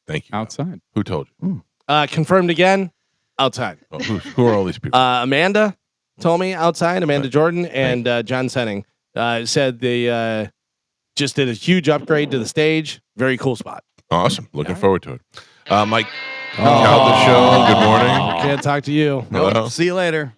Thank you. Outside. Who told you? Confirmed again. Outside. Oh, who are all these people? Amanda told me outside. Amanda Jordan and John Senning said they just did a huge upgrade to the stage. Very cool spot. Awesome. Looking forward to it. Mike Calta Show. Good morning. Can't talk to you. Hello. See you later.